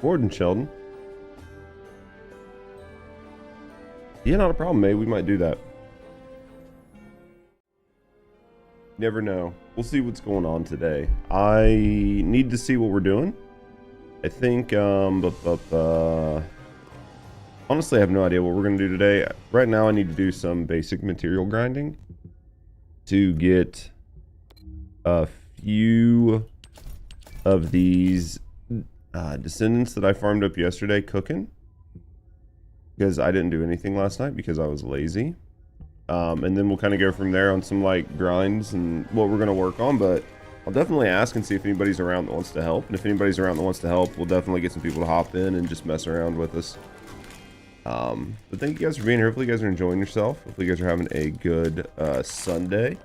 Gordon Sheldon. Yeah, not a problem, mate. We might do that. Never know. We'll see what's going on today. I need to see what we're doing. I think, honestly, I have no idea what we're going to do today. Right now, I need to do some basic material grinding to get a few of these Descendants that I farmed up yesterday cooking. Because I didn't do anything last night because I was lazy. And then we'll kind of go from there on some like grinds and what we're going to work on. But I'll definitely ask and see if anybody's around that wants to help. And if anybody's around that wants to help, we'll definitely get some people to hop in and just mess around with us. But thank you guys for being here. Hopefully you guys are enjoying yourself. Hopefully you guys are having a good Sunday.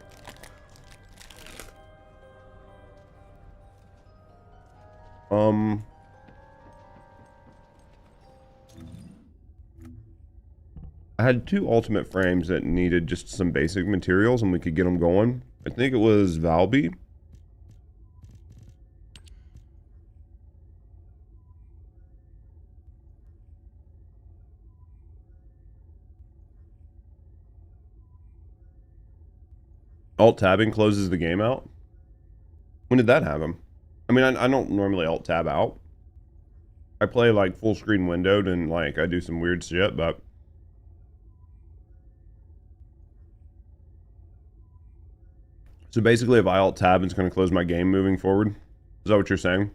I had 2 ultimate frames that needed just some basic materials and we could get them going. I think it was Valby. Alt-tabbing closes the game out? When did that happen? I mean, I don't normally alt-tab out. I play like full screen windowed and like I do some weird shit, but... So basically, if I alt-tab, it's going to close my game moving forward. Is that what you're saying?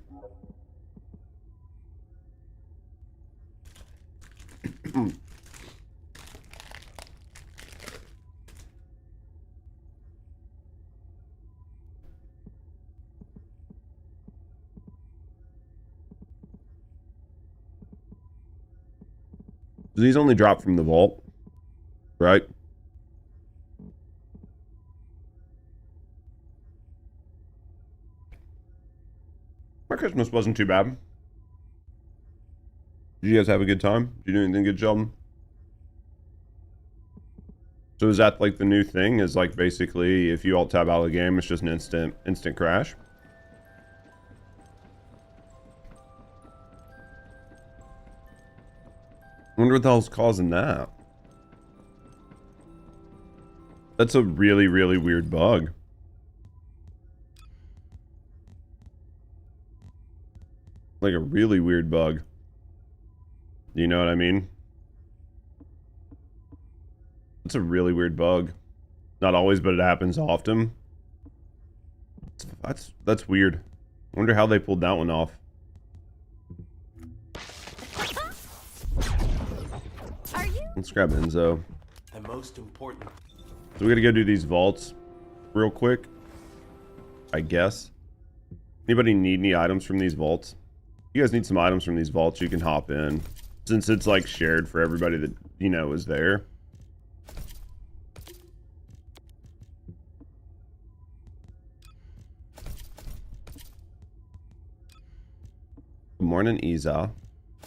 These only drop from the vault, right? My Christmas wasn't too bad. Did you guys have a good time? Did you do anything good, Sheldon? So is that like the new thing? Is like basically if you alt-tab out of the game, it's just an instant crash? I wonder what the hell's causing that. That's a really, really weird bug. Like a really weird bug. You know what I mean? It's a really weird bug. Not always, but it happens often. That's weird. I wonder how they pulled that one off. Are you? Let's grab Enzo. The most important. So we gotta go do these vaults real quick, I guess. Anybody need any items from these vaults? You guys need some items from these vaults, you can hop in. Since it's like shared for everybody that, you know, is there. Good morning, Isa.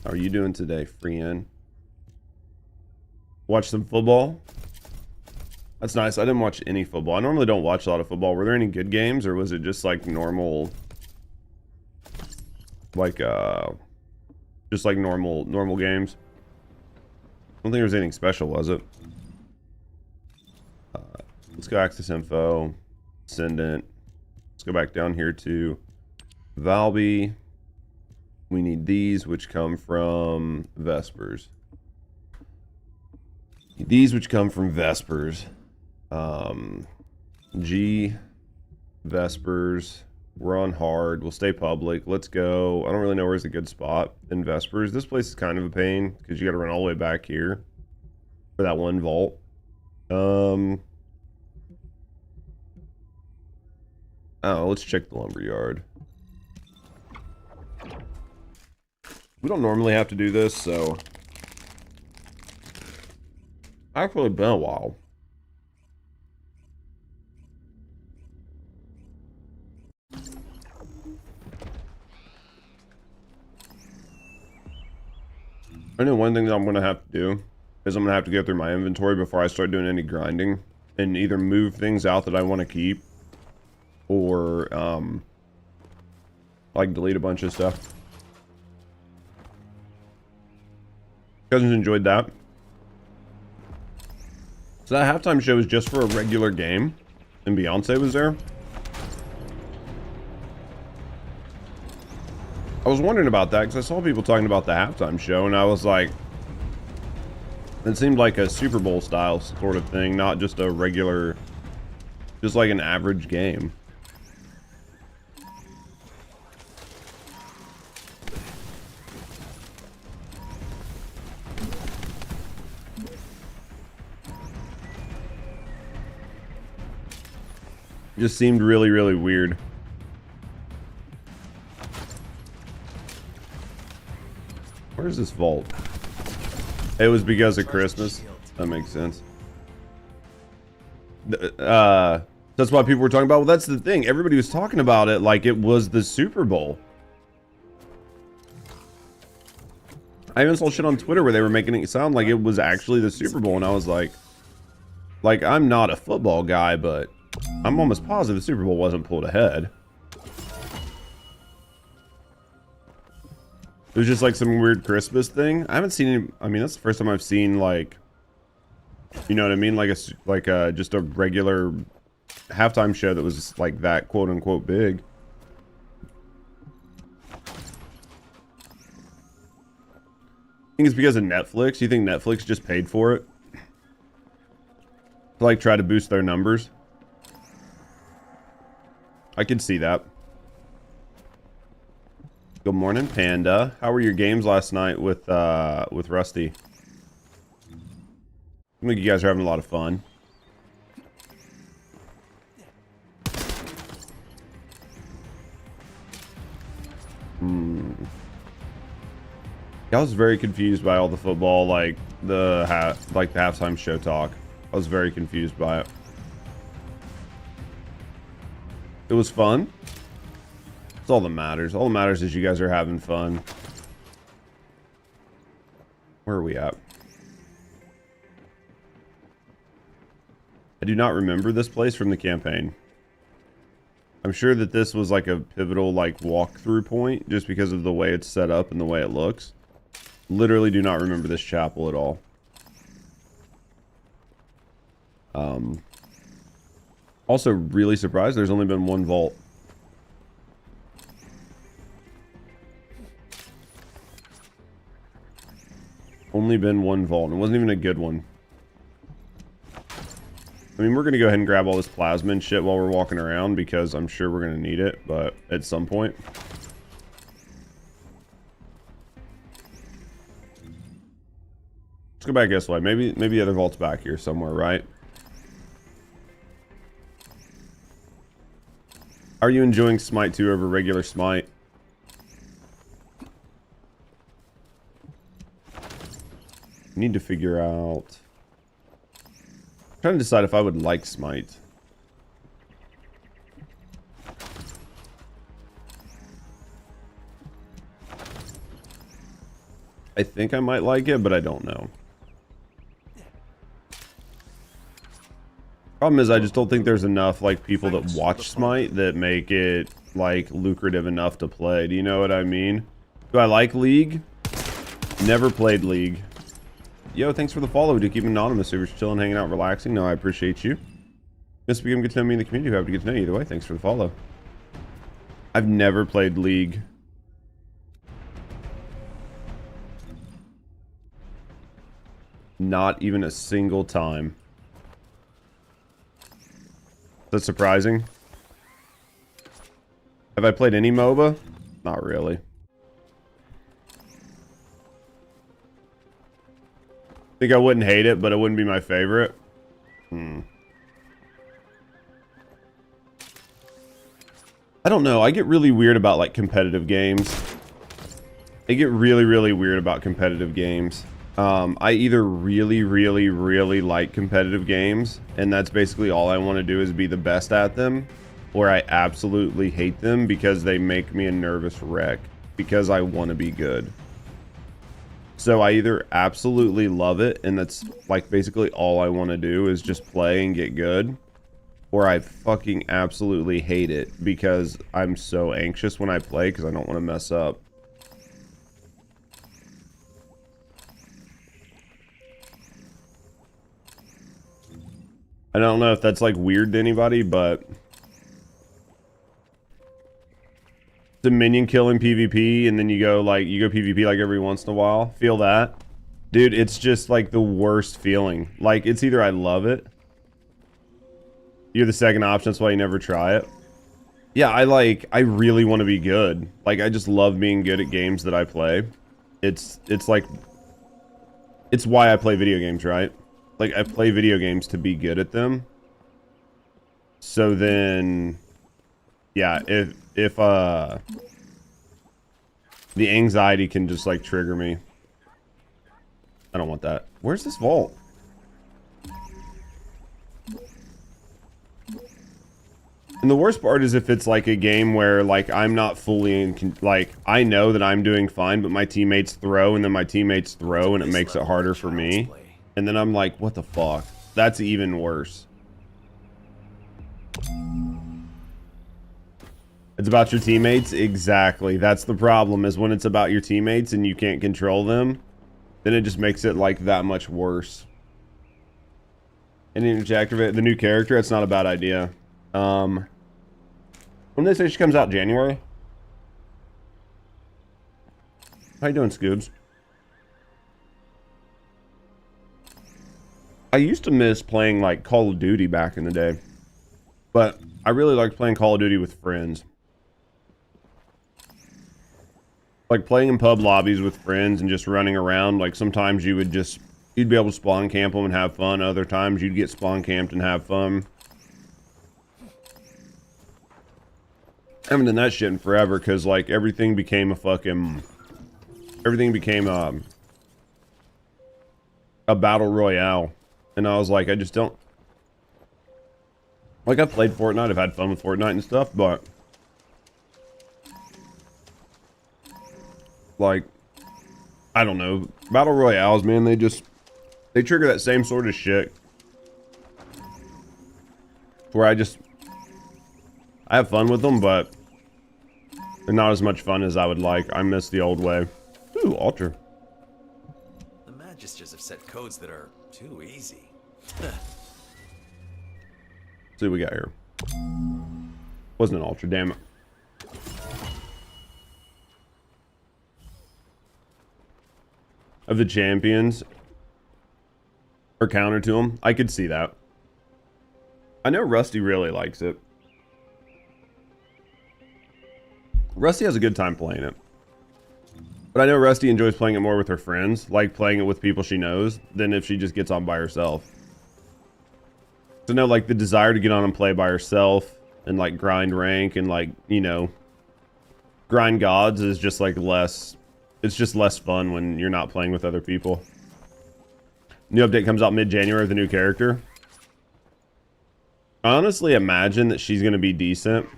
How are you doing today, Frian? Watch some football? That's nice. I didn't watch any football. I normally don't watch a lot of football. Were there any good games, or was it just like normal... Like, just like normal games? I don't think there was anything special, was it? Let's go access info, Descendant. Let's go back down here to Valby. We need these, which come from Vespers. These, which come from Vespers. G, Vespers. We're on hard. We'll stay public. Let's go. I don't really know where's a good spot in Vespers. This place is kind of a pain because you got to run all the way back here for that one vault. Oh, let's check the lumberyard. We don't normally have to do this, so actually been a while. I know one thing that I'm going to have to do is I'm going to have to go through my inventory before I start doing any grinding and either move things out that I want to keep or like delete a bunch of stuff. Cousins enjoyed that. So that halftime show was just for a regular game, and Beyonce was there. I was wondering about that because I saw people talking about the halftime show, and I was like, it seemed like a Super Bowl style sort of thing, not just a regular, just like an average game. Just seemed really, really weird. Where's this vault? It was because of Christmas. That makes sense. That's why people were talking about. Well, that's the thing. Everybody was talking about it like it was the Super Bowl. I even saw shit on Twitter where they were making it sound like it was actually the Super Bowl, and I was like, I'm not a football guy, but I'm almost positive the Super Bowl wasn't pulled ahead. It was just like some weird Christmas thing. I haven't seen any, I mean, that's the first time I've seen like, you know what I mean? Like just a regular halftime show that was like that quote unquote big. I think it's because of Netflix. You think Netflix just paid for it? To like try to boost their numbers? I could see that. Good morning, Panda. How were your games last night with Rusty? I think you guys are having a lot of fun. I was very confused by all the football, like the halftime show talk. I was very confused by it. It was fun. That's all that matters. All that matters is you guys are having fun. Where are we at? I do not remember this place from the campaign. I'm sure that this was like a pivotal like walkthrough point just because of the way it's set up and the way it looks. Literally do not remember this chapel at all. Also really surprised there's only been one vault. Only been one vault, and it wasn't even a good one. I mean, we're going to go ahead and grab all this plasma and shit while we're walking around because I'm sure we're going to need it, but at some point. Let's go back this way. Maybe the other vault's back here somewhere, right? Are you enjoying Smite 2 over regular Smite? Need to figure out. I'm trying to decide if I would like Smite. I think I might like it, but I don't know. Problem is, I just don't think there's enough like people that watch Smite that make it like lucrative enough to play. Do you know what I mean? Do I like League? Never played League. Yo, thanks for the follow. Do keep anonymous. If you're chilling, hanging out, relaxing. No, I appreciate you. Just become get to know me in the community. Who have to get to know you either way. Thanks for the follow. I've never played League. Not even a single time. That's surprising. Have I played any MOBA? Not really. I think I wouldn't hate it, but it wouldn't be my favorite. I don't know. I get really weird about like competitive games. I get really, really weird about competitive games. I either really, really, really like competitive games, and that's basically all I want to do is be the best at them, or I absolutely hate them because they make me a nervous wreck because I want to be good. So I either absolutely love it, and that's like basically all I want to do is just play and get good, or I fucking absolutely hate it because I'm so anxious when I play because I don't want to mess up. I don't know if that's like weird to anybody, but the minion killing PvP and then you go PvP like every once in a while. Feel that? Dude, it's just like the worst feeling. Like it's either I love it. You're the second option, that's why you never try it. Yeah, I really want to be good. Like I just love being good at games that I play. It's like it's why I play video games, right? Like I play video games to be good at them. So then yeah, if the anxiety can just like trigger me. I don't want that. Where's this vault? And the worst part is if it's like a game where like I'm not fully in, like I know that I'm doing fine, but my teammates throw and then my teammates throw and it makes it harder for me. And then I'm like, what the fuck? That's even worse. It's about your teammates? Exactly. That's the problem, is when it's about your teammates and you can't control them, then it just makes it like that much worse. And then to activate the new character, it's not a bad idea. When they say she comes out January? How you doing, Scoobs? I used to miss playing like Call of Duty back in the day, but I really liked playing Call of Duty with friends. Like playing in pub lobbies with friends and just running around. Like sometimes you'd be able to spawn camp them and have fun. Other times you'd get spawn camped and have fun. I haven't done that shit in forever because like everything became a battle royale. And I was like, I just don't, like I've played Fortnite, I've had fun with Fortnite and stuff, but like, I don't know, battle royales, man, they trigger that same sort of shit where I have fun with them, but they're not as much fun as I would like. I miss the old way. Ooh, Alter. The Magisters have set codes that are too easy. Let's see what we got here. Wasn't an Ultra, damn it. Of the champions or counter to them, I could see that. I know Rusty really likes it. Rusty has a good time playing it. But I know Rusty enjoys playing it more with her friends, like playing it with people she knows, than if she just gets on by herself. So no, like the desire to get on and play by herself and like grind rank and like, you know, grind gods is just like less, it's just less fun when you're not playing with other people. New update comes out mid-January with a new character. I honestly imagine that she's going to be decent.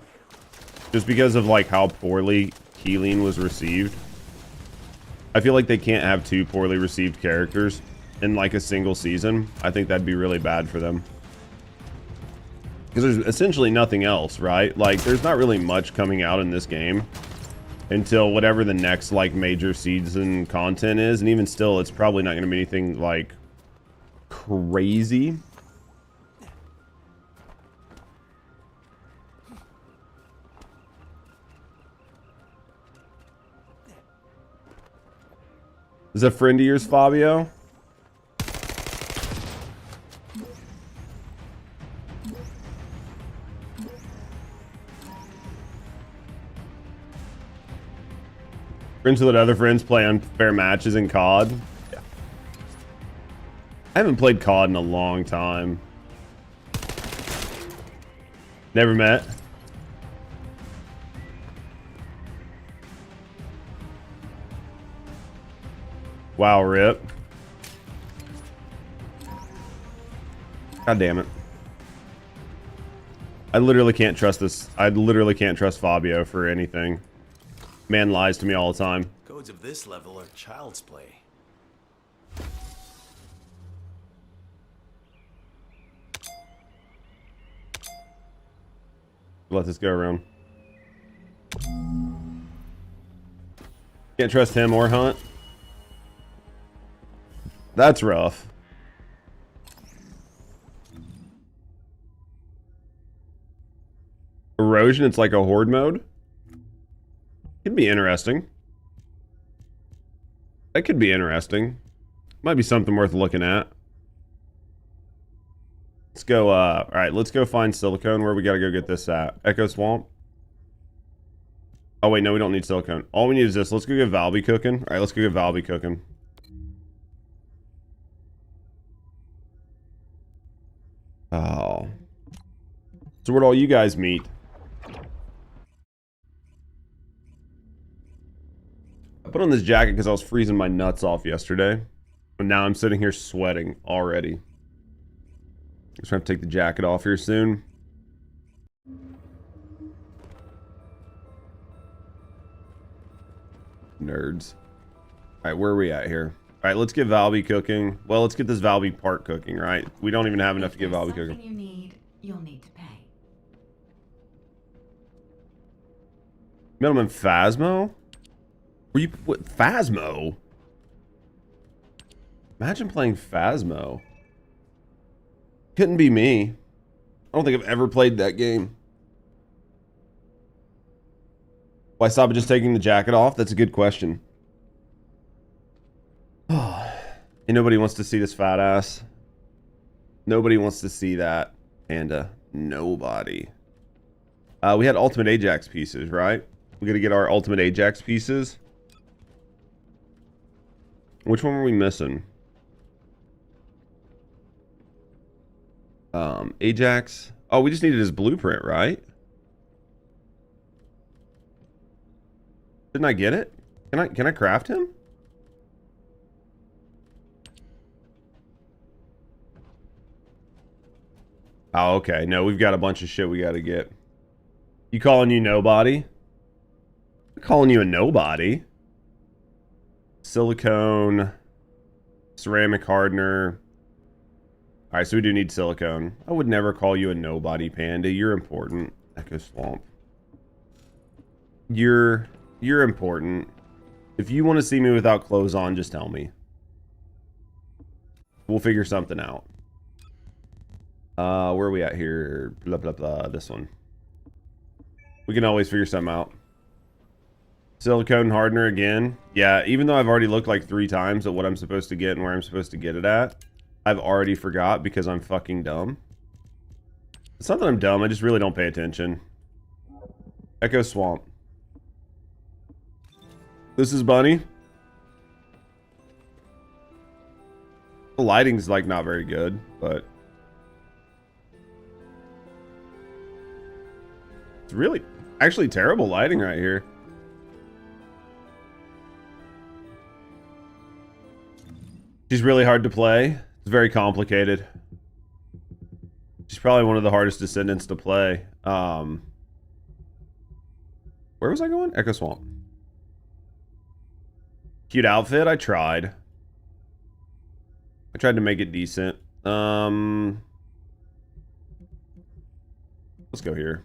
Just because of like how poorly Hellion was received. I feel like they can't have two poorly received characters in like a single season. I think that'd be really bad for them. Because there's essentially nothing else, right? Like there's not really much coming out in this game until whatever the next like major season content is. And even still, it's probably not going to be anything like crazy. Is a friend of yours, Fabio? Friends who let other friends play unfair matches in COD? Yeah. I haven't played COD in a long time. Never met. Wow, rip. God damn it. I literally can't trust this. I literally can't trust Fabio for anything. Man lies to me all the time. Codes of this level are child's play. Let this go around. Can't trust him or Hunt. That's rough. Erosion, it's like a horde mode. Could be interesting. That could be interesting. Might be something worth looking at. Let's go, alright, let's go find silicone. Where we gotta go get this at? Echo Swamp? Oh wait, no, we don't need silicone. All we need is this. Let's go get Valby cooking. Alright, let's go get Valby cooking. Oh. So where'd all you guys meet? I put on this jacket because I was freezing my nuts off yesterday. But now I'm sitting here sweating already. Just gonna have to take the jacket off here soon. Nerds. Alright, where are we at here? Alright, let's get Valby cooking. Well, let's get this Valby part cooking, right? We don't even have enough to get Valby cooking. You need, you'll need to pay. Middleman Phasmo? Were you what, Phasmo? Imagine playing Phasmo. Couldn't be me. I don't think I've ever played that game. Why stop at just taking the jacket off? That's a good question. Oh, and nobody wants to see this fat ass. Nobody wants to see that. Panda. Nobody. We had Ultimate Ajax pieces, right? We gotta get our Ultimate Ajax pieces. Which one were we missing? Ajax. Oh, we just needed his blueprint, right? Didn't I get it? Can I craft him? Oh, okay. No, we've got a bunch of shit we gotta get. You calling you nobody? I'm calling you a nobody. Silicone. Ceramic hardener. Alright, so we do need silicone. I would never call you a nobody, Panda. You're important. Echo Swamp. You're important. If you want to see me without clothes on, just tell me. We'll figure something out. Where are we at here? Blah, blah, blah. This one. We can always figure something out. Silicone hardener again. Yeah, even though I've already looked like 3 times at what I'm supposed to get and where I'm supposed to get it at, I've already forgot because I'm fucking dumb. It's not that I'm dumb, I just really don't pay attention. Echo Swamp. This is Bunny. The lighting's like not very good, but it's really actually terrible lighting right here. She's really hard to play. It's very complicated. She's probably one of the hardest descendants to play. Where was I going? Echo Swamp. Cute outfit. I tried. I tried to make it decent. Let's go here.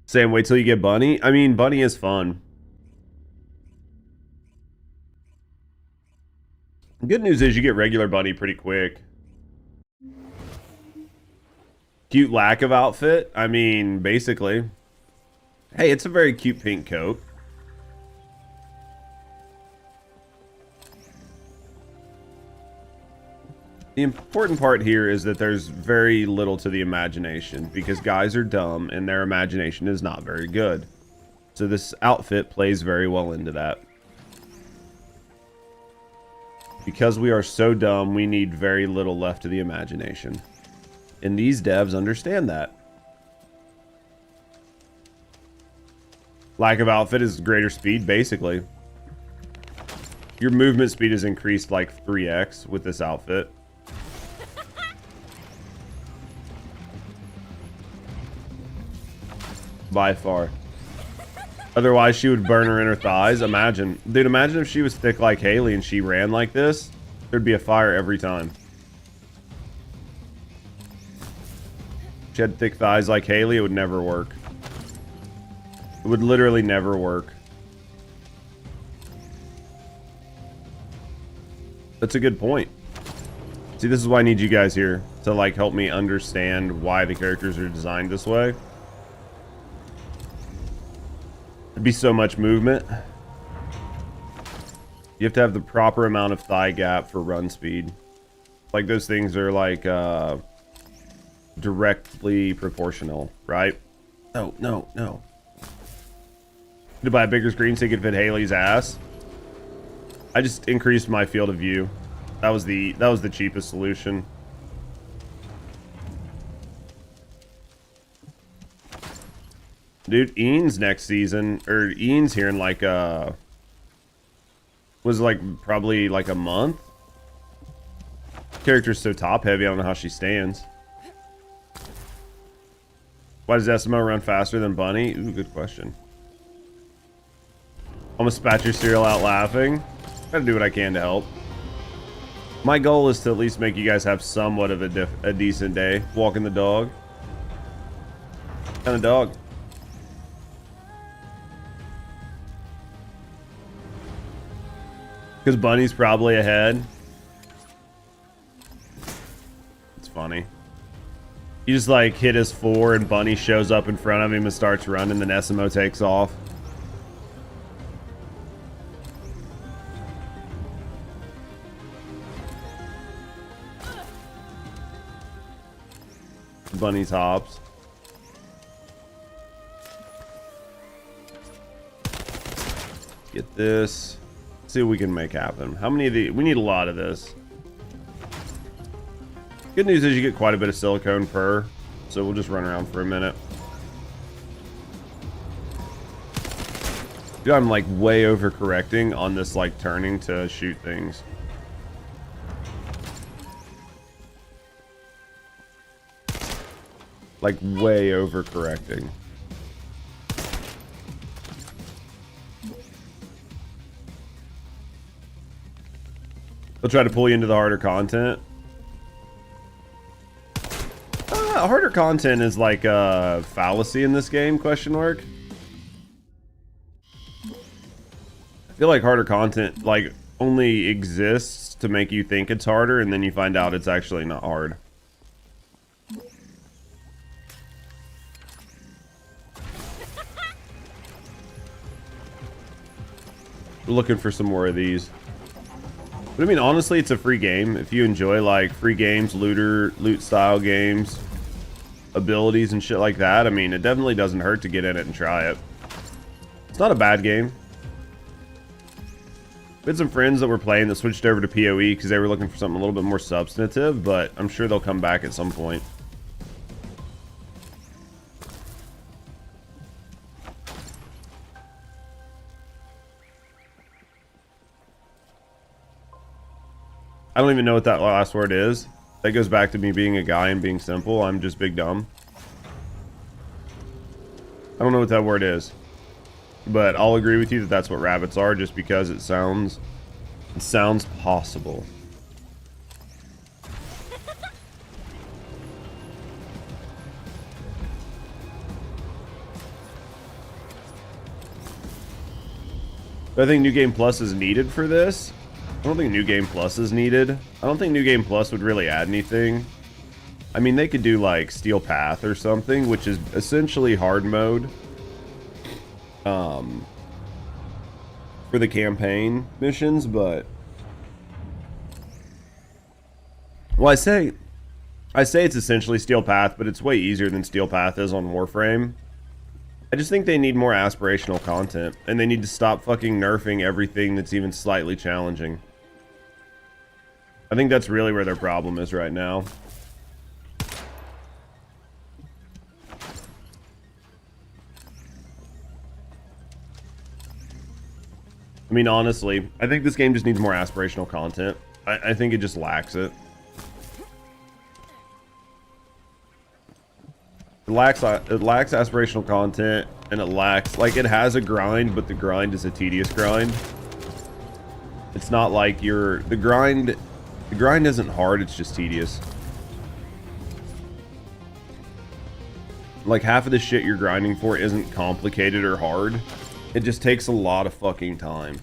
Sam, wait till you get Bunny. I mean, Bunny is fun. Good news is you get regular Bunny pretty quick. Cute lack of outfit. I mean, basically. Hey, it's a very cute pink coat. The important part here is that there's very little to the imagination because guys are dumb and their imagination is not very good. So this outfit plays very well into that. Because we are so dumb, we need very little left to the imagination. And these devs understand that. Lack of outfit is greater speed, basically. Your movement speed is increased like 3x with this outfit. By far. Otherwise, she would burn her inner thighs. Imagine. Dude, imagine if she was thick like Haley and she ran like this. There'd be a fire every time. If she had thick thighs like Haley, it would never work. It would literally never work. That's a good point. See, this is why I need you guys here to like help me understand why the characters are designed this way. There'd be so much movement. You have to have the proper amount of thigh gap for run speed. Like those things are like directly proportional, right? No, no, no. To buy a bigger screen so you could fit Haley's ass. I just increased my field of view. That was the cheapest solution. Dude, Ian's next season, or Ian's here in like was like probably like a month. Character's so top heavy, I don't know how she stands. Why does SMO run faster than Bunny? Ooh, good question. Almost spat your cereal out laughing. Gotta do what I can to help. My goal is to at least make you guys have somewhat of a decent day. Walking the dog. What kind of dog? Because Bunny's probably ahead. It's funny. You just like hit his 4 and Bunny shows up in front of him and starts running, then SMO takes off. Bunny's hops. Get this. See what we can make happen. How many of the? We need a lot of this. Good news is you get quite a bit of silicone per, so we'll just run around for a minute. Dude, I'm like way overcorrecting on this like turning to shoot things. Like way overcorrecting. They'll try to pull you into the harder content. Harder content is like a fallacy in this game, question mark. I feel like harder content like only exists to make you think it's harder, and then you find out it's actually not hard. We're looking for some more of these. But I mean, honestly, it's a free game. If you enjoy like free games, loot style games, abilities and shit like that, I mean, it definitely doesn't hurt to get in it and try it. It's not a bad game. We had some friends that were playing that switched over to PoE because they were looking for something a little bit more substantive, but I'm sure they'll come back at some point. I don't even know what that last word is. That goes back to me being a guy and being simple. I'm just big dumb. I don't know what that word is. But I'll agree with you that that's what rabbits are, just because it sounds possible. Do I think New Game Plus is needed for this? I don't think New Game Plus is needed. I don't think New Game Plus would really add anything. I mean, they could do like Steel Path or something, which is essentially hard mode. For the campaign missions, but... Well, I say it's essentially Steel Path, but it's way easier than Steel Path is on Warframe. I just think they need more aspirational content, and they need to stop fucking nerfing everything that's even slightly challenging. I think that's really where their problem is right now. I mean, honestly, I think this game just needs more aspirational content. I think it just lacks it. It lacks aspirational content, and it lacks, like, it has a grind, but the grind is a tedious grind. It's not like the grind isn't hard, it's just tedious. Like, half of the shit you're grinding for isn't complicated or hard. It just takes a lot of fucking time.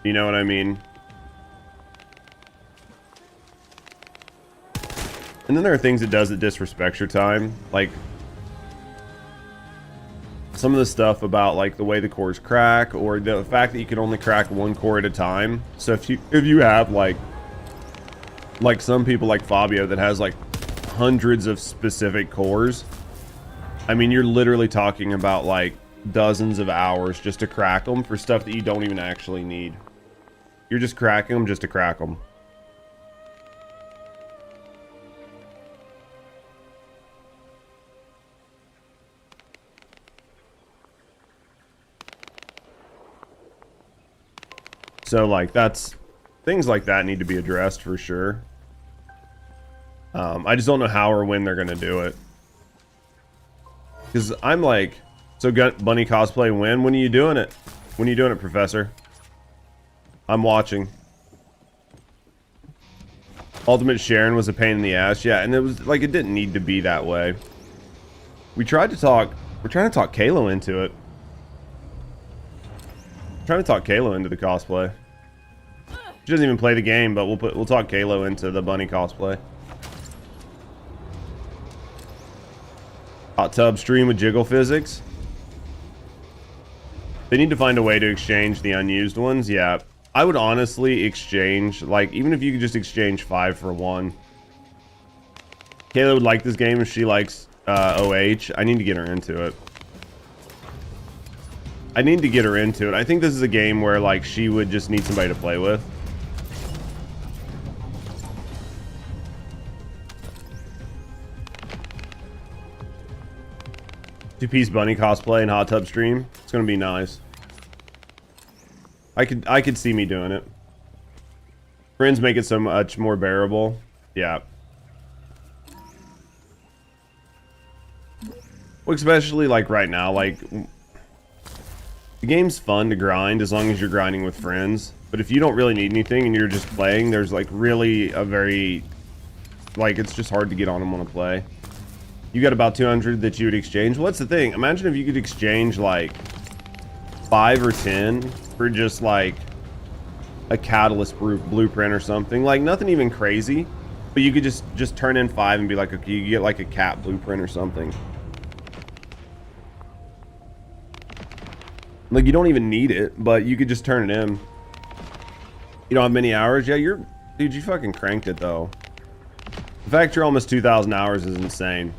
You know what I mean? And then there are things it does that disrespects your time. Like, some of the stuff about like the way the cores crack, or the fact that you can only crack one core at a time. So if you have like some people like Fabio that has like hundreds of specific cores, I mean, you're literally talking about like dozens of hours just to crack them for stuff that you don't even actually need. You're just cracking them just to crack them. So like that's things like that need to be addressed for sure. I just don't know how or when they're gonna do it. Because I'm like, so Bunny cosplay when are you doing it? When are you doing it, Professor? I'm watching. Ultimate Sharon was a pain in the ass. Yeah, and it was like, it didn't need to be that way. We're trying to talk Kalo into it. Trying to talk Kalo into the cosplay. She doesn't even play the game, but we'll talk Kalo into the Bunny cosplay. Hot tub stream with jiggle physics. They need to find a way to exchange the unused ones. Yeah, I would honestly exchange, like, even if you could just exchange 5 for 1. Kayla would like this game if she likes OH. I need to get her into it. I need to get her into it. I think this is a game where like she would just need somebody to play with. Two-piece bunny cosplay and hot tub stream. It's gonna be nice. I could see me doing it. Friends make it so much more bearable. Yeah. Well, especially like right now, like the game's fun to grind as long as you're grinding with friends. But if you don't really need anything and you're just playing, there's like really a very, like, it's just hard to get on and want to play. You got about 200 that you would exchange. Well, that's the thing. Imagine if you could exchange like 5 or 10 for just like a catalyst blueprint or something. Like nothing even crazy, but you could just turn in 5 and be like, okay, you get like a cat blueprint or something. Like you don't even need it, but you could just turn it in. You don't have many hours? Yeah, dude, you fucking cranked it though. The fact you're almost 2,000 hours is insane.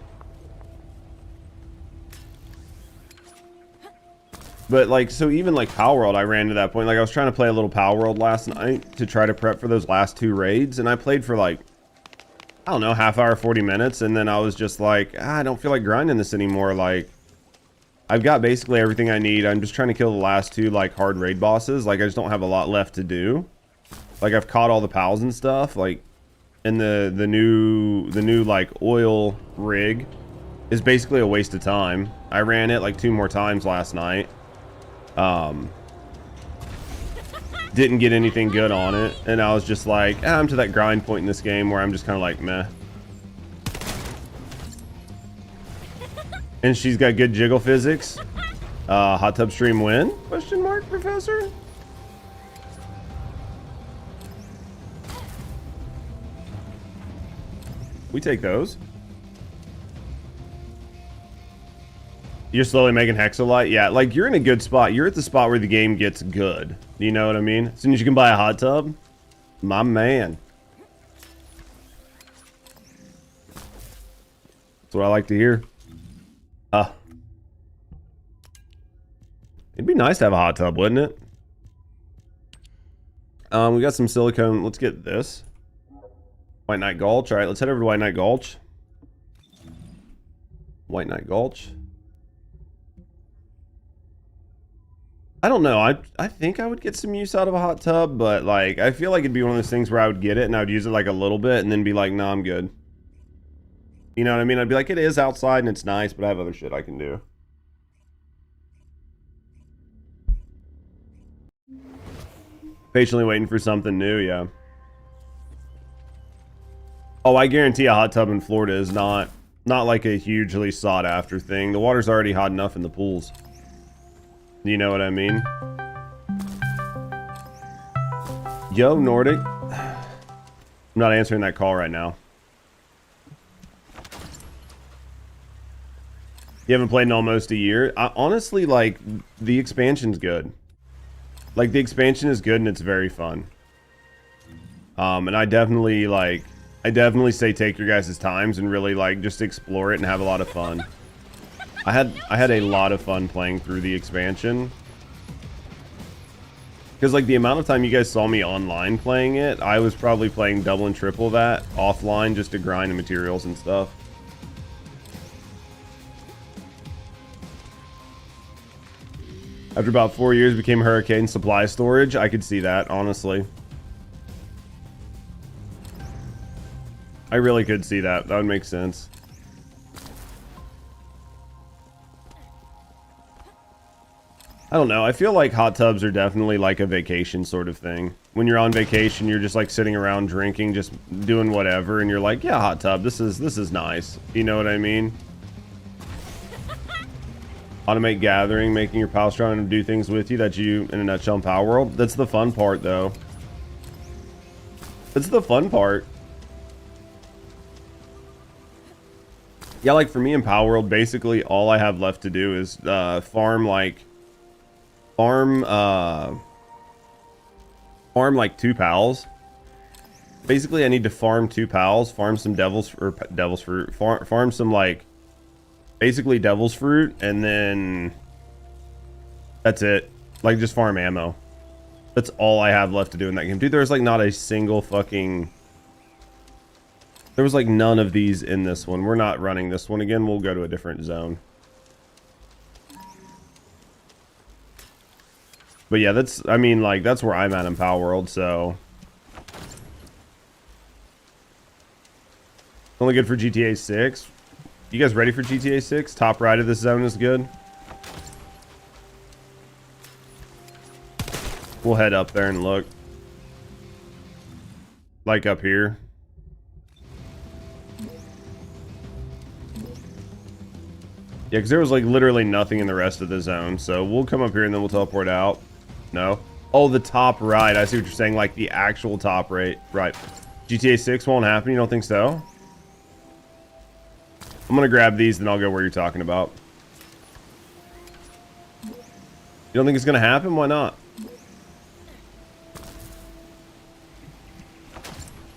But like, so even like Power World, I ran to that point. Like I was trying to play a little Power World last night to try to prep for those last 2 raids. And I played for like, I don't know, half hour, 40 minutes. And then I was just like, I don't feel like grinding this anymore. Like I've got basically everything I need. I'm just trying to kill the last 2 like hard raid bosses. Like I just don't have a lot left to do. Like I've caught all the pals and stuff. Like, and the new like oil rig is basically a waste of time. I ran it like 2 more times last night. Didn't get anything good on it, and I was just like, I'm to that grind point in this game where I'm just kind of like, meh. And she's got good jiggle physics. Hot tub stream win? Question mark, Professor? We take those. You're slowly making Hexalite? Yeah, like you're in a good spot. You're at the spot where the game gets good. You know what I mean? As soon as you can buy a hot tub, my man. That's what I like to hear. It'd be nice to have a hot tub, wouldn't it? We got some silicone. Let's get this. White Knight Gulch. All right, let's head over to White Knight Gulch. White Knight Gulch. I don't know. I think I would get some use out of a hot tub, but like I feel like it'd be one of those things where I would get it and I would use it like a little bit and then be like, nah, I'm good. You know what I mean? I'd be like, it is outside and it's nice, but I have other shit I can do. Patiently waiting for something new, yeah. Oh, I guarantee a hot tub in Florida is not like a hugely sought after thing. The water's already hot enough in the pools. You know what I mean? Yo, Nordic. I'm not answering that call right now. You haven't played in almost a year. Honestly, like, the expansion's good. Like, the expansion is good and it's very fun. And I definitely say take your guys' times and really, like, just explore it and have a lot of fun. I had a lot of fun playing through the expansion. Because, like, the amount of time you guys saw me online playing it, I was probably playing double and triple that offline just to grind the materials and stuff. After about 4 years, became Hurricane supply storage. I could see that, honestly. I really could see that. That would make sense. I don't know. I feel like hot tubs are definitely like a vacation sort of thing. When you're on vacation, you're just like sitting around drinking, just doing whatever, and you're like, yeah, hot tub. This is nice. You know what I mean? Automate gathering, making your pal strong and do things with you that you, in a nutshell, in Power World. That's the fun part, though. That's the fun part. Yeah, like for me in Power World, basically all I have left to do is farm like 2 pals. Basically, I need to farm 2 pals, farm some devil's fruit, farm some like basically devil's fruit, and then that's it. Like, just farm ammo. That's all I have left to do in that game. Dude, there's like not a single fucking... There was like none of these in this one. We're not running this one again. We'll go to a different zone. But yeah, that's, I mean, like, that's where I'm at in Power World, so... Only good for GTA 6. You guys ready for GTA 6? Top right of this zone is good. We'll head up there and look. Like up here. Yeah, because there was like literally nothing in the rest of the zone. So we'll come up here and then we'll teleport out. No. Oh, the top right. I see what you're saying. Like the actual top right. Right. GTA 6 won't happen. You don't think so? I'm going to grab these, then I'll go where you're talking about. You don't think it's going to happen? Why not?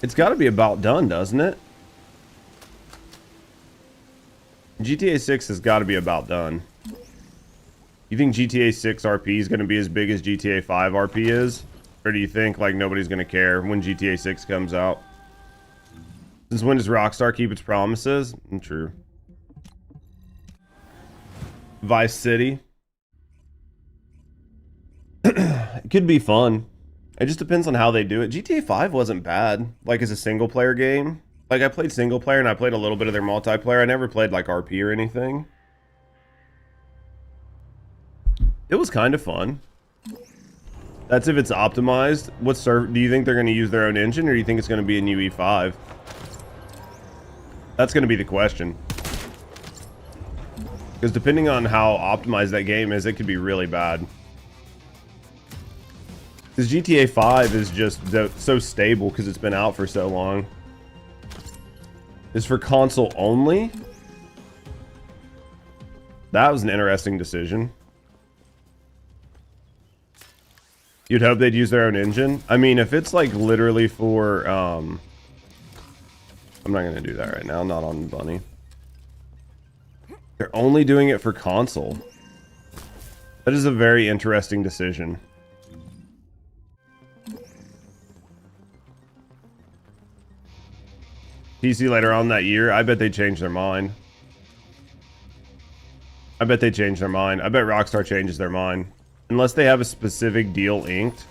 It's got to be about done, doesn't it? GTA 6 has got to be about done. You think GTA 6 RP is going to be as big as GTA 5 RP is? Or do you think like nobody's going to care when GTA 6 comes out? Since when does Rockstar keep its promises? True. Vice City. It could be fun. It just depends on how they do it. GTA 5 wasn't bad, like as a single player game. Like I played single player and I played a little bit of their multiplayer. I never played like RP or anything. It was kind of fun. That's if it's optimized. What server do you think they're going to use their own engine, or do you think it's going to be a new E5? That's going to be the question. Because depending on how optimized that game is, it could be really bad. Because GTA 5 is just so stable because it's been out for so long. Is for console only? That was an interesting decision. You'd hope they'd use their own engine. I mean, if it's like literally for... I'm not going to do that right now. Not on Bunny. They're only doing it for console. That is a very interesting decision. PC later on that year, I bet they changed their mind. I bet they changed their mind. I bet Rockstar changes their mind. Unless they have a specific deal inked,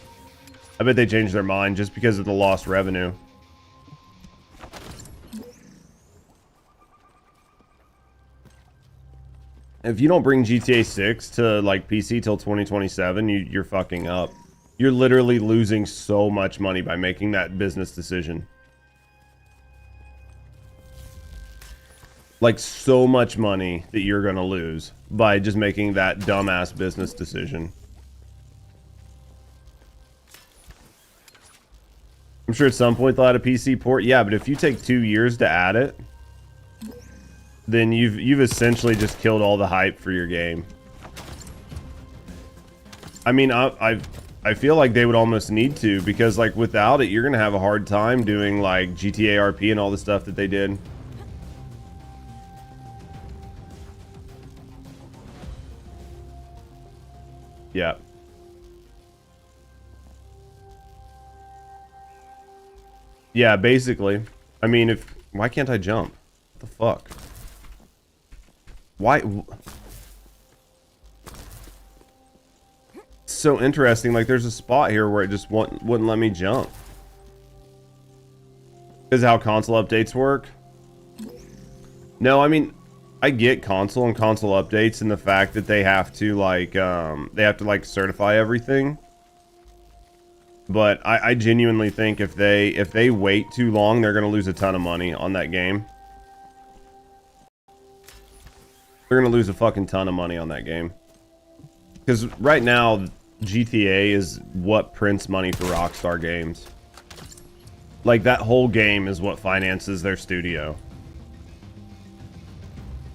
I bet they change their mind just because of the lost revenue. If you don't bring GTA 6 to like PC till 2027, you're fucking up. You're literally losing so much money by making that business decision. Like so much money that you're gonna lose by just making that dumbass business decision. I'm sure at some point they'll add a PC port. Yeah, but if you take 2 years to add it, then you've essentially just killed all the hype for your game. I mean, I feel like they would almost need to, because like without it, you're gonna have a hard time doing like GTA RP and all the stuff that they did. Yeah. Yeah, basically. I mean, why can't I jump? What the fuck? Why? So interesting. Like, there's a spot here where it just wouldn't let me jump. Is how console updates work? No, I mean, I get console and console updates and the fact that they have to like certify everything. But I genuinely think if they wait too long, they're gonna lose a ton of money on that game. They're gonna lose a fucking ton of money on that game. Because right now, GTA is what prints money for Rockstar Games. Like, that whole game is what finances their studio.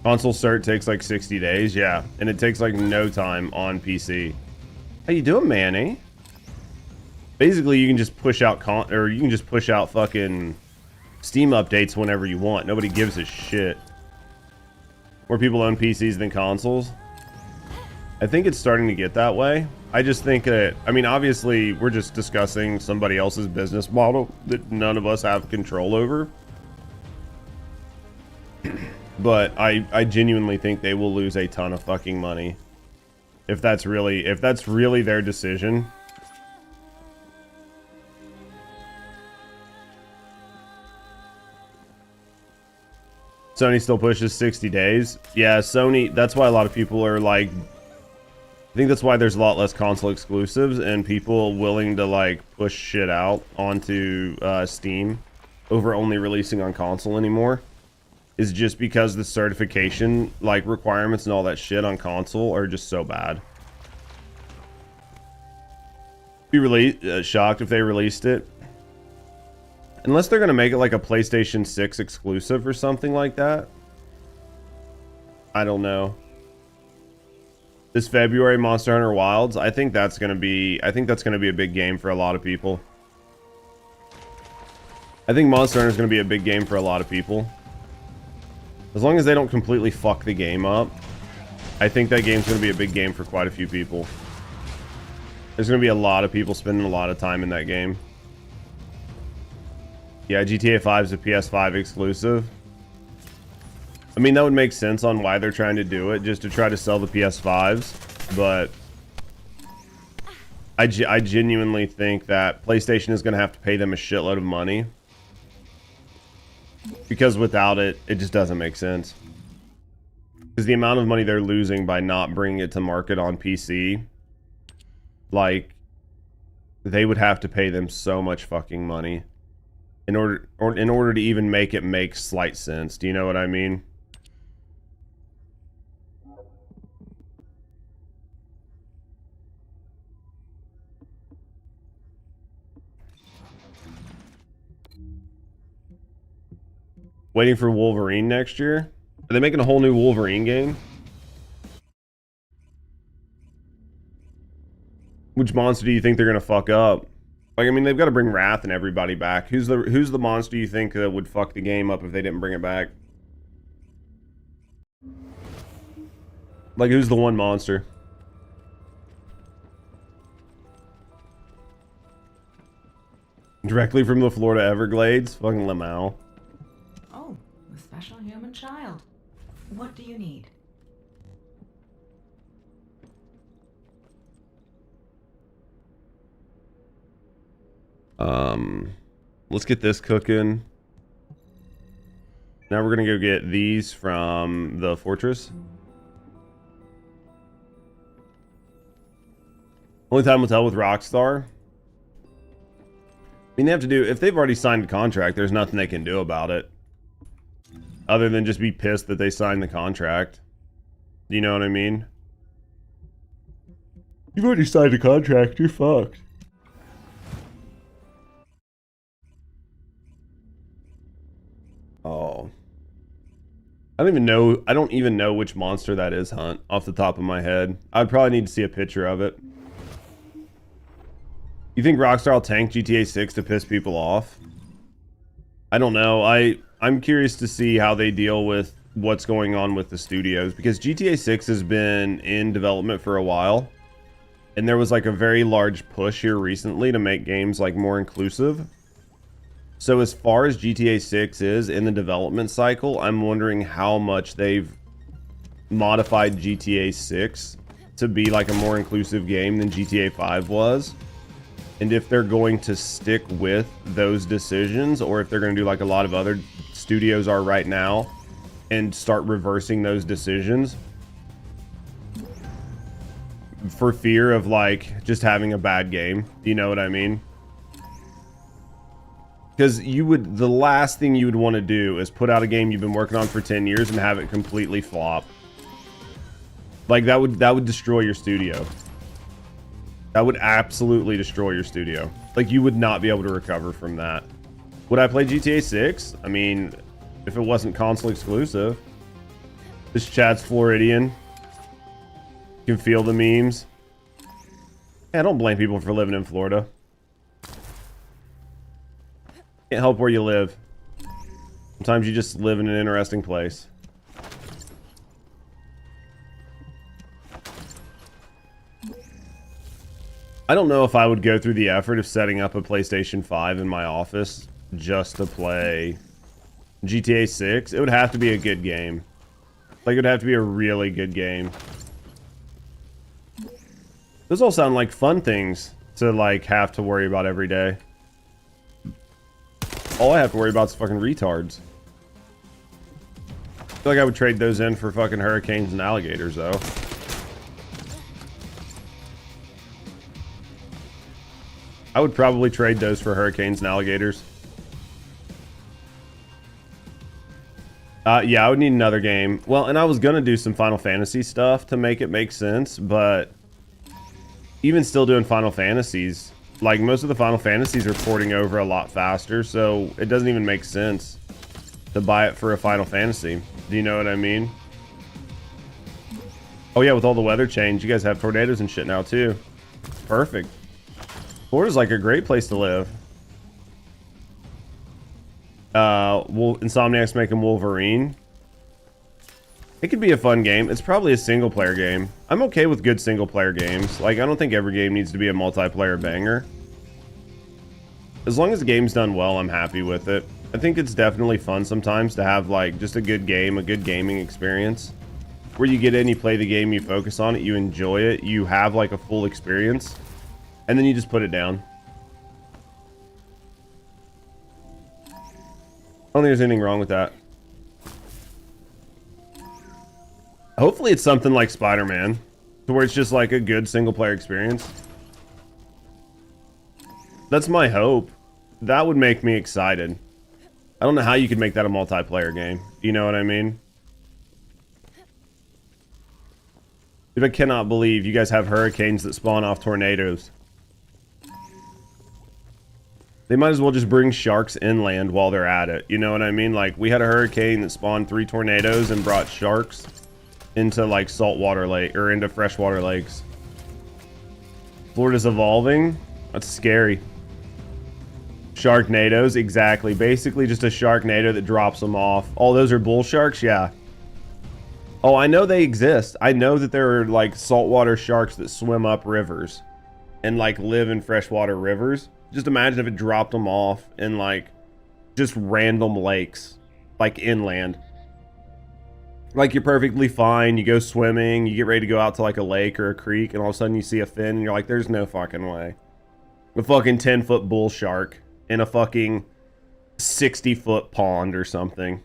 Console cert takes like 60 days, yeah. And it takes like no time on PC. How you doing, Manny? Basically, you can just push out fucking Steam updates whenever you want. Nobody gives a shit. More people own PCs than consoles. I think it's starting to get that way. I just think that, I mean, obviously, we're just discussing somebody else's business model that none of us have control over. But I genuinely think they will lose a ton of fucking money if that's really their decision. Sony still pushes 60 days. Yeah, Sony, that's why a lot of people are like, I think that's why there's a lot less console exclusives and people willing to like push shit out onto Steam over only releasing on console anymore, is just because the certification like requirements and all that shit on console are just so bad. Be really shocked if they released it. Unless they're gonna make it like a PlayStation 6 exclusive or something like that. I don't know. This February, Monster Hunter Wilds, I think that's gonna be a big game for a lot of people. I think Monster Hunter is gonna be a big game for a lot of people. As long as they don't completely fuck the game up, I think that game's gonna be a big game for quite a few people. There's gonna be a lot of people spending a lot of time in that game. Yeah, GTA 5 is a PS5 exclusive. I mean, that would make sense on why they're trying to do it, just to try to sell the PS5s. But I genuinely think that PlayStation is going to have to pay them a shitload of money. Because without it, it just doesn't make sense. Because the amount of money they're losing by not bringing it to market on PC, like, they would have to pay them so much fucking money in order to even make it make slight sense. Do you know what I mean? Waiting for Wolverine next year? Are they making a whole new Wolverine game? Which monster do you think they're gonna fuck up? Like, I mean, they've got to bring Wrath and everybody back. Who's the monster you think that would fuck the game up if they didn't bring it back? Like, who's the one monster? Directly from the Florida Everglades? Fucking Lamau. Oh, a special human child. What do you need? Let's get this cooking. Now we're gonna go get these from the fortress. Only time will tell with Rockstar. I mean, they have to do, if they've already signed a contract, there's nothing they can do about it. Other than just be pissed that they signed the contract. Do you know what I mean? You've already signed a contract, you're fucked. Oh. I don't even know which monster that is, Hunt, off the top of my head. I'd probably need to see a picture of it. You think Rockstar will tank GTA 6 to piss people off? I don't know. I'm curious to see how they deal with what's going on with the studios, because GTA 6 has been in development for a while, and there was like a very large push here recently to make games like more inclusive. So as far as GTA 6 is in the development cycle, I'm wondering how much they've modified GTA 6 to be like a more inclusive game than GTA 5 was. And if they're going to stick with those decisions, or if they're going to do like a lot of other studios are right now and start reversing those decisions for fear of like just having a bad game. You know what I mean? Because the last thing you would want to do is put out a game you've been working on for 10 years and have it completely flop. Like that would destroy your studio. That would absolutely destroy your studio. Like, you would not be able to recover from that. Would I play GTA 6? I mean, if it wasn't console exclusive. This chat's Floridian. You can feel the memes. Yeah, I don't blame people for living in Florida. Can't help where you live. Sometimes you just live in an interesting place. I don't know if I would go through the effort of setting up a PlayStation 5 in my office just to play GTA 6. It would have to be a good game. Like, it would have to be a really good game. Those all sound like fun things to, like, have to worry about every day. All I have to worry about is fucking retards. I feel like I would trade those in for fucking hurricanes and alligators, though. I would probably trade those for hurricanes and alligators. Yeah, I would need another game. Well, and I was gonna do some Final Fantasy stuff to make it make sense, but even still doing Final Fantasies, like most of the Final Fantasies are porting over a lot faster, so it doesn't even make sense to buy it for a Final Fantasy. Do you know what I mean? Oh yeah, with all the weather change, you guys have tornadoes and shit now too. Perfect. Florida's like a great place to live. Insomniac's making Wolverine. It could be a fun game. It's probably a single player game. I'm okay with good single player games. Like, I don't think every game needs to be a multiplayer banger. As long as the game's done well, I'm happy with it. I think it's definitely fun sometimes to have like just a good game, a good gaming experience. Where you get in, you play the game, you focus on it, you enjoy it, you have like a full experience. And then you just put it down. I don't think there's anything wrong with that. Hopefully it's something like Spider-Man, to where it's just like a good single player experience. That's my hope. That would make me excited. I don't know how you could make that a multiplayer game. You know what I mean? Dude, I cannot believe you guys have hurricanes that spawn off tornadoes. They might as well just bring sharks inland while they're at it. You know what I mean? Like, we had a hurricane that spawned 3 tornadoes and brought sharks into, like, saltwater lake, or into freshwater lakes. Florida's evolving? That's scary. Sharknadoes, exactly. Basically just a Sharknado that drops them off. Oh, those are bull sharks? Yeah. Oh, I know they exist. I know that there are, like, saltwater sharks that swim up rivers and, like, live in freshwater rivers. Just imagine if it dropped them off in, like, just random lakes, like, inland. Like, you're perfectly fine, you go swimming, you get ready to go out to, like, a lake or a creek, and all of a sudden you see a fin, and you're like, there's no fucking way. A fucking 10-foot bull shark in a fucking 60-foot pond or something.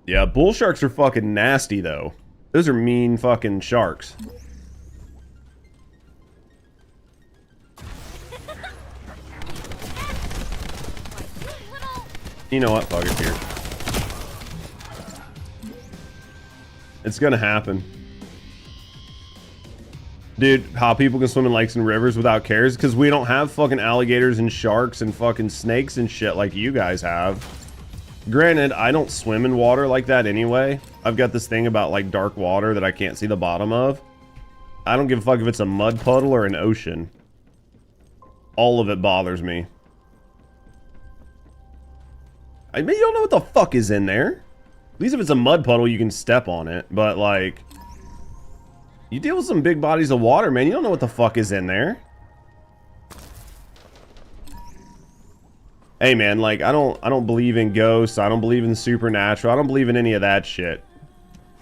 Yeah, bull sharks are fucking nasty, though. Those are mean fucking sharks. You know what? Fuck it, here. It's gonna happen. Dude, how people can swim in lakes and rivers without cares? Because we don't have fucking alligators and sharks and fucking snakes and shit like you guys have. Granted, I don't swim in water like that anyway. I've got this thing about like dark water that I can't see the bottom of. I don't give a fuck if it's a mud puddle or an ocean. All of it bothers me. I mean, you don't know what the fuck is in there. At least if it's a mud puddle, you can step on it. But like, you deal with some big bodies of water, man. You don't know what the fuck is in there. Hey man, like I don't believe in ghosts, I don't believe in supernatural, I don't believe in any of that shit.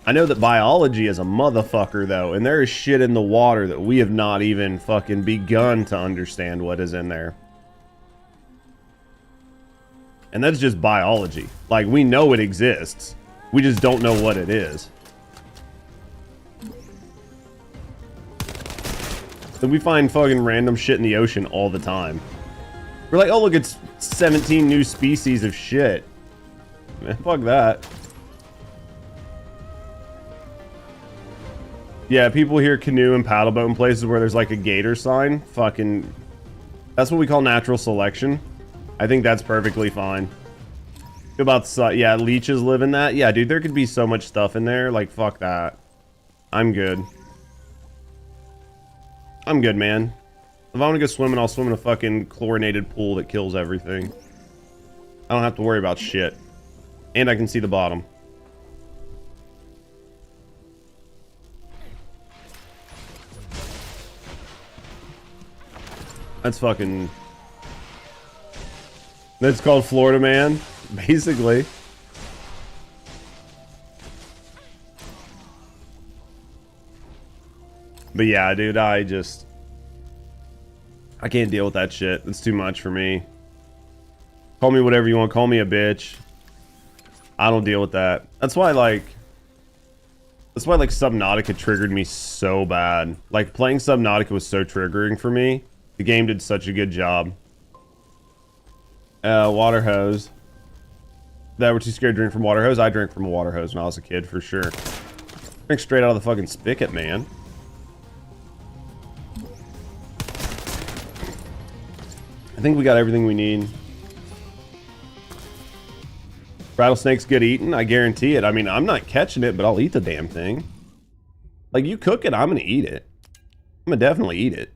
I know that biology is a motherfucker though, and there is shit in the water that we have not even fucking begun to understand what is in there. And that's just biology. Like, we know it exists, we just don't know what it is. So we find fucking random shit in the ocean all the time. We're like, oh look, it's 17 new species of shit. Man, fuck that. Yeah, people hear canoe and paddleboat in places where there's like a gator sign. Fucking, that's what we call natural selection. I think that's perfectly fine. About yeah, leeches live in that. Yeah, dude, there could be so much stuff in there. Like, fuck that. I'm good. I'm good, man. If I want to go swimming, I'll swim in a fucking chlorinated pool that kills everything. I don't have to worry about shit. And I can see the bottom. That's fucking... That's called Florida Man, basically. But yeah, dude, I can't deal with that shit. It's too much for me. Call me whatever you want. Call me a bitch. I don't deal with that. That's why like Subnautica triggered me so bad. Like, playing Subnautica was so triggering for me. The game did such a good job. Water hose. That were too scared to drink from water hose? I drank from a water hose when I was a kid, for sure. Drink straight out of the fucking spigot, man. I think we got everything we need. Rattlesnake's good eating, I guarantee it. I mean, I'm not catching it, but I'll eat the damn thing. Like, you cook it, I'm gonna eat it. I'm gonna definitely eat it.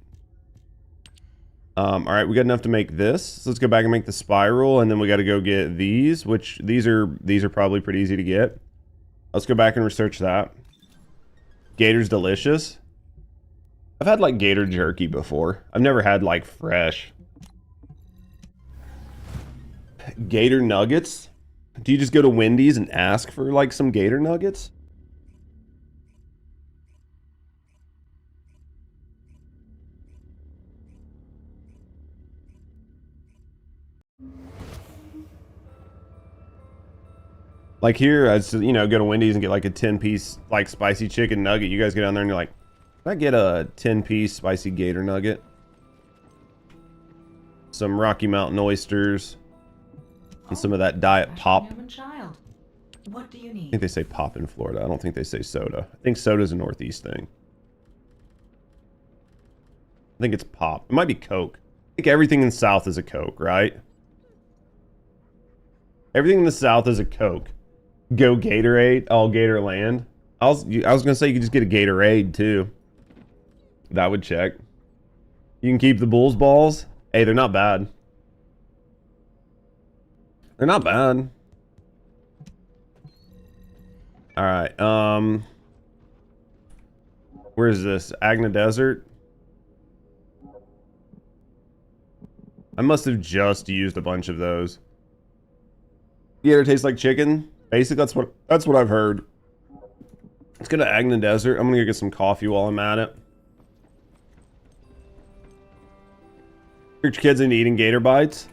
Alright, we got enough to make this. So let's go back and make the spiral, and then we gotta go get these, which these are probably pretty easy to get. Let's go back and research that. Gator's delicious. I've had like gator jerky before. I've never had like fresh. Gator nuggets? Do you just go to Wendy's and ask for like some gator nuggets? Like here, I just, you know, go to Wendy's and get like a 10-piece like spicy chicken nugget. You guys go down there and you're like, can I get a 10-piece spicy gator nugget? Some Rocky Mountain oysters. And some of that diet pop. Child. What do you need? I think they say pop in Florida. I don't think they say soda. I think soda's a Northeast thing. I think it's pop. It might be Coke. I think everything in the South is a Coke, right? Everything in the South is a Coke. Go Gatorade, all Gatorland. I was gonna say you could just get a Gatorade too. That would check. You can keep the Bulls balls. Hey, they're not bad. They're not bad. Alright, where is this? Agna Desert? I must have just used a bunch of those. Gator tastes like chicken. Basically, that's what I've heard. Let's go to Agna Desert. I'm gonna go get some coffee while I'm at it. Your kids into eating gator bites?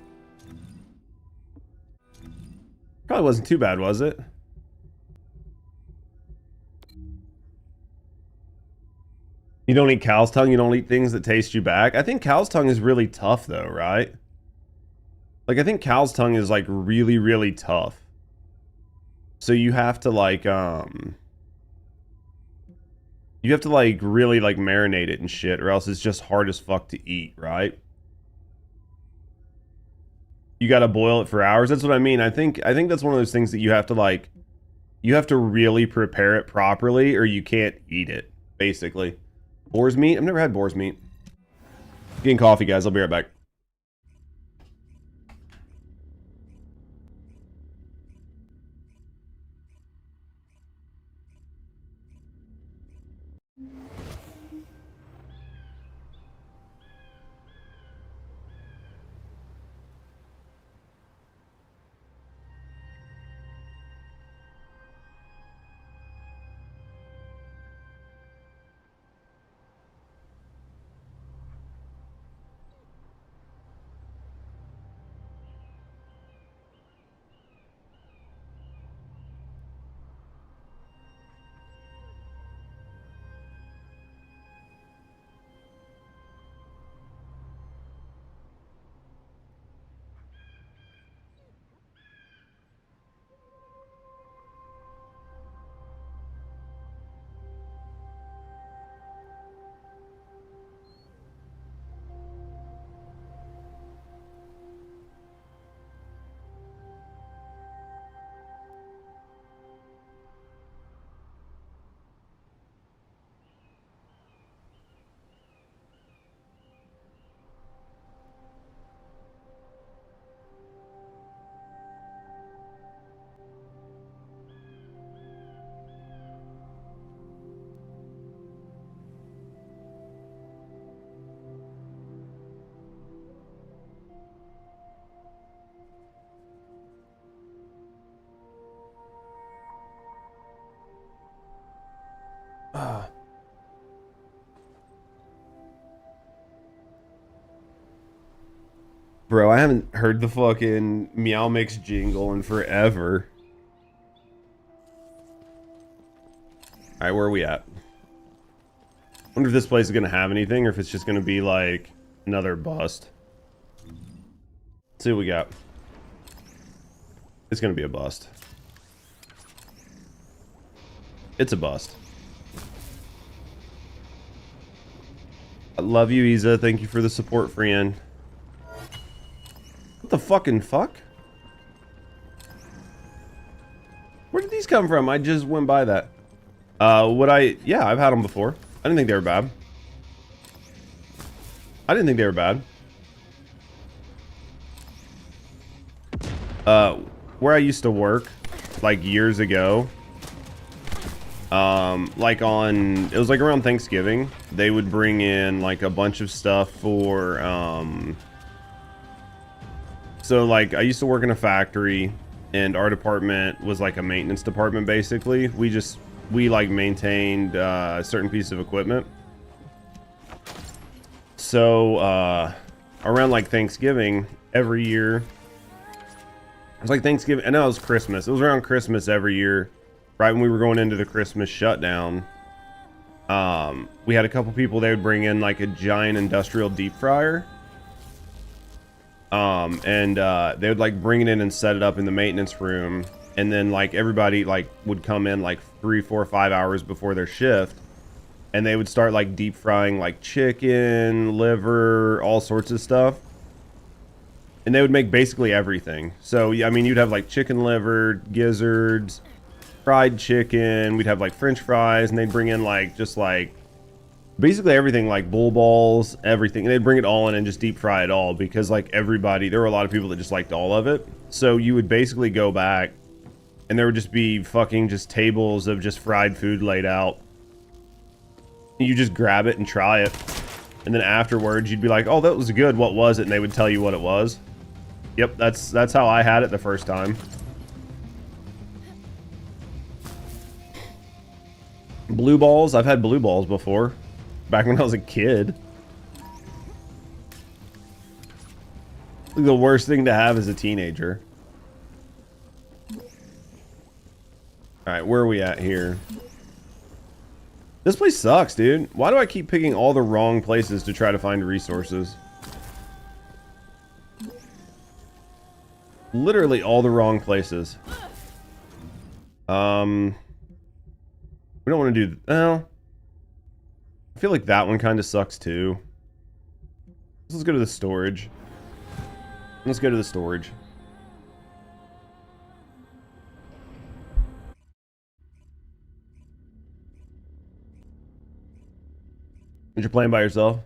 Probably wasn't too bad, was it? You don't eat cow's tongue? You don't eat things that taste you back? I think cow's tongue is really tough though, right? Like, I think cow's tongue is like really, really tough. So you have to like, you have to like really like marinate it and shit, or else it's just hard as fuck to eat, right? you got to boil it for hours. That's what I mean. I think that's one of those things that you have to like, you have to really prepare it properly or you can't eat it, basically. Boar's meat? I've never had boar's meat. Getting coffee, guys. I'll be right back. Bro, I haven't heard the fucking Meow Mix jingle in forever. Alright, where are we at? Wonder if this place is gonna have anything or if it's just gonna be like another bust. Let's see what we got. It's gonna be a bust. It's a bust. I love you, Isa. Thank you for the support, friend. What the fucking fuck? Where did these come from? I just went by that. Yeah, I've had them before. I didn't think they were bad. I didn't think they were bad. Where I used to work, like years ago, like it was like around Thanksgiving, they would bring in like a bunch of stuff for, so like I used to work in a factory and our department was like a maintenance department basically. We like maintained a certain piece of equipment. So around like Thanksgiving every year, it was like Thanksgiving, I know it was Christmas. It was around Christmas every year, right when we were going into the Christmas shutdown. We had a couple people, they would bring in like a giant industrial deep fryer. They would like bring it in and set it up in the maintenance room, and then like everybody like would come in like 3, 4, 5 hours before their shift, and they would start like deep frying like chicken, liver, all sorts of stuff, and they would make basically everything. So yeah, I mean, you'd have like chicken liver, gizzards, fried chicken, we'd have like french fries, and they'd bring in like just like basically everything, like bull balls, everything. And they'd bring it all in and just deep fry it all, because like everybody, there were a lot of people that just liked all of it. So you would basically go back and there would just be fucking just tables of just fried food laid out. You just grab it and try it, and then afterwards you'd be like, oh, that was good, what was it? And they would tell you what it was. Yep, that's how I had it the first time. Blue balls, I've had blue balls before, back when I was a kid. The worst thing to have as a teenager. Alright, where are we at here? This place sucks, dude. Why do I keep picking all the wrong places to try to find resources? Literally all the wrong places. We don't want to do... Well, I feel like that one kind of sucks too. Let's go to the storage. Let's go to the storage. You're playing by yourself?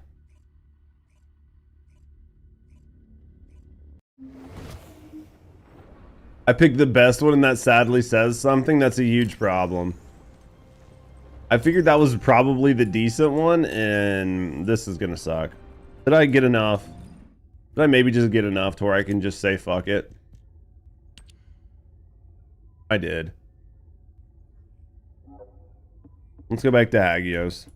I picked the best one and that sadly says something. That's a huge problem. I figured that was probably the decent one, and this is gonna suck. Did I get enough? Did I maybe just get enough to where I can just say fuck it? I did. Let's go back to Hagios.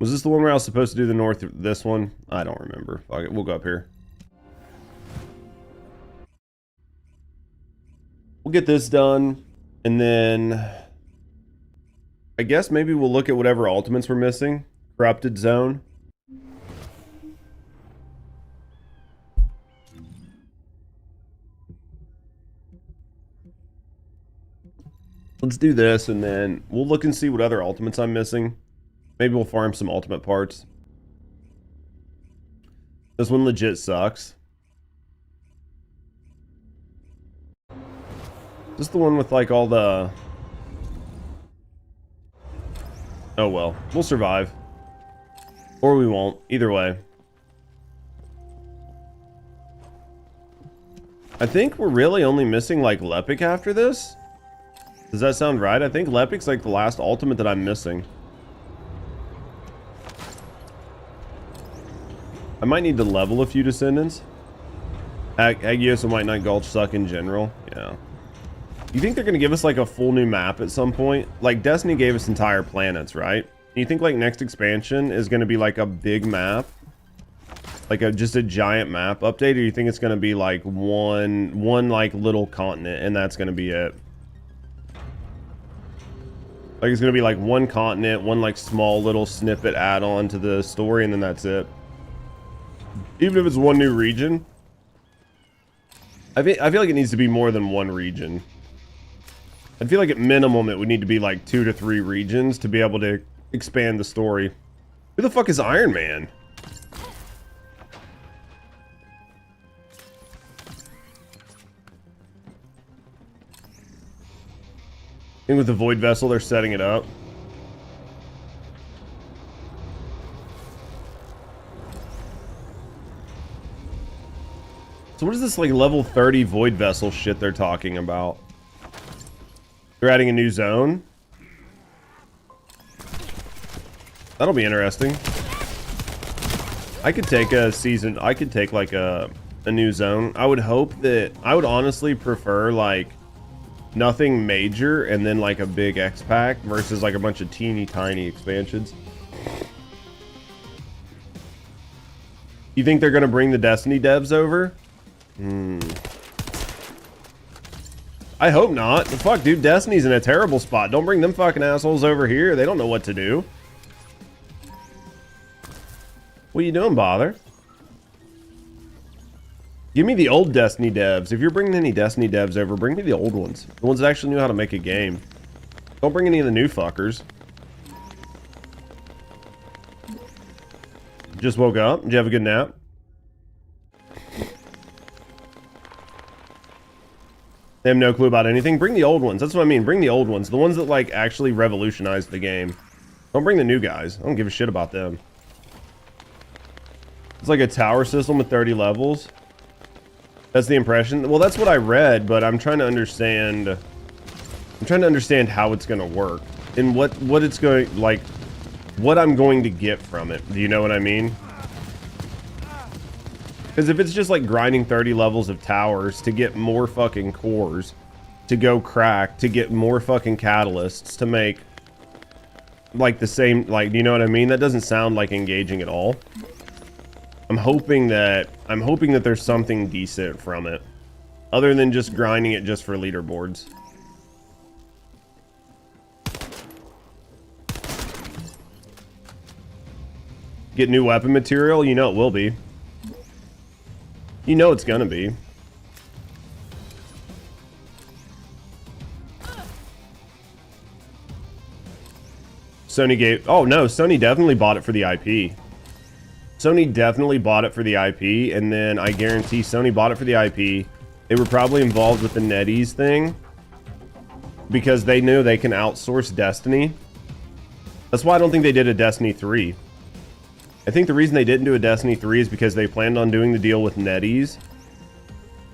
Was this the one where I was supposed to do the north? This one? I don't remember. Fuck it. We'll go up here. We'll get this done, and then I guess maybe we'll look at whatever ultimates we're missing. Corrupted zone. Let's do this, and then we'll look and see what other ultimates I'm missing. Maybe we'll farm some ultimate parts. This one legit sucks. Is this the one with like all the... Oh well, we'll survive. Or we won't, either way. I think we're really only missing like Lepic after this. Does that sound right? I think Lepic's like the last ultimate that I'm missing. I might need to level a few Descendants. Hagios and White Knight Gulch suck in general. Yeah. You think they're going to give us like a full new map at some point? Like Destiny gave us entire planets, right? You think like next expansion is going to be like a big map? Like just a giant map update? Or you think it's going to be like one like little continent and that's going to be it? Like it's going to be like one continent, one like small little snippet add-on to the story, and then that's it. Even if it's one new region. I feel like it needs to be more than one region. I feel like at minimum it would need to be like 2 to 3 regions to be able to expand the story. Who the fuck is Iron Man? I think with the Void Vessel they're setting it up. So what is this like level 30 Void Vessel shit they're talking about? They're adding a new zone? That'll be interesting. I could take a season, I could take like a new zone. I would hope that, I would honestly prefer like nothing major and then like a big X pack versus like a bunch of teeny tiny expansions. You think they're gonna bring the Destiny devs over? I hope not. Fuck, dude, Destiny's in a terrible spot. Don't bring them fucking assholes over here. They don't know what to do. What are you doing, bother? Give me the old Destiny devs. If you're bringing any Destiny devs over, bring me the old ones. The ones that actually knew how to make a game. Don't bring any of the new fuckers. Just woke up? Did you have a good nap? They have no clue about anything. Bring the old ones. That's what I mean. Bring the old ones. The ones that like actually revolutionized the game. Don't bring the new guys. I don't give a shit about them. It's like a tower system with 30 levels. That's the impression. Well, that's what I read, but I'm trying to understand. I'm trying to understand how it's going to work and what it's going, like what I'm going to get from it. Do you know what I mean? Because if it's just like grinding 30 levels of towers to get more fucking cores, to go crack, to get more fucking catalysts, to make like the same, like, do you know what I mean? That doesn't sound like engaging at all. I'm hoping that there's something decent from it, other than just grinding it just for leaderboards. Get new weapon material? You know it will be. You know it's gonna be. Sony gave... Oh no, Sony definitely bought it for the IP. Sony definitely bought it for the IP, and then I guarantee Sony bought it for the IP. They were probably involved with the NetEase thing because they knew they can outsource Destiny. That's why I don't think they did a Destiny 3. I think the reason they didn't do a Destiny 3 is because they planned on doing the deal with NetEase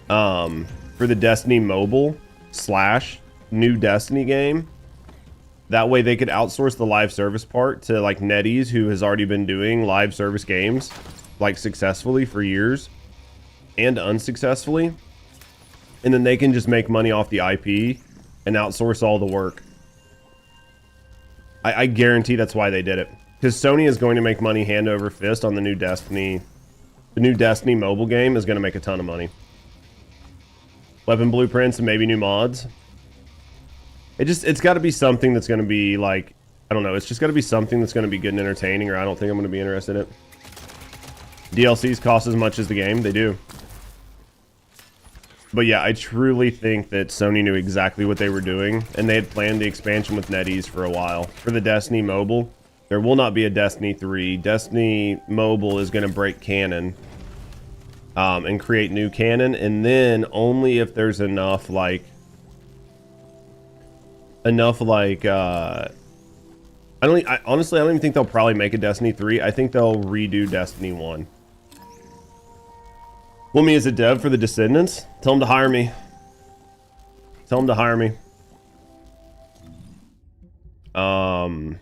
for the Destiny mobile / new Destiny game. That way they could outsource the live service part to like NetEase, who has already been doing live service games like successfully for years and unsuccessfully. And then they can just make money off the IP and outsource all the work. I guarantee that's why they did it. Because Sony is going to make money hand over fist on the new Destiny. The new Destiny mobile game is going to make a ton of money. Weapon blueprints and maybe new mods. It's got to be something that's going to be like, I don't know. It's just got to be something that's going to be good and entertaining, or I don't think I'm going to be interested in it. DLCs cost as much as the game. They do. But yeah, I truly think that Sony knew exactly what they were doing, and they had planned the expansion with NetEase for a while. For the Destiny mobile, there will not be a Destiny 3. Destiny mobile is going to break canon and create new canon, and then only if there's enough honestly, I don't even think they'll probably make a Destiny 3. I think they'll redo Destiny 1. Want me as a dev for the Descendants? Tell them to hire me. Tell them to hire me. I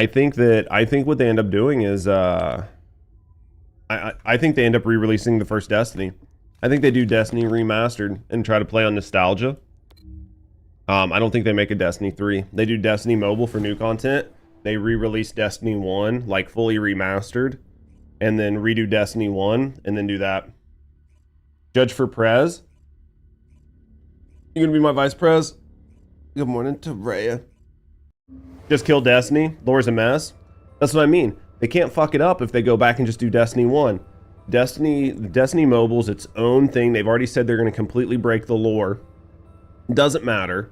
think what they end up doing is I think they end up re-releasing the first Destiny. I think they do Destiny remastered and try to play on nostalgia. I don't think they make a Destiny 3. They do Destiny mobile for new content. They re-release Destiny 1 like fully remastered, and then redo Destiny 1 and then do that. Judge for Prez. You gonna be my vice prez? Good morning to Rhea. Just kill Destiny. Lore's a mess. That's what I mean. They can't fuck it up if they go back and just do Destiny 1. Destiny Mobile's its own thing. They've already said they're going to completely break the lore. Doesn't matter.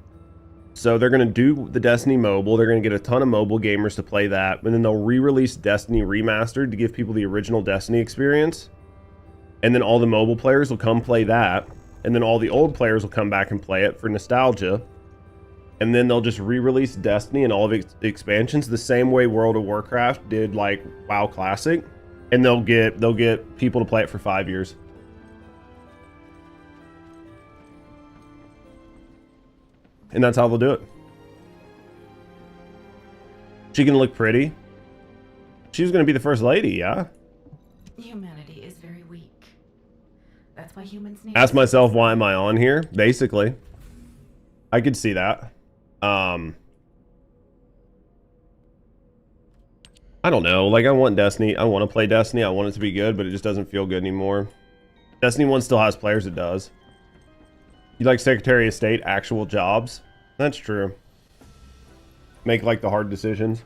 So they're going to do the Destiny Mobile. They're going to get a ton of mobile gamers to play that. And then they'll re-release Destiny Remastered to give people the original Destiny experience. And then all the mobile players will come play that. And then all the old players will come back and play it for nostalgia. And then they'll just re-release Destiny and all of its expansions the same way World of Warcraft did like WoW Classic. And they'll get people to play it for 5 years. And that's how they'll do it. She can look pretty. She was going to be the first lady, yeah? Humanity is very weak. That's why humans need... Ask myself, why am I on here? Basically. I could see that. I don't know. Like, I want Destiny. I want to play Destiny. I want it to be good, but it just doesn't feel good anymore. Destiny 1 still has players, it does. You like Secretary of State, actual jobs? That's true. Make, like, the hard decisions.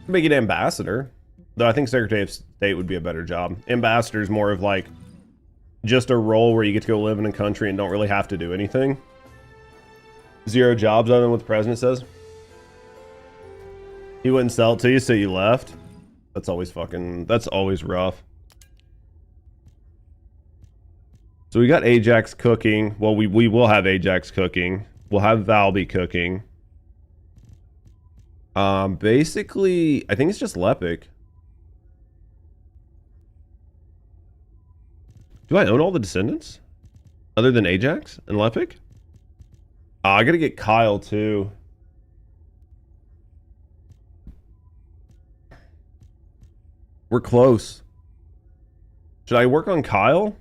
Make it ambassador. Though I think Secretary of State would be a better job. Ambassador is more of, like, just a role where you get to go live in a country and don't really have to do anything. 0 jobs other than what the president says. He wouldn't sell it to you, so you left. That's always rough. So we got Ajax cooking. Well, we will have Ajax cooking. We'll have Valby cooking. Basically, I think it's just Lepic. Do I own all the Descendants? Other than Ajax and Lepic? I gotta get Kyle too. We're close. Should I work on Kyle?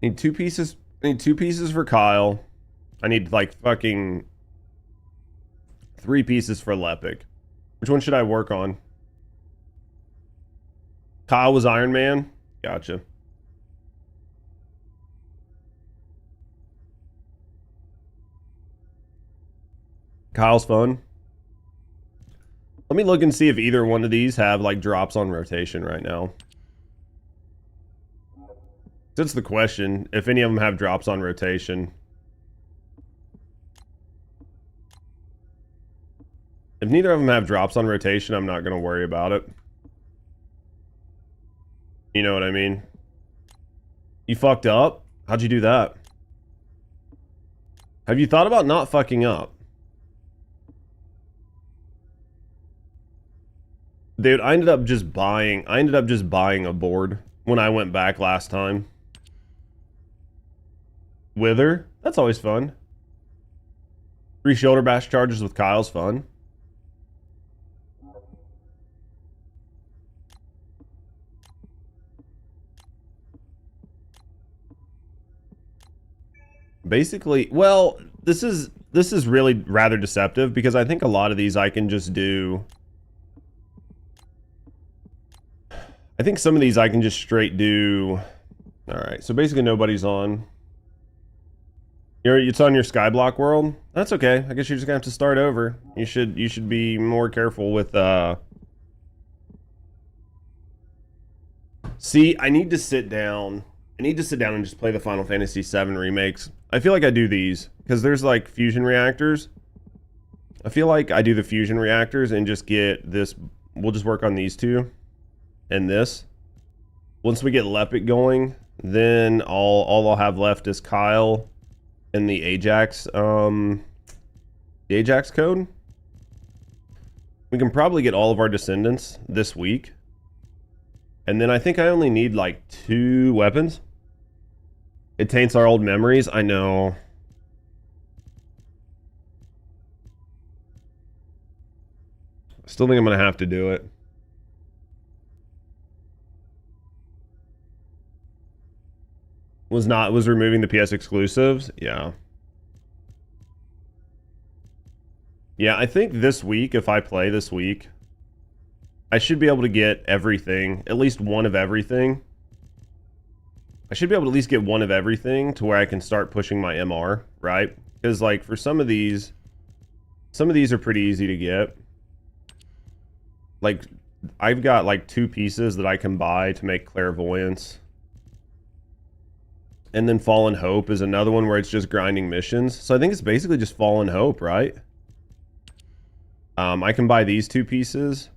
Need 2 pieces. I need 2 pieces for Kyle. I need like fucking 3 pieces for Lepic. Which one should I work on? Kyle was Iron Man? Gotcha. Kyle's fun. Let me look and see if either one of these have like drops on rotation right now. That's the question. If any of them have drops on rotation. neither of them have drops on rotation, I'm not going to worry about it. You know what I mean? You fucked up? How'd you do that? Have you thought about not fucking up? Dude, I ended up just buying a board when I went back last time. Wither? That's always fun. 3 shoulder bash charges with Kyle's fun. Basically, well, this is really rather deceptive because I think a lot of these I can just do. I think some of these I can just straight do. All right, so basically nobody's on. It's on your Skyblock world. That's okay. I guess you're just gonna have to start over. You should be more careful with. See, I need to sit down. I need to sit down and just play the Final Fantasy VII remakes. I feel like I do these because there's like fusion reactors. I feel like I do the fusion reactors and just get this. We'll just work on these two and this. Once we get Lepic going, then all I'll have left is Kyle and the Ajax code. We can probably get all of our descendants this week. And then I think I only need like 2 weapons. It taints our old memories. I know. I still think I'm going to have to do it. Was removing the PS exclusives? Yeah. Yeah, I think this week, if I play this week, I should be able to get everything, at least one of everything. I should be able to at least get one of everything to where I can start pushing my MR, right? Because like for some of these are pretty easy to get. Like I've got like 2 pieces that I can buy to make clairvoyance. And then Fallen Hope is another one where it's just grinding missions. So I think it's basically just Fallen Hope, right? I can buy these 2 pieces.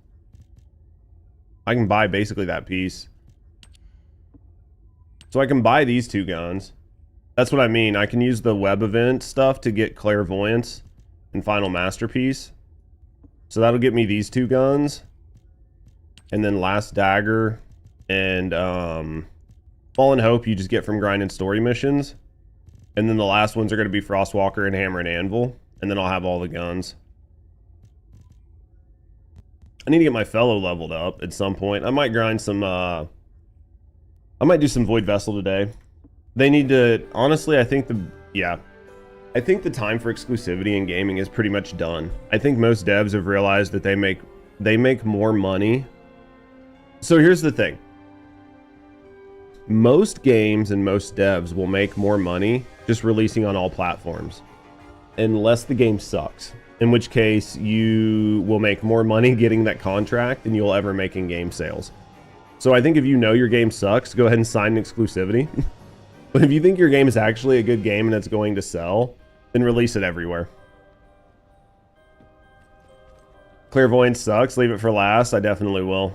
I can buy basically that piece. So I can buy these 2 guns. That's what I mean. I can use the web event stuff to get clairvoyance and final masterpiece. So that'll get me these 2 guns. And then last dagger and Fallen Hope you just get from grinding story missions. And then the last ones are going to be Frostwalker and Hammer and Anvil. And then I'll have all the guns. I need to get my fellow leveled up at some point. I might grind some, I might do some Void Vessel today. They need to, honestly, I think the time for exclusivity in gaming is pretty much done. I think most devs have realized that they make more money. So here's the thing. Most games and most devs will make more money just releasing on all platforms. Unless the game sucks. In which case, you will make more money getting that contract than you'll ever make in game sales. So I think if you know your game sucks, go ahead and sign an exclusivity. But if you think your game is actually a good game and it's going to sell, then release it everywhere. Clairvoyance sucks. Leave it for last. I definitely will.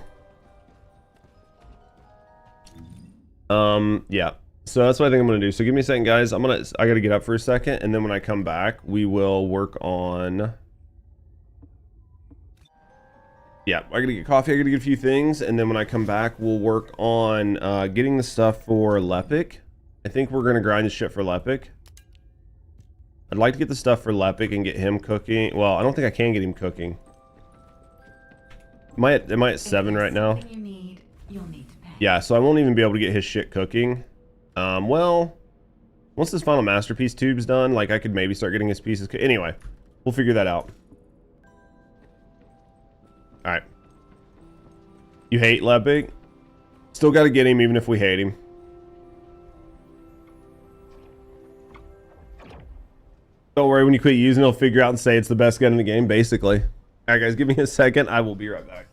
Yeah. So that's what I think I'm going to do. So give me a second, guys. I got to get up for a second. And then when I come back, we will work on... Yeah, I got to get coffee. I got to get a few things. And then when I come back, we'll work on getting the stuff for Lepic. I think we're going to grind the shit for Lepic. I'd like to get the stuff for Lepic and get him cooking. Well, I don't think I can get him cooking. Am I at 7 right now? You'll need to pay. Yeah, so I won't even be able to get his shit cooking. Well, once this final masterpiece tube's done, like I could maybe start getting his pieces. Anyway, we'll figure that out. All right. You hate Lepic? Still got to get him even if we hate him. Don't worry, when you quit using it, he'll figure out and say it's the best gun in the game, basically. All right, guys, give me a second. I will be right back.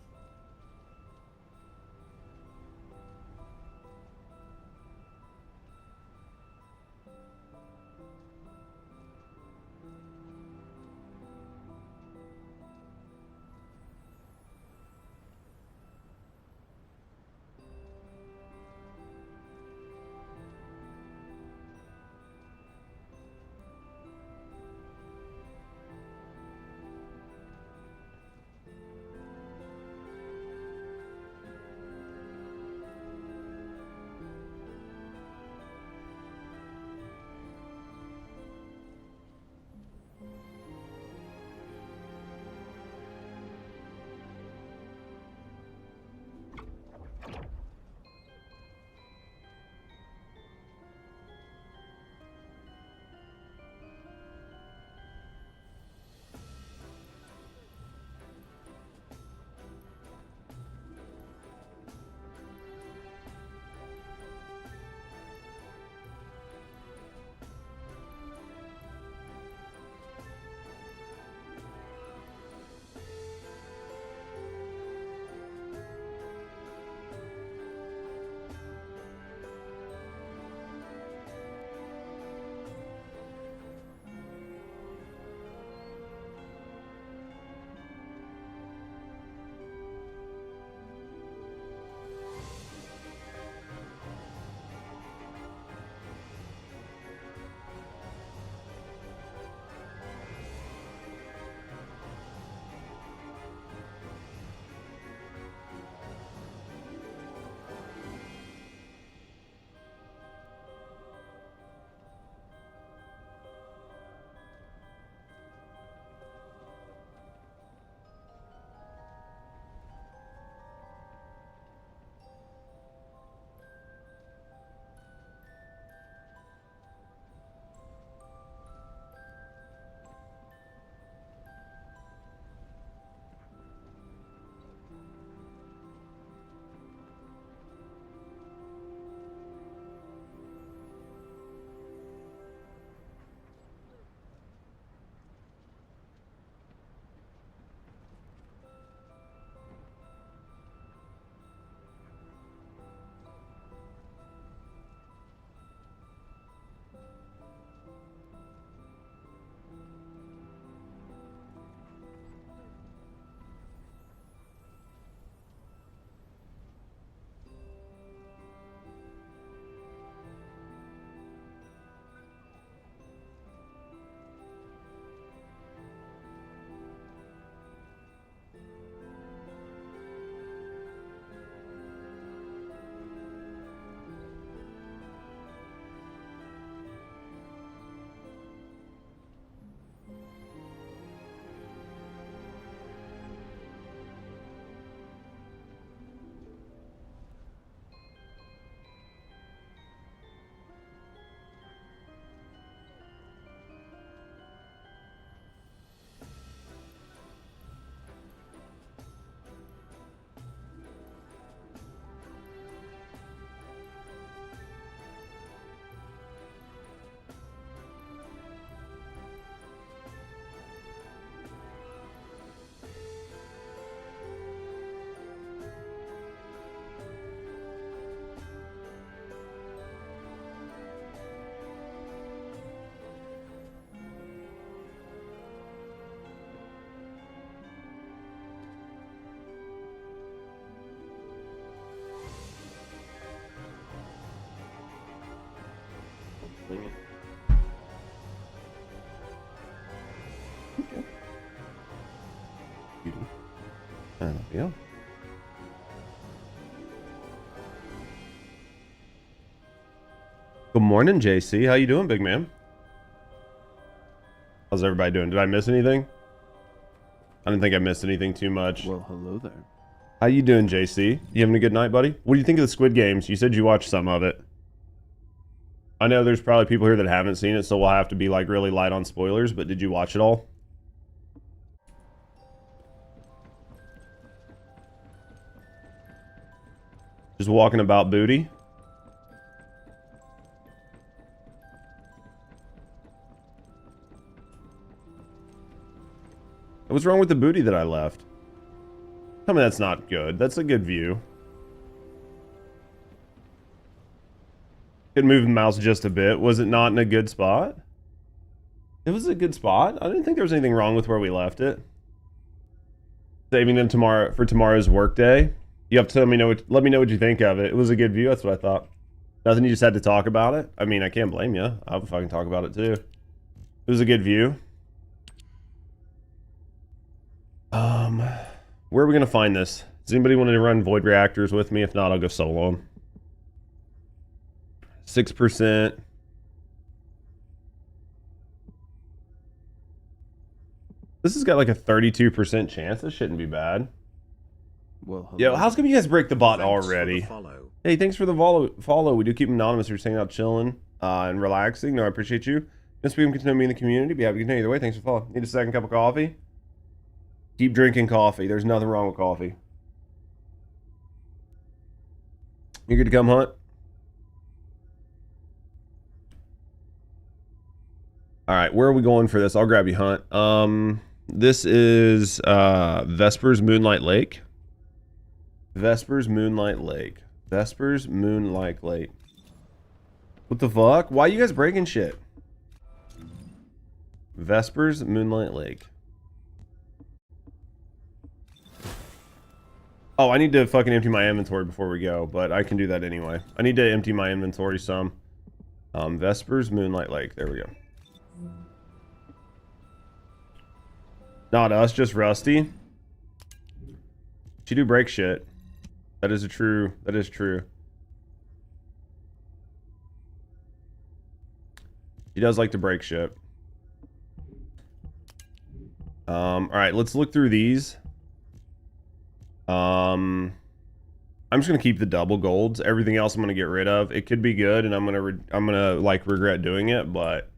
Swing it. Yeah. Good morning, JC. How you doing, big man? How's everybody doing? Did I miss anything? I didn't think I missed anything too much. Well, hello there. How you doing, JC? You having a good night, buddy? What do you think of the Squid Games? You said you watched some of it. I know there's probably people here that haven't seen it, so we'll have to be like really light on spoilers, but did you watch it all? Just walking about booty? What's wrong with the booty that I left? Tell me that's not good. That's a good view. Could move the mouse just a bit. Was it not in a good spot? It was a good spot. I didn't think there was anything wrong with where we left it. Saving them tomorrow for tomorrow's work day. You have to let me know what you think of it. It was a good view. That's what I thought. Nothing. You just had to talk about it. I mean, I can't blame you. I'll fucking talk about it too. It was a good view. Where are we gonna find this? Does anybody want to run void reactors with me? If not, I'll go solo. 6%. This has got like a 32% chance. This shouldn't be bad. Well, Yo, how's come you guys break the bot already? Follow. Hey, thanks for the follow. We do keep them anonymous. We're just hanging out, chilling, and relaxing. No, I appreciate you. Just people get to know me in the community. Be happy to continue either way. Thanks for following. Need a second cup of coffee? Keep drinking coffee. There's nothing wrong with coffee. You good to come hunt? All right, where are we going for this? I'll grab you, Hunt. This is Vespers Moonlight Lake. Vespers Moonlight Lake. Vespers Moonlight Lake. What the fuck? Why are you guys breaking shit? Vespers Moonlight Lake. Oh, I need to fucking empty my inventory before we go, but I can do that anyway. I need to empty my inventory some. Vespers Moonlight Lake. There we go. Not us, just Rusty. She do break shit. That is true. That is true. She does like to break shit. Alright, let's look through these. I'm just gonna keep the double golds. Everything else I'm gonna get rid of. It could be good, and I'm gonna like regret doing it, but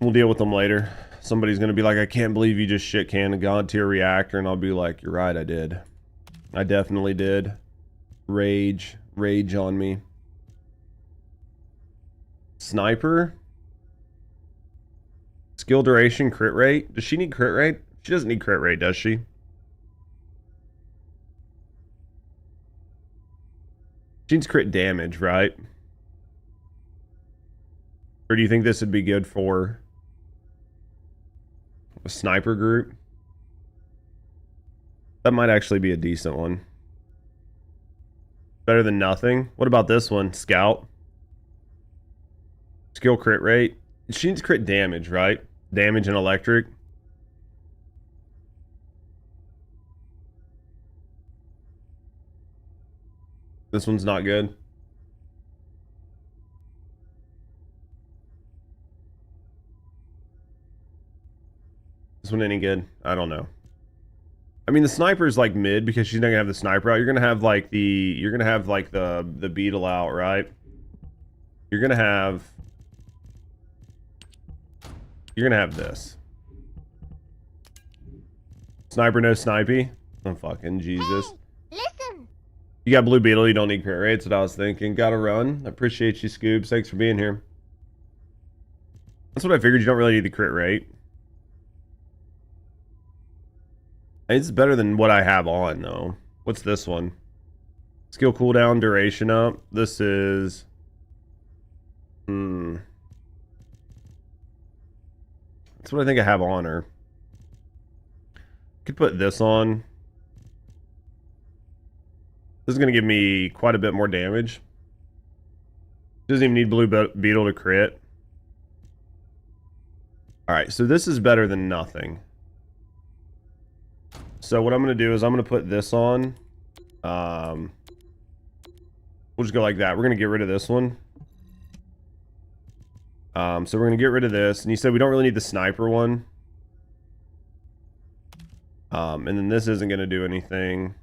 we'll deal with them later. Somebody's gonna be like, I can't believe you just shit canned a god tier reactor, and I'll be like, you're right, I did. I definitely did. Rage on me. Sniper. Skill duration, crit rate. Does she need crit rate? She doesn't need crit rate, does she? She needs crit damage, right? Or do you think this would be good for a sniper group? That might actually be a decent one. Better than nothing. What about this one? Scout. Skill crit rate. She needs crit damage, right? Damage and electric. This one's not good. This one any good? I don't know. I mean, the sniper is like mid because she's not gonna have the sniper out. You're gonna have like the beetle out, right? You're gonna have this. Sniper, no snipey. Oh fucking Jesus. Hey, listen. You got blue beetle, you don't need crit rate. That's what I was thinking. Gotta run. I appreciate you, Scoobs. Thanks for being here. That's what I figured. You don't really need the crit rate. It's better than what I have on, though. What's this one? Skill cooldown, duration up. This is... That's what I think I have on her. Could put this on. This is going to give me quite a bit more damage. Doesn't even need blue beetle to crit. Alright, so this is better than nothing. So what I'm going to do is I'm going to put this on. We'll just go like that. We're going to get rid of this one. So we're going to get rid of this. And you said we don't really need the sniper one. And then this isn't going to do anything.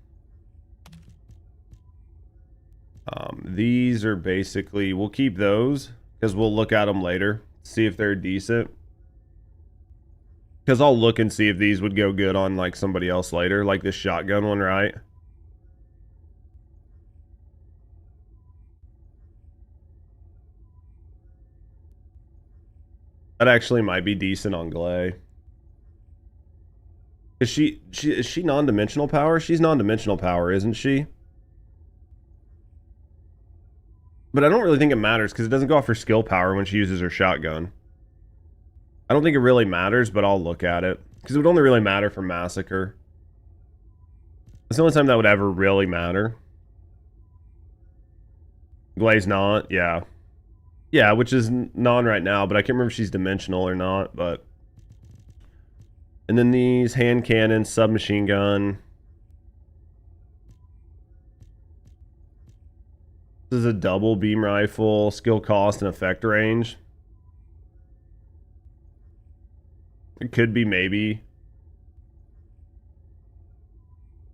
These are basically... We'll keep those. Because we'll look at them later. See if they're decent. Because I'll look and see if these would go good on like somebody else later. Like this shotgun one, right? That actually might be decent on Glay. Is she non-dimensional power? She's non-dimensional power, isn't she? But I don't really think it matters because it doesn't go off her skill power when she uses her shotgun. I don't think it really matters, but I'll look at it. Because it would only really matter for Massacre. That's the only time that would ever really matter. Glay's not, yeah. Yeah, which is non right now, but I can't remember if she's dimensional or not, but... And then these hand cannons, submachine gun. This is a double beam rifle, skill cost and effect range. It could be maybe.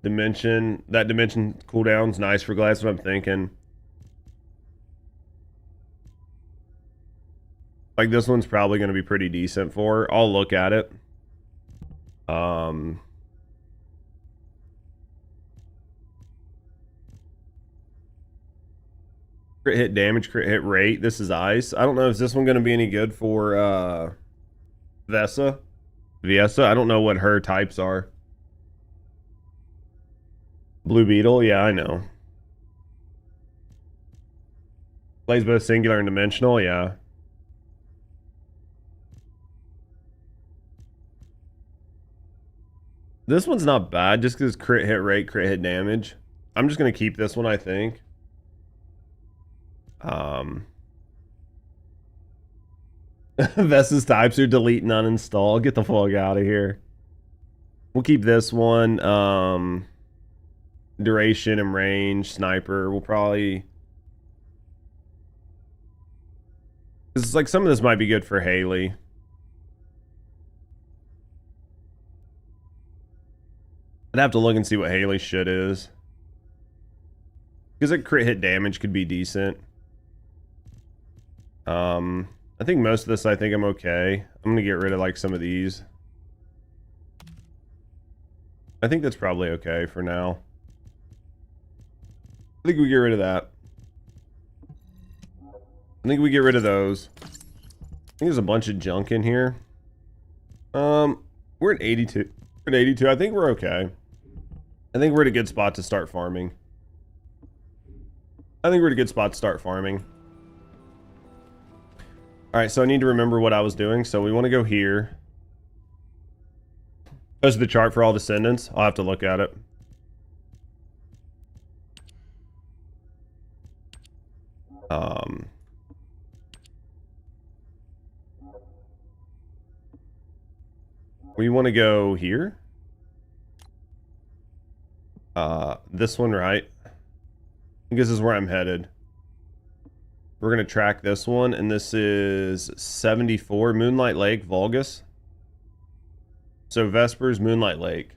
Dimension. That dimension cooldown's nice for glass, what I'm thinking. Like this one's probably going to be pretty decent for her. I'll look at it. Crit hit damage, crit hit rate. This is ice. I don't know, is this one going to be any good for Vesa? I don't know what her types are. Blue Beetle, yeah, I know. Plays both singular and dimensional, yeah. This one's not bad, just because crit hit rate, crit hit damage. I'm just going to keep this one, I think. Vesa's types are delete and uninstall. Get the fuck out of here. We'll keep this one. Duration and range, sniper. We'll probably... It's like some of this might be good for Haley. I'd have to look and see what Haley's shit is. Because like crit hit damage could be decent. I think most of this I think I'm okay. I'm gonna get rid of like some of these. I think that's probably okay for now. I think we get rid of that. I think we get rid of those. I think there's a bunch of junk in here. We're at 82. We're at 82. I think we're okay. I think we're at a good spot to start farming. Alright, so I need to remember what I was doing. So we want to go here. This is the chart for all descendants. I'll have to look at it. We want to go here. This one, right? I think this is where I'm headed. We're going to track this one, and this is 74, Moonlight Lake, Vulgus. So Vespers, Moonlight Lake.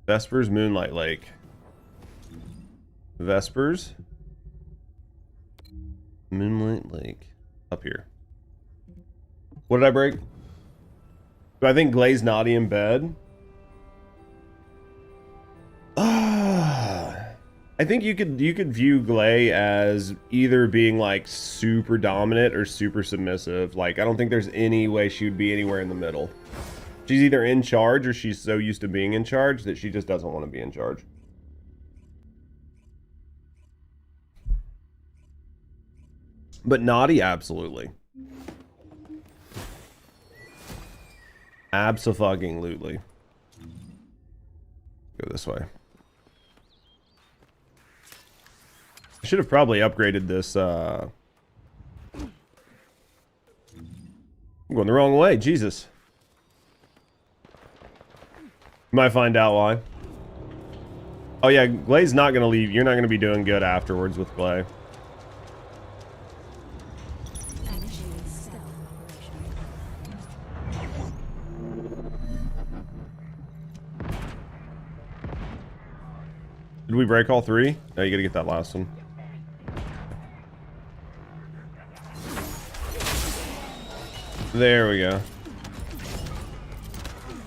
Vespers, Moonlight Lake. Vespers. Moonlight Lake. Up here. What did I break? Do I think Glay's naughty in bed? I think you could view Glay as either being like super dominant or super submissive. Like I don't think there's any way she would be anywhere in the middle. She's either in charge or she's so used to being in charge that she just doesn't want to be in charge. But naughty, absolutely. Abso-fucking-lutely. Go this way. I should have probably upgraded this. I'm going the wrong way. Jesus. You might find out why. Oh yeah, Glay's not going to leave. You're not going to be doing good afterwards with Glay. Did we break all three? No, you gotta get that last one. There we go.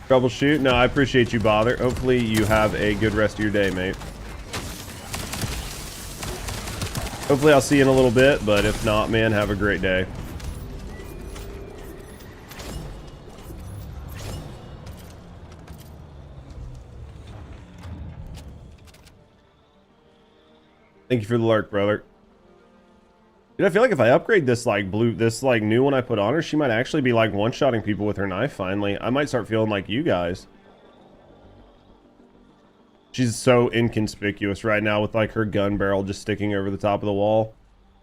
Troubleshoot? No, I appreciate you bother. Hopefully you have a good rest of your day, mate. Hopefully I'll see you in a little bit, but if not, man, have a great day. Thank you for the lurk, brother. Dude, I feel like if I upgrade this like new one I put on her, she might actually be like one-shotting people with her knife finally. I might start feeling like you guys. She's so inconspicuous right now with like her gun barrel just sticking over the top of the wall.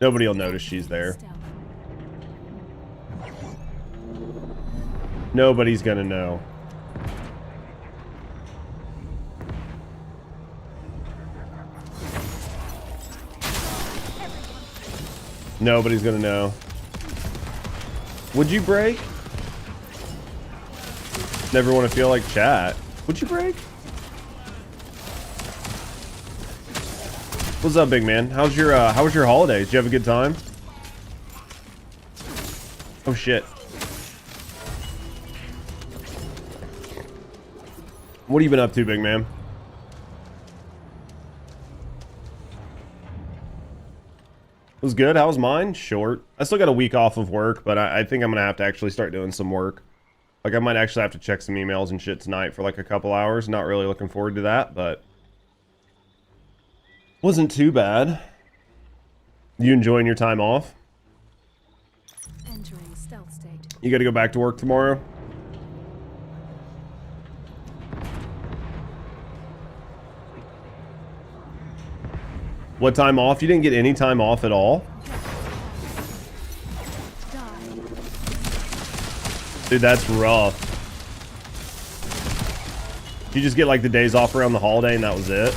Nobody will notice she's there. Nobody's gonna know. Nobody's gonna know. Would you break? Never want to feel like chat. Would you break? What's up, big man? How was your holidays? Did you have a good time? Oh shit. What have you been up to, big man? It was good. How was mine? Short. I still got a week off of work, but I think I'm gonna have to actually start doing some work. Like I might actually have to check some emails and shit tonight for like a couple hours. Not really looking forward to that, but wasn't too bad. You enjoying your time off? Entering stealth state. You gotta go back to work tomorrow? What time off? You didn't get any time off at all? Dude, that's rough. You just get like the days off around the holiday and that was it?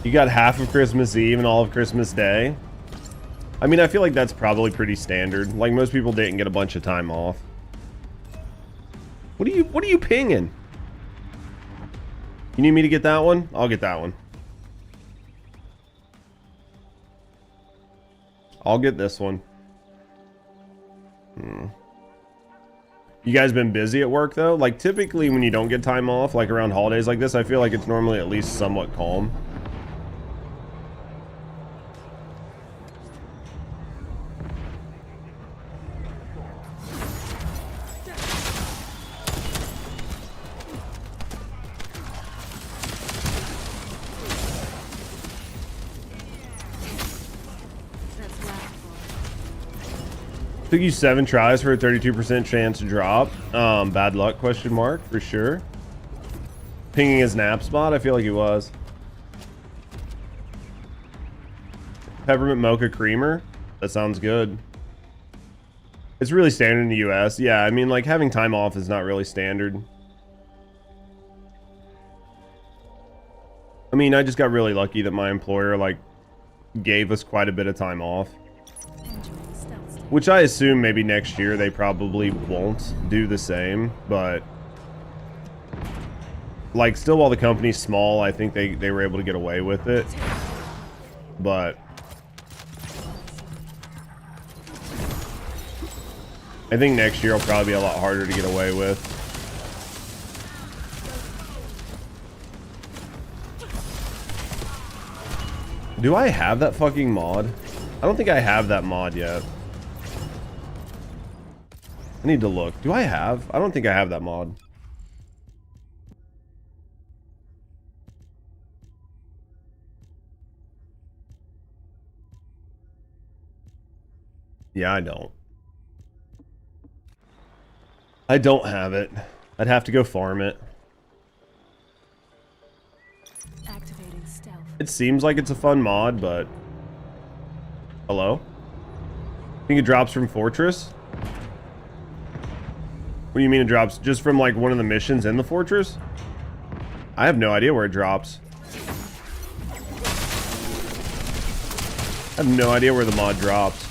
You got half of Christmas Eve and all of Christmas Day? I mean, I feel like that's probably pretty standard. Like most people didn't get a bunch of time off. What are you pinging? You need me to get that one? I'll get that one. I'll get this one. You guys been busy at work though? Like typically when you don't get time off, like around holidays like this, I feel like it's normally at least somewhat calm. Took you 7 tries for a 32% chance to drop. Bad luck, question mark, for sure. Pinging his nap spot, I feel like he was. Peppermint mocha creamer? That sounds good. It's really standard in the US. Yeah, I mean, like, having time off is not really standard. I mean, I just got really lucky that my employer, like, gave us quite a bit of time off. Which I assume maybe next year they probably won't do the same, but like still while the company's small, I think they were able to get away with it. But I think next year will probably be a lot harder to get away with. Do I have that fucking mod? I don't think I have that mod yet. I need to look. Do I have? I don't think I have that mod. Yeah, I don't. I don't have it. I'd have to go farm it. stealth. It seems like it's a fun mod, but... Hello? I think it drops from Fortress? What do you mean it drops? Just from like one of the missions in the Fortress? I have no idea where it drops. I have no idea where the mod drops.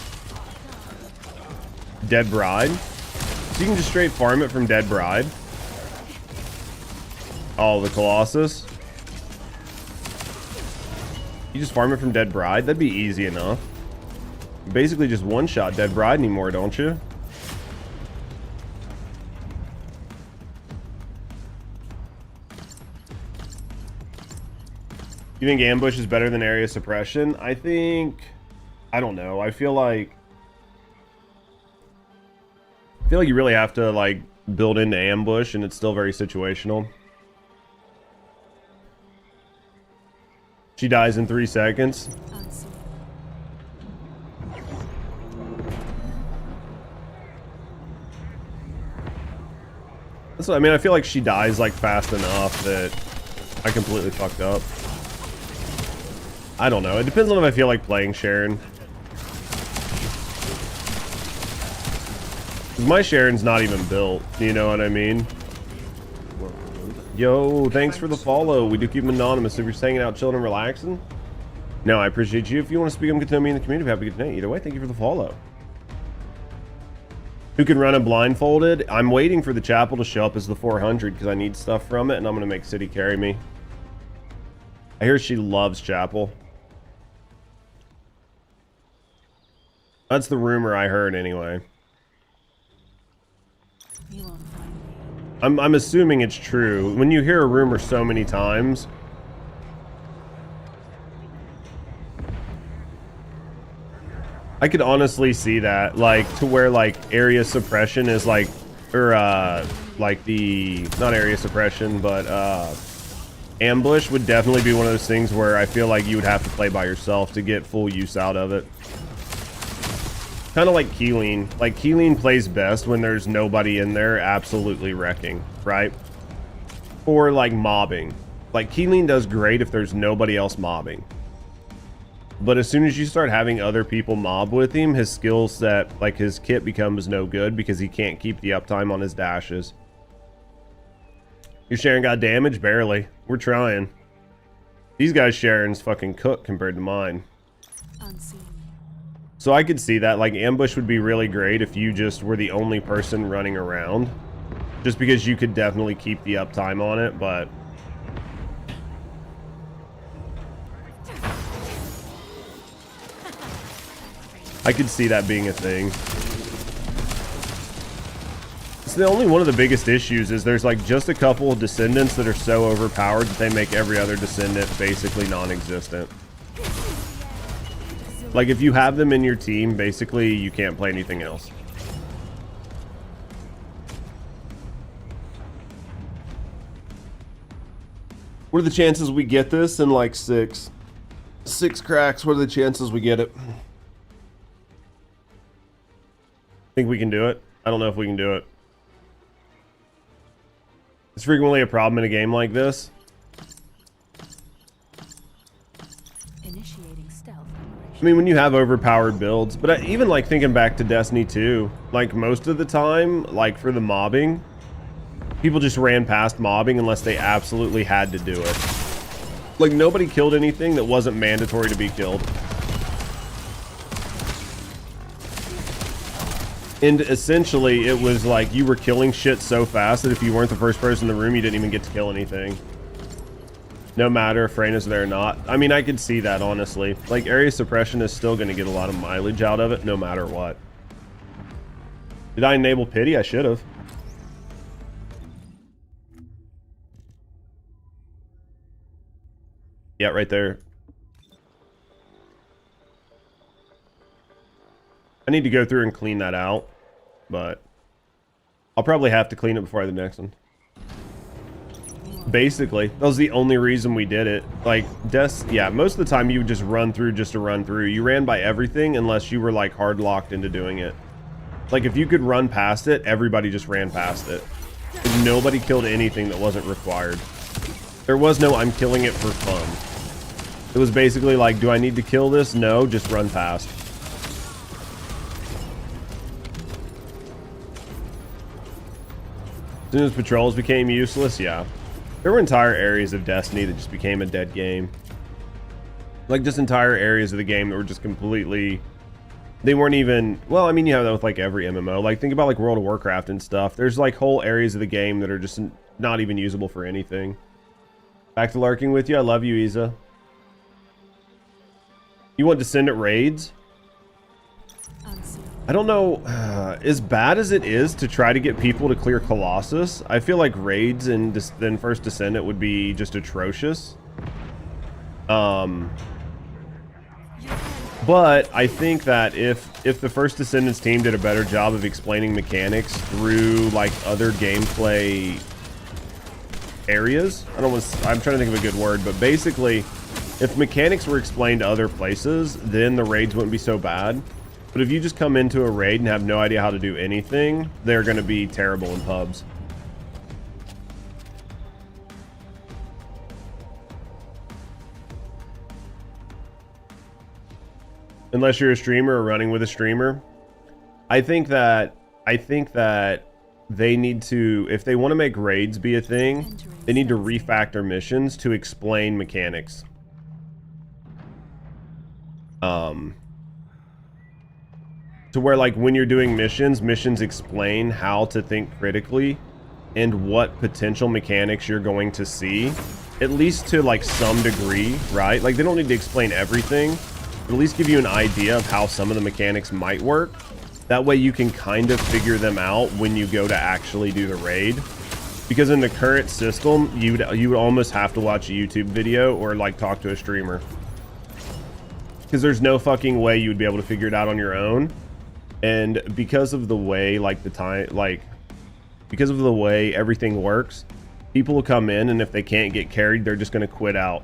Dead Bride? So you can just straight farm it from Dead Bride? Oh, the Colossus? You just farm it from Dead Bride? That'd be easy enough. You basically just one-shot Dead Bride anymore, don't you? You think ambush is better than area suppression? I don't know. I feel like you really have to like build into ambush, and it's still very situational. She dies in 3 seconds. Unseen. That's what I mean. I feel like she dies like fast enough that I completely fucked up. I don't know. It depends on if I feel like playing Sharon. My Sharon's not even built. You know what I mean? Yo, thanks for the follow. We do keep them anonymous. If you're just hanging out, chilling, and relaxing. No, I appreciate you. If you want to speak, I'm to me in the community. Happy to get to know you. Either way, thank you for the follow. Who can run it blindfolded? I'm waiting for the chapel to show up as the 400 because I need stuff from it, and I'm going to make City carry me. I hear she loves chapel. That's the rumor I heard anyway. You won't find me. I'm assuming it's true. When you hear a rumor so many times, I could honestly see that, like, to where like area suppression is like, or like the, not area suppression, but ambush would definitely be one of those things where I feel like you would have to play by yourself to get full use out of it. Kind of like Keeling. Like, Keeling plays best when there's nobody in there absolutely wrecking, right? Or like mobbing. Like, Keeling does great if there's nobody else mobbing. But as soon as you start having other people mob with him, his skill set, like his kit, becomes no good because he can't keep the uptime on his dashes. Your Sharon got damage? Barely. We're trying. These guys' Sharon's fucking cooked compared to mine. Unseen. So I could see that, like, ambush would be really great if you just were the only person running around. Just because you could definitely keep the uptime on it, but... I could see that being a thing. So the only one of the biggest issues is there's, like, just a couple of Descendants that are so overpowered that they make every other Descendant basically non-existent. Like, if you have them in your team, basically, you can't play anything else. What are the chances we get this in, like, six cracks? What are the chances we get it? Think we can do it? I don't know if we can do it. It's frequently a problem in a game like this. Initiating stealth. I mean, when you have overpowered builds, but even like thinking back to Destiny 2, like most of the time, like for the mobbing, people just ran past mobbing unless they absolutely had to do it. Like, nobody killed anything that wasn't mandatory to be killed. And essentially, it was like you were killing shit so fast that if you weren't the first person in the room, you didn't even get to kill anything. No matter if Freyna's there or not. I mean, I could see that, honestly. Like, area suppression is still going to get a lot of mileage out of it, no matter what. Did I enable pity? I should have. Yeah, right there. I need to go through and clean that out, but I'll probably have to clean it before the next one. Basically, that was the only reason we did it. Like, yeah, most of the time you would just run through just to run through. You ran by everything unless you were like hard locked into doing it. Like, if you could run past it, everybody just ran past it. Nobody killed anything that wasn't required. There was no I'm killing it for fun. It was basically like, do I need to kill this? No, just run past. As soon as patrols became useless, yeah. There were entire areas of Destiny that just became a dead game. Like, just entire areas of the game that were just completely... They weren't even... Well, I mean, you have that with, like, every MMO. Like, think about, like, World of Warcraft and stuff. There's, like, whole areas of the game that are just not even usable for anything. Back to lurking with you. I love you, Isa. You want Descendant raids? Unseen. I don't know, as bad as it is to try to get people to clear Colossus, I feel like raids and then First Descendant would be just atrocious. But I think that if the First Descendants team did a better job of explaining mechanics through like other gameplay areas, I'm trying to think of a good word, but basically, if mechanics were explained to other places, then the raids wouldn't be so bad. But if you just come into a raid and have no idea how to do anything, they're going to be terrible in pubs. Unless you're a streamer or running with a streamer. I think that they need to, if they want to make raids be a thing, they need to refactor missions to explain mechanics. To where like when you're doing missions explain how to think critically and what potential mechanics you're going to see, at least to like some degree, right? Like they don't need to explain everything, but at least give you an idea of how some of the mechanics might work. That way you can kind of figure them out when you go to actually do the raid. Because in the current system, you would almost have to watch a YouTube video or like talk to a streamer. Because there's no fucking way you would be able to figure it out on your own. And because of the way because of the way everything works, people will come in and if they can't get carried, they're just going to quit out.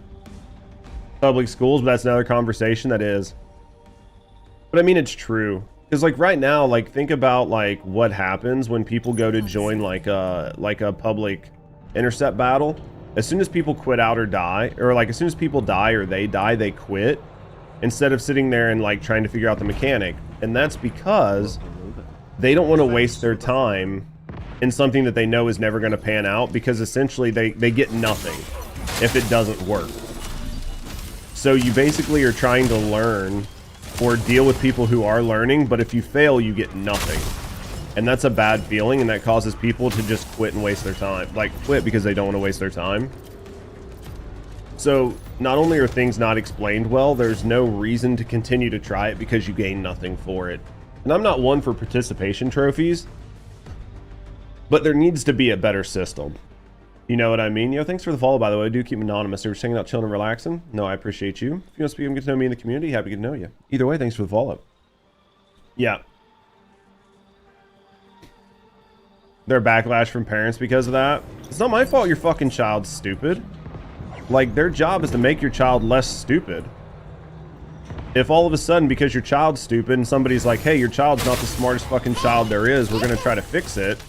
Public schools, but that's another conversation, that is. But I mean, it's true. Because like right now, like think about like what happens when people go to join like a public intercept battle. As soon as people quit out or die, or like as soon as people die or they die, they quit. Instead of sitting there and like trying to figure out the mechanic. And that's because they don't want to waste their time in something that they know is never going to pan out, because essentially they get nothing if it doesn't work. So you basically are trying to learn or deal with people who are learning, but if you fail, you get nothing. And that's a bad feeling, and that causes people to just quit and waste their time. Like quit because they don't want to waste their time. So not only are things not explained well, there's no reason to continue to try it because you gain nothing for it. And I'm not one for participation trophies, but there needs to be a better system. You know what I mean? Yo, thanks for the follow, by the way. I do keep anonymous. You're just hanging out, chilling, and relaxing. No, I appreciate you. If you want to speak and get to know me in the community, happy to know you. Either way, thanks for the follow. Yeah. There backlash from parents because of that. It's not my fault your fucking child's stupid. Like, their job is to make your child less stupid. If all of a sudden, because your child's stupid, and somebody's like, hey, your child's not the smartest fucking child there is, we're gonna try to fix it.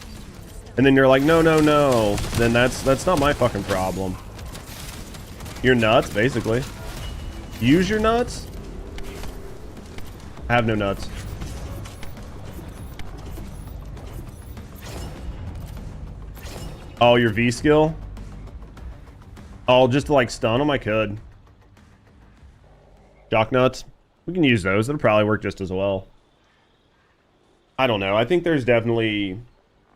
And then you're like, no, no, no. Then that's not my fucking problem. You're nuts, basically. Use your nuts? I have no nuts. Oh, your V skill? Oh, just to like stun them, I could. Shock nuts. We can use those. It'll probably work just as well. I don't know. I think there's definitely...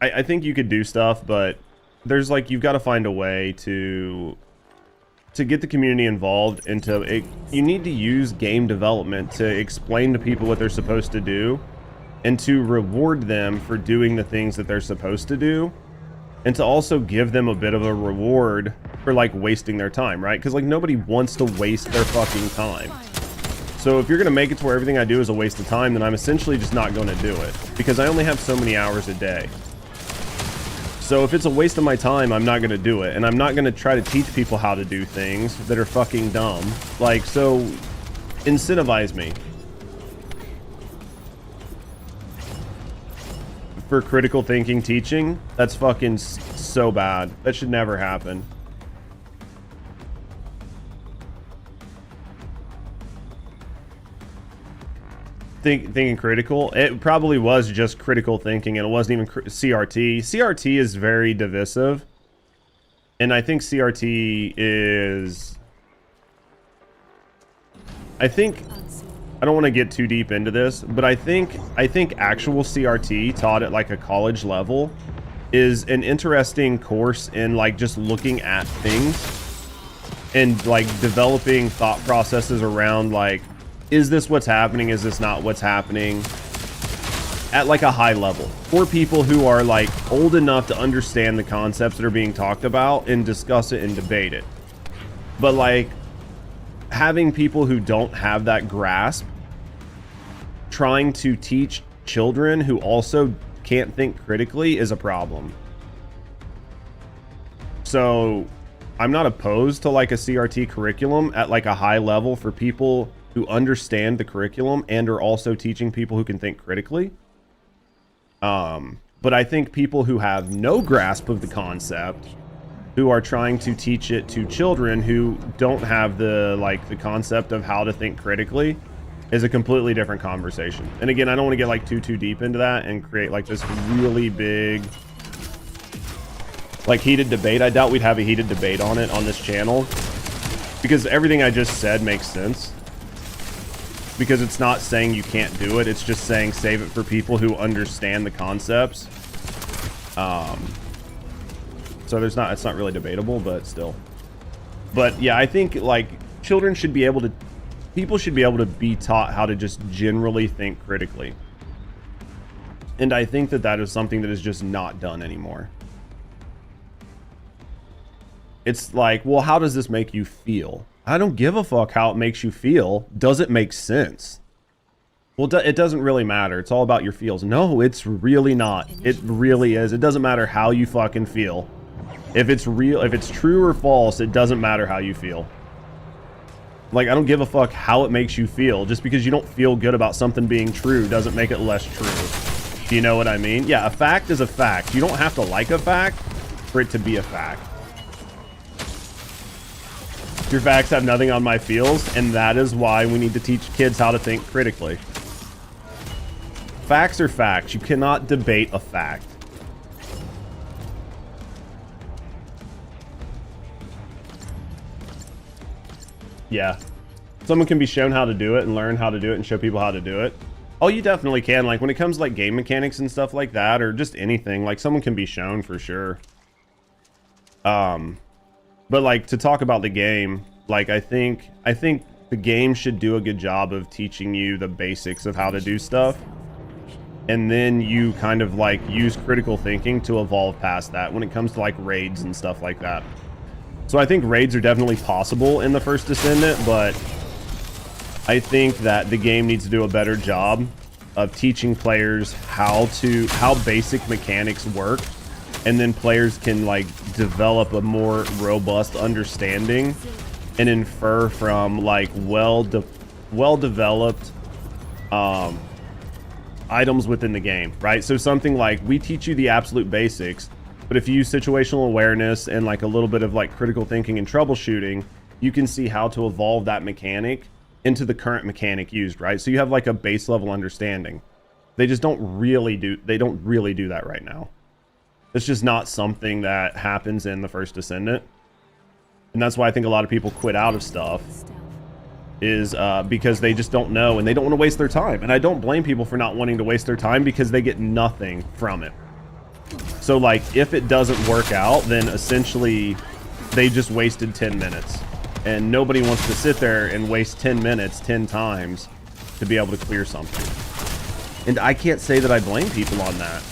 I think you could do stuff, but there's like, you've got to find a way to get the community involved into it. You need to use game development to explain to people what they're supposed to do and to reward them for doing the things that they're supposed to do, and to also give them a bit of a reward for like wasting their time, right? Because like nobody wants to waste their fucking time. So if you're gonna make it to where everything I do is a waste of time, then I'm essentially just not gonna do it, because I only have so many hours a day. So if it's a waste of my time, I'm not gonna do it, and I'm not gonna try to teach people how to do things that are fucking dumb. Like, so incentivize me. For critical thinking teaching, that's fucking so bad. That should never happen. thinking critical. It probably was just critical thinking, and it wasn't even CRT. CRT is very divisive, and I think CRT is. I don't want to get too deep into this, but I think actual CRT taught at like a college level is an interesting course in like just looking at things and like developing thought processes around like, is this what's happening? Is this not what's happening? At like a high level for people who are like old enough to understand the concepts that are being talked about and discuss it and debate it. But like having people who don't have that grasp trying to teach children who also can't think critically is a problem. So I'm not opposed to like a CRT curriculum at like a high level for people who understand the curriculum and are also teaching people who can think critically. But I think people who have no grasp of the concept, who are trying to teach it to children who don't have the concept of how to think critically, is a completely different conversation. And again, I don't want to get like too deep into that and create like this really big like heated debate. I doubt we'd have a heated debate on it on this channel, because everything I just said makes sense. Because it's not saying you can't do it, it's just saying save it for people who understand the concepts. So it's not really debatable, but still. But yeah, I think like children should be able to, people should be able to be taught how to just generally think critically. And I think that is something that is just not done anymore. It's like, well, how does this make you feel? I don't give a fuck how it makes you feel. Does it make sense? Well, it doesn't really matter. It's all about your feels. No, it's really not. It really is. It doesn't matter how you fucking feel. If it's real, if it's true or false, it doesn't matter how you feel. Like, I don't give a fuck how it makes you feel. Just because you don't feel good about something being true doesn't make it less true. Do you know what I mean? Yeah, a fact is a fact. You don't have to like a fact for it to be a fact. Your facts have nothing on my feels, and that is why we need to teach kids how to think critically. Facts are facts. You cannot debate a fact. Yeah. Someone can be shown how to do it and learn how to do it and show people how to do it. Oh, you definitely can. Like when it comes to like game mechanics and stuff like that, or just anything, like someone can be shown for sure. But like to talk about the game, like I think the game should do a good job of teaching you the basics of how to do stuff. And then you kind of like use critical thinking to evolve past that when it comes to like raids and stuff like that. So I think raids are definitely possible in the First Descendant, but I think that the game needs to do a better job of teaching players how basic mechanics work, and then players can like develop a more robust understanding and infer from like well-developed items within the game, right? So something like, we teach you the absolute basics, but if you use situational awareness and like a little bit of like critical thinking and troubleshooting, you can see how to evolve that mechanic into the current mechanic used, right? So you have like a base level understanding. They don't really do that right now. It's just not something that happens in the First Descendant. And that's why I think a lot of people quit out of stuff, is because they just don't know and they don't want to waste their time. And I don't blame people for not wanting to waste their time, because they get nothing from it. So like if it doesn't work out, then essentially they just wasted 10 minutes. And nobody wants to sit there and waste 10 minutes 10 times to be able to clear something. And I can't say that I blame people on that.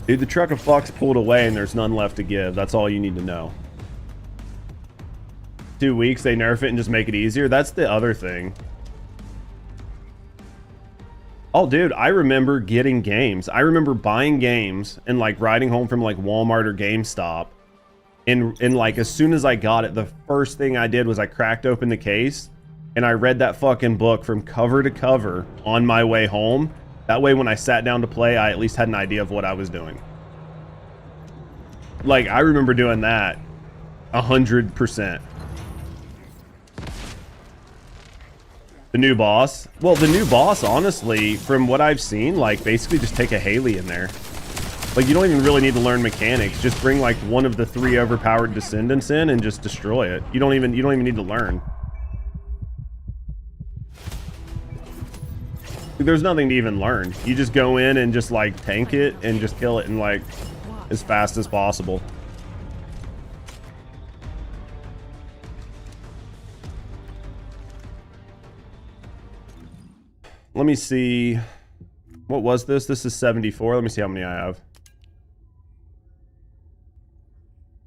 Dude, the truck of fucks pulled away and there's none left to give. That's all you need to know. 2 weeks, they nerf it and just make it easier. That's the other thing. Oh, dude, I remember getting games. I remember buying games and like riding home from like Walmart or GameStop. And like as soon as I got it, the first thing I did was I cracked open the case and I read that fucking book from cover to cover on my way home. That way when I sat down to play, I at least had an idea of what I was doing. Like I remember doing that 100%. The new boss. Well, the new boss, honestly, from what I've seen, like basically just take a Hellion there. Like you don't even really need to learn mechanics. Just bring like one of the 3 overpowered descendants in and just destroy it. You don't even need to learn. There's nothing to even learn. You just go in and just like tank it and just kill it in like as fast as possible. Let me see. What was this? This is 74. Let me see how many I have.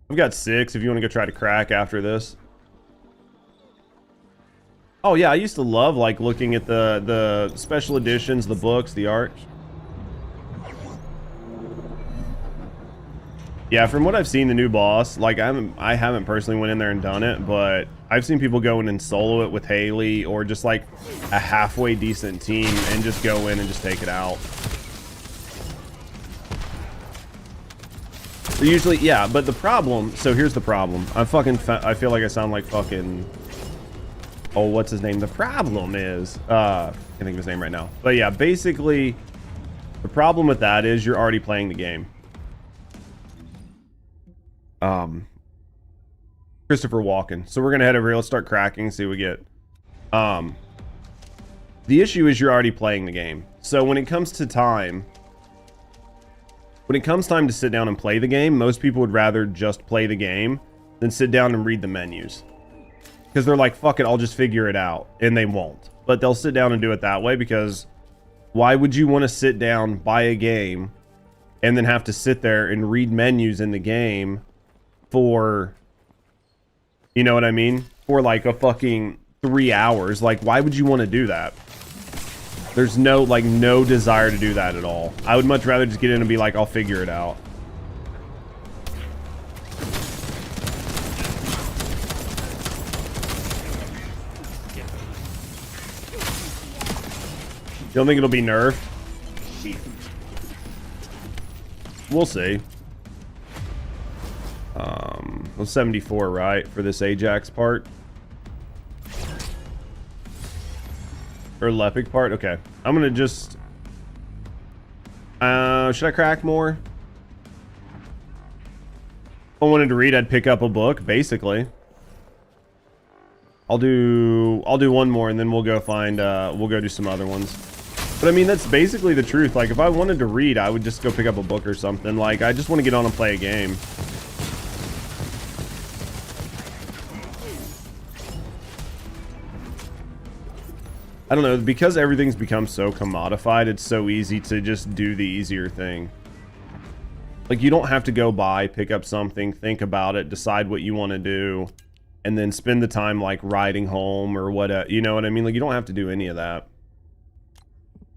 I've got 6 if you want to go try to crack after this. Oh yeah, I used to love like looking at the special editions, the books, the art. Yeah, from what I've seen, the new boss, like I haven't personally went in there and done it, but I've seen people go in and solo it with Haley or just like a halfway decent team and just go in and just take it out. Usually, yeah, but the problem, so here's the problem. I feel like I sound like fucking, oh, what's his name? The problem is, I can't think of his name right now. But yeah, basically, the problem with that is you're already playing the game. Christopher Walken. So we're gonna head over here. Let's start cracking, see what we get. The issue is you're already playing the game. So when it comes time to sit down and play the game, most people would rather just play the game than sit down and read the menus. Because they're like, fuck it, I'll just figure it out. And they won't. But they'll sit down and do it that way because why would you want to sit down, buy a game, and then have to sit there and read menus in the game for, you know what I mean? For like a fucking 3 hours. Like, why would you want to do that? There's no desire to do that at all. I would much rather just get in and be like, I'll figure it out. You don't think it'll be nerfed? We'll see. Well, 74, right, for this Ajax part? Or Lepic part? Okay. I'm gonna just... should I crack more? If I wanted to read, I'd pick up a book, basically. I'll do one more and then we'll go find, we'll go do some other ones. But I mean, that's basically the truth. Like, if I wanted to read, I would just go pick up a book or something. Like, I just want to get on and play a game. I don't know, because everything's become so commodified, it's so easy to just do the easier thing. Like, you don't have to go buy, pick up something, think about it, decide what you want to do, and then spend the time, like, riding home or what, you know what I mean? Like, you don't have to do any of that.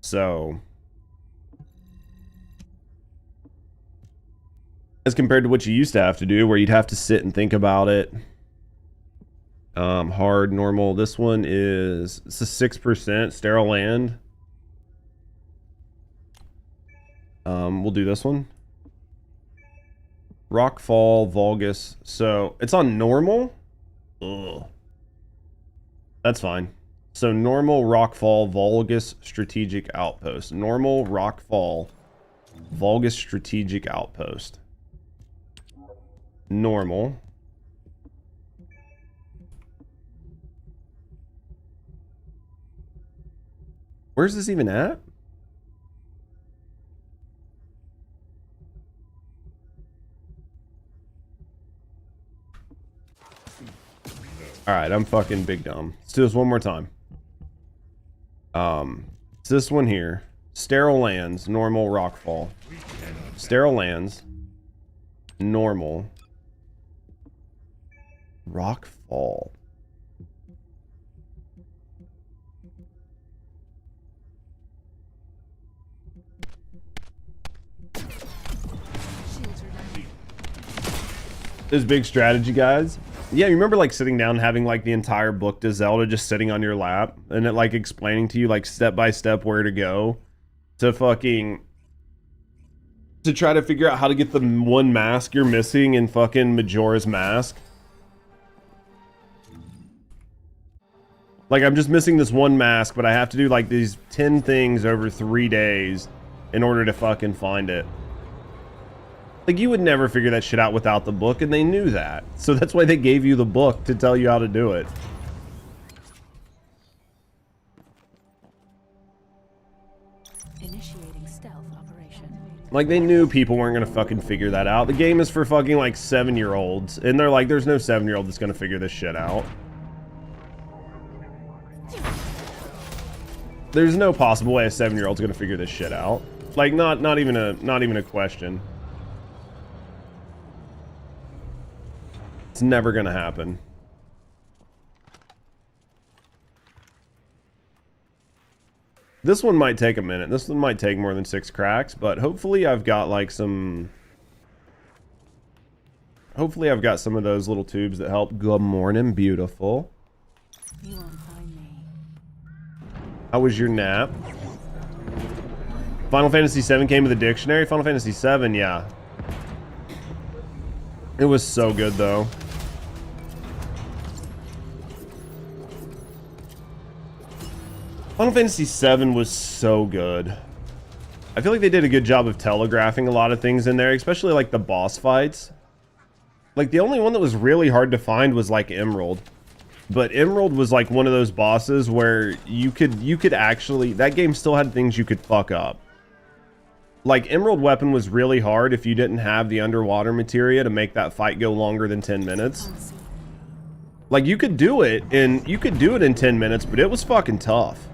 So, as compared to what you used to have to do, where you'd have to sit and think about it. Hard, normal. This one is, it's a 6% sterile land. We'll do this one. Rockfall, Vulgus. So it's on normal. Ugh. That's fine. So normal, Rockfall, Vulgus, Strategic Outpost. Normal, Rockfall, Vulgus, Strategic Outpost. Normal. Where's this even at? Alright, I'm fucking big dumb. Let's do this one more time. It's this one here. Sterile lands, normal, rockfall. Sterile lands, normal, rockfall. This big strategy, guys. Yeah, you remember like sitting down having like the entire book to Zelda just sitting on your lap and it like explaining to you like step by step where to go to fucking to try to figure out how to get the one mask you're missing in fucking Majora's Mask. Like, I'm just missing this one mask, but I have to do like these 10 things over 3 days in order to fucking find it. Like, you would never figure that shit out without the book, and they knew that. So that's why they gave you the book, to tell you how to do it. Initiating stealth operation. Like, they knew people weren't gonna fucking figure that out. The game is for fucking, like, 7-year-olds. And they're like, there's no 7-year-old that's gonna figure this shit out. There's no possible way a 7-year-old's gonna figure this shit out. Like, not even a question. It's never gonna happen. This one might take a minute. This one might take more than 6 cracks, but hopefully I've got like some... Hopefully I've got some of those little tubes that help. Good morning, beautiful. You won't find me. How was your nap? Final Fantasy VII came with a dictionary? Final Fantasy VII, yeah. It was so good, though. Final Fantasy VII was so good. I feel like they did a good job of telegraphing a lot of things in there, especially like the boss fights. Like, the only one that was really hard to find was like Emerald. But Emerald was like one of those bosses where you could actually... That game still had things you could fuck up. Like, Emerald Weapon was really hard if you didn't have the underwater materia to make that fight go longer than 10 minutes. Like, you could do it in 10 minutes, but it was fucking tough.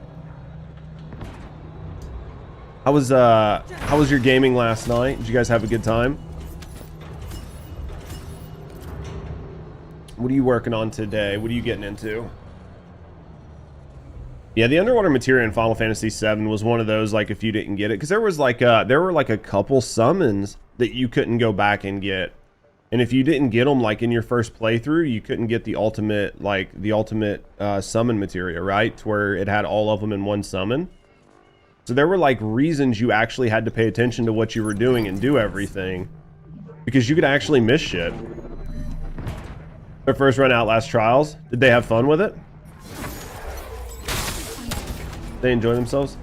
How was your gaming last night? Did you guys have a good time? What are you working on today? What are you getting into? Yeah, the underwater materia in Final Fantasy VII was one of those, like, if you didn't get it, because there was like there were like a couple summons that you couldn't go back and get, and if you didn't get them like in your first playthrough, you couldn't get the ultimate summon materia, right? To where it had all of them in one summon. So there were like reasons you actually had to pay attention to what you were doing and do everything, because you could actually miss shit. Their first run Outlast Trials, did they have fun with it? They enjoy themselves?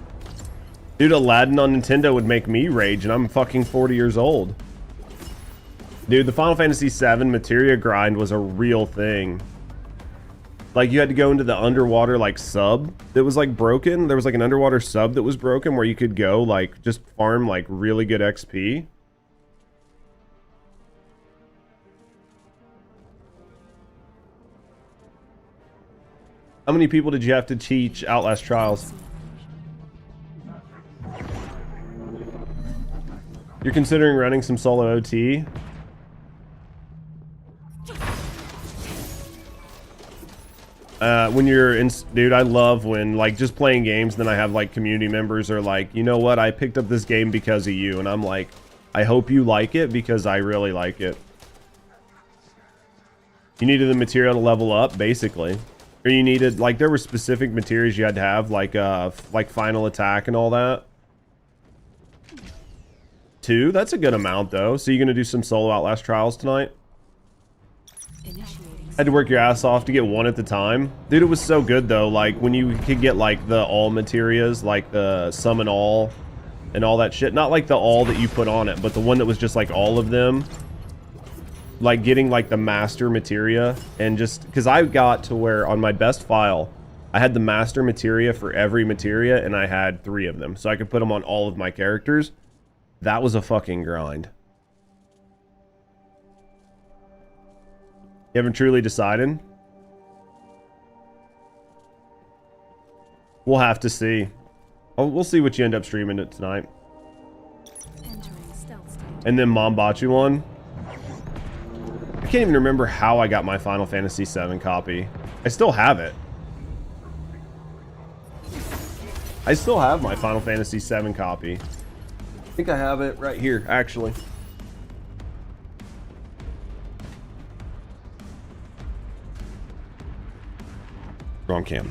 Dude, Aladdin on Nintendo would make me rage, and I'm fucking 40 years old. Dude, the Final Fantasy VII materia grind was a real thing. Like, you had to go into the underwater, like, sub that was, like, broken. There was, like, an underwater sub that was broken where you could go, like, just farm, like, really good XP. How many people did you have to teach Outlast Trials? You're considering running some solo OT? When you're in, dude, I love when, like, just playing games, then I have, like, community members are like, you know what, I picked up this game because of you, and I'm like, I hope you like it because I really like it. You needed the material to level up, basically. Or you needed, like, there were specific materials you had to have, like final attack and all that. 2? That's a good amount, though. So you gonna do some solo Outlast Trials tonight? Had to work your ass off to get 1 at the time. Dude, it was so good, though. Like, when you could get, like, the all materias, like the summon all and all that shit. Not like the all that you put on it, but the one that was just, like, all of them. Like, getting, like, the master materia. And just... Because I got to where, on my best file, I had the master materia for every materia, and I had 3 of them. So I could put them on all of my characters. That was a fucking grind. You haven't truly decided? We'll have to see. Oh, we'll see what you end up streaming it tonight. And then Mombachi one. I can't even remember how I got my Final Fantasy VII copy. I still have it. I still have my Final Fantasy VII copy. I think I have it right here, actually. Wrong cam.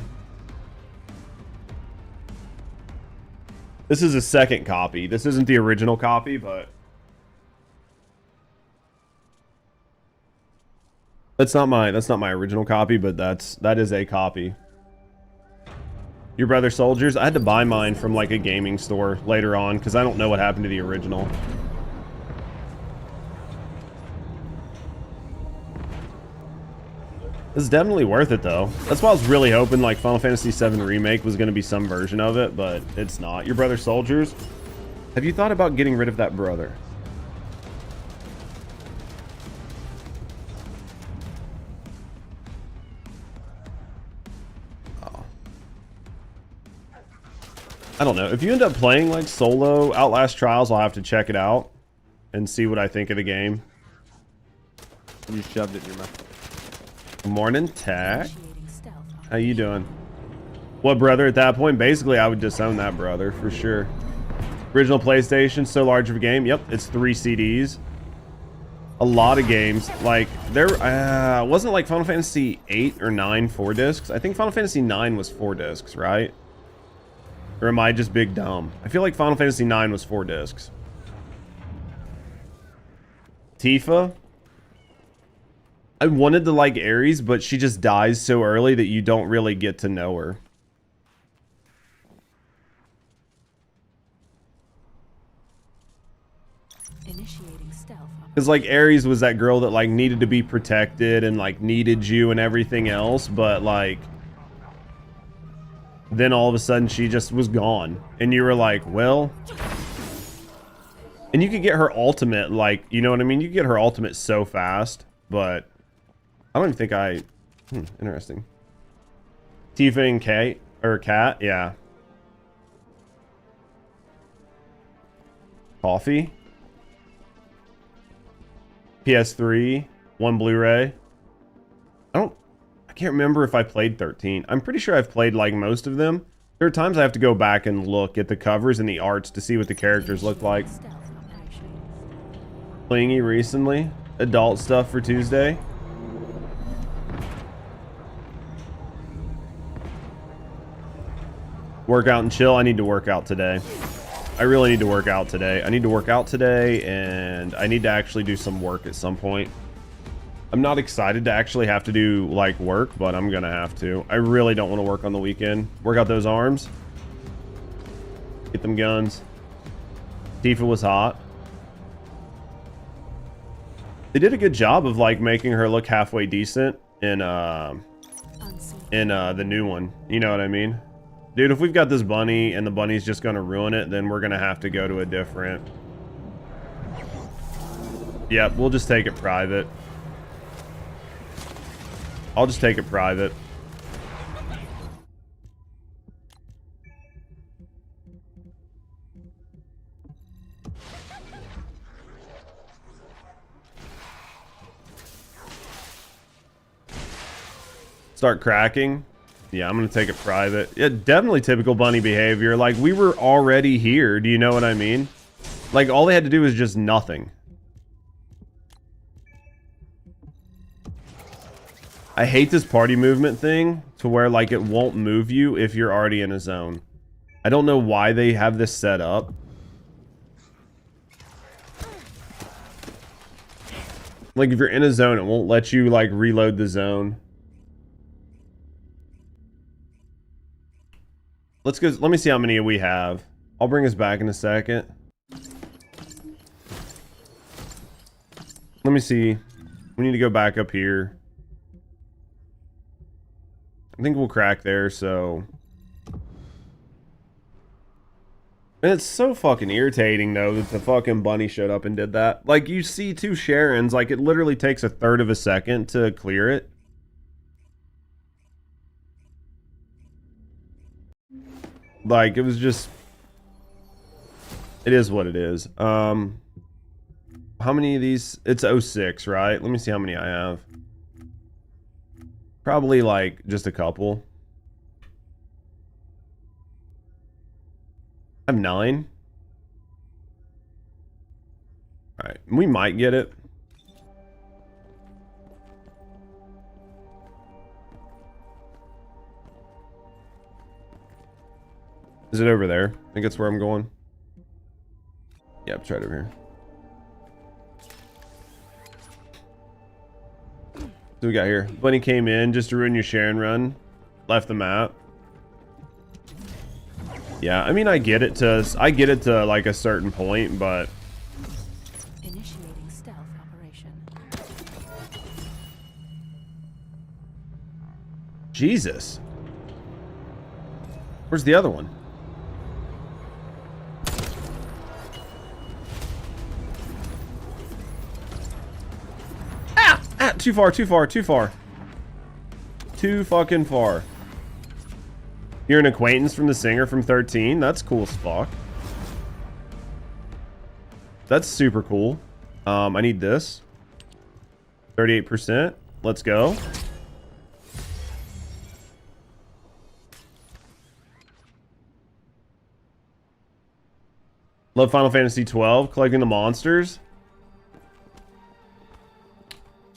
This is a second copy. This isn't the original copy, but... That's not my original copy, but that is a copy. Your Brother Soldiers? I had to buy mine from like a gaming store later on because I don't know what happened to the original. This is definitely worth it though. That's why I was really hoping like Final Fantasy VII Remake was going to be some version of it, but it's not. Your Brother Soldiers? Have you thought about getting rid of that brother? I don't know. If you end up playing like solo Outlast Trials, I'll have to check it out and see what I think of the game. You shoved it in your mouth. Good morning, Tech. Initiating stealth How you operation. doing? What brother at that point? Basically, I would disown that brother for sure. Original PlayStation, so large of a game. Yep, it's 3 CDs. A lot of games. Like, there wasn't like Final Fantasy 8 or 9 4 discs. I think Final Fantasy 9 was 4 discs, right? Or am I just big dumb? I feel like Final Fantasy 9 was 4 discs. Tifa. I wanted to like Ares, but she just dies so early that you don't really get to know her. Initiating stealth Because like Ares was that girl that like needed to be protected and like needed you and everything else, but like then all of a sudden she just was gone and you were like, well, and you could get her ultimate, like, you know what I mean? You could get her ultimate so fast, but I don't even think I interesting. Tifa and Kate or Cat, yeah. Coffee. PS3, 1 Blu-ray. I can't remember if I played 13. I'm pretty sure I've played like most of them. There are times I have to go back and look at the covers and the arts to see what the characters look like. stealth operation. Clingy recently. Adult stuff for Tuesday. Work out and chill. I need to work out today. I really need to work out today. I need to work out today, and I need to actually do some work at some point. I'm not excited to actually have to do like work, but I'm gonna have to. I really don't want to work on the weekend. Work out those arms. Get them guns. Tifa was hot. They did a good job of like making her look halfway decent in Unseen. the new one. You know what I mean? Dude, if we've got this bunny and the bunny's just gonna ruin it, then we're gonna have to go to a different... Yep, we'll just take it private. I'll just take it private. Start cracking. Yeah, I'm gonna take it private. Yeah, definitely typical bunny behavior. Like, we were already here. Do you know what I mean? Like, all they had to do was just nothing. I hate this party movement thing to where, like, it won't move you if you're already in a zone. I don't know why they have this set up. Like, if you're in a zone, it won't let you, like, reload the zone. Let's go. Let me see how many we have. I'll bring us back in a second. Let me see. We need to go back up here. I think we'll crack there, so... And it's so fucking irritating, though, that the fucking bunny showed up and did that. Like, you see 2 Sharons, like, it literally takes a third of a second to clear it. Like, it was just... It is what it is. How many of these? It's 06, right? Let me see how many I have. Probably, like, just a couple. I have 9. Alright, we might get it. Is it over there? I think that's where I'm going. Yep, it's right over here. So we got here. Bunny came in just to ruin your Sharon run. Left the map. Yeah, I mean, I get it to like a certain point, but Initiating stealth operation. Jesus. Where's the other one? Ah! Ah! Too far, too far, too far. Too fucking far. You're an acquaintance from the singer from 13? That's cool as fuck. That's super cool. I need this. 38%. Let's go. Love Final Fantasy 12, collecting the monsters.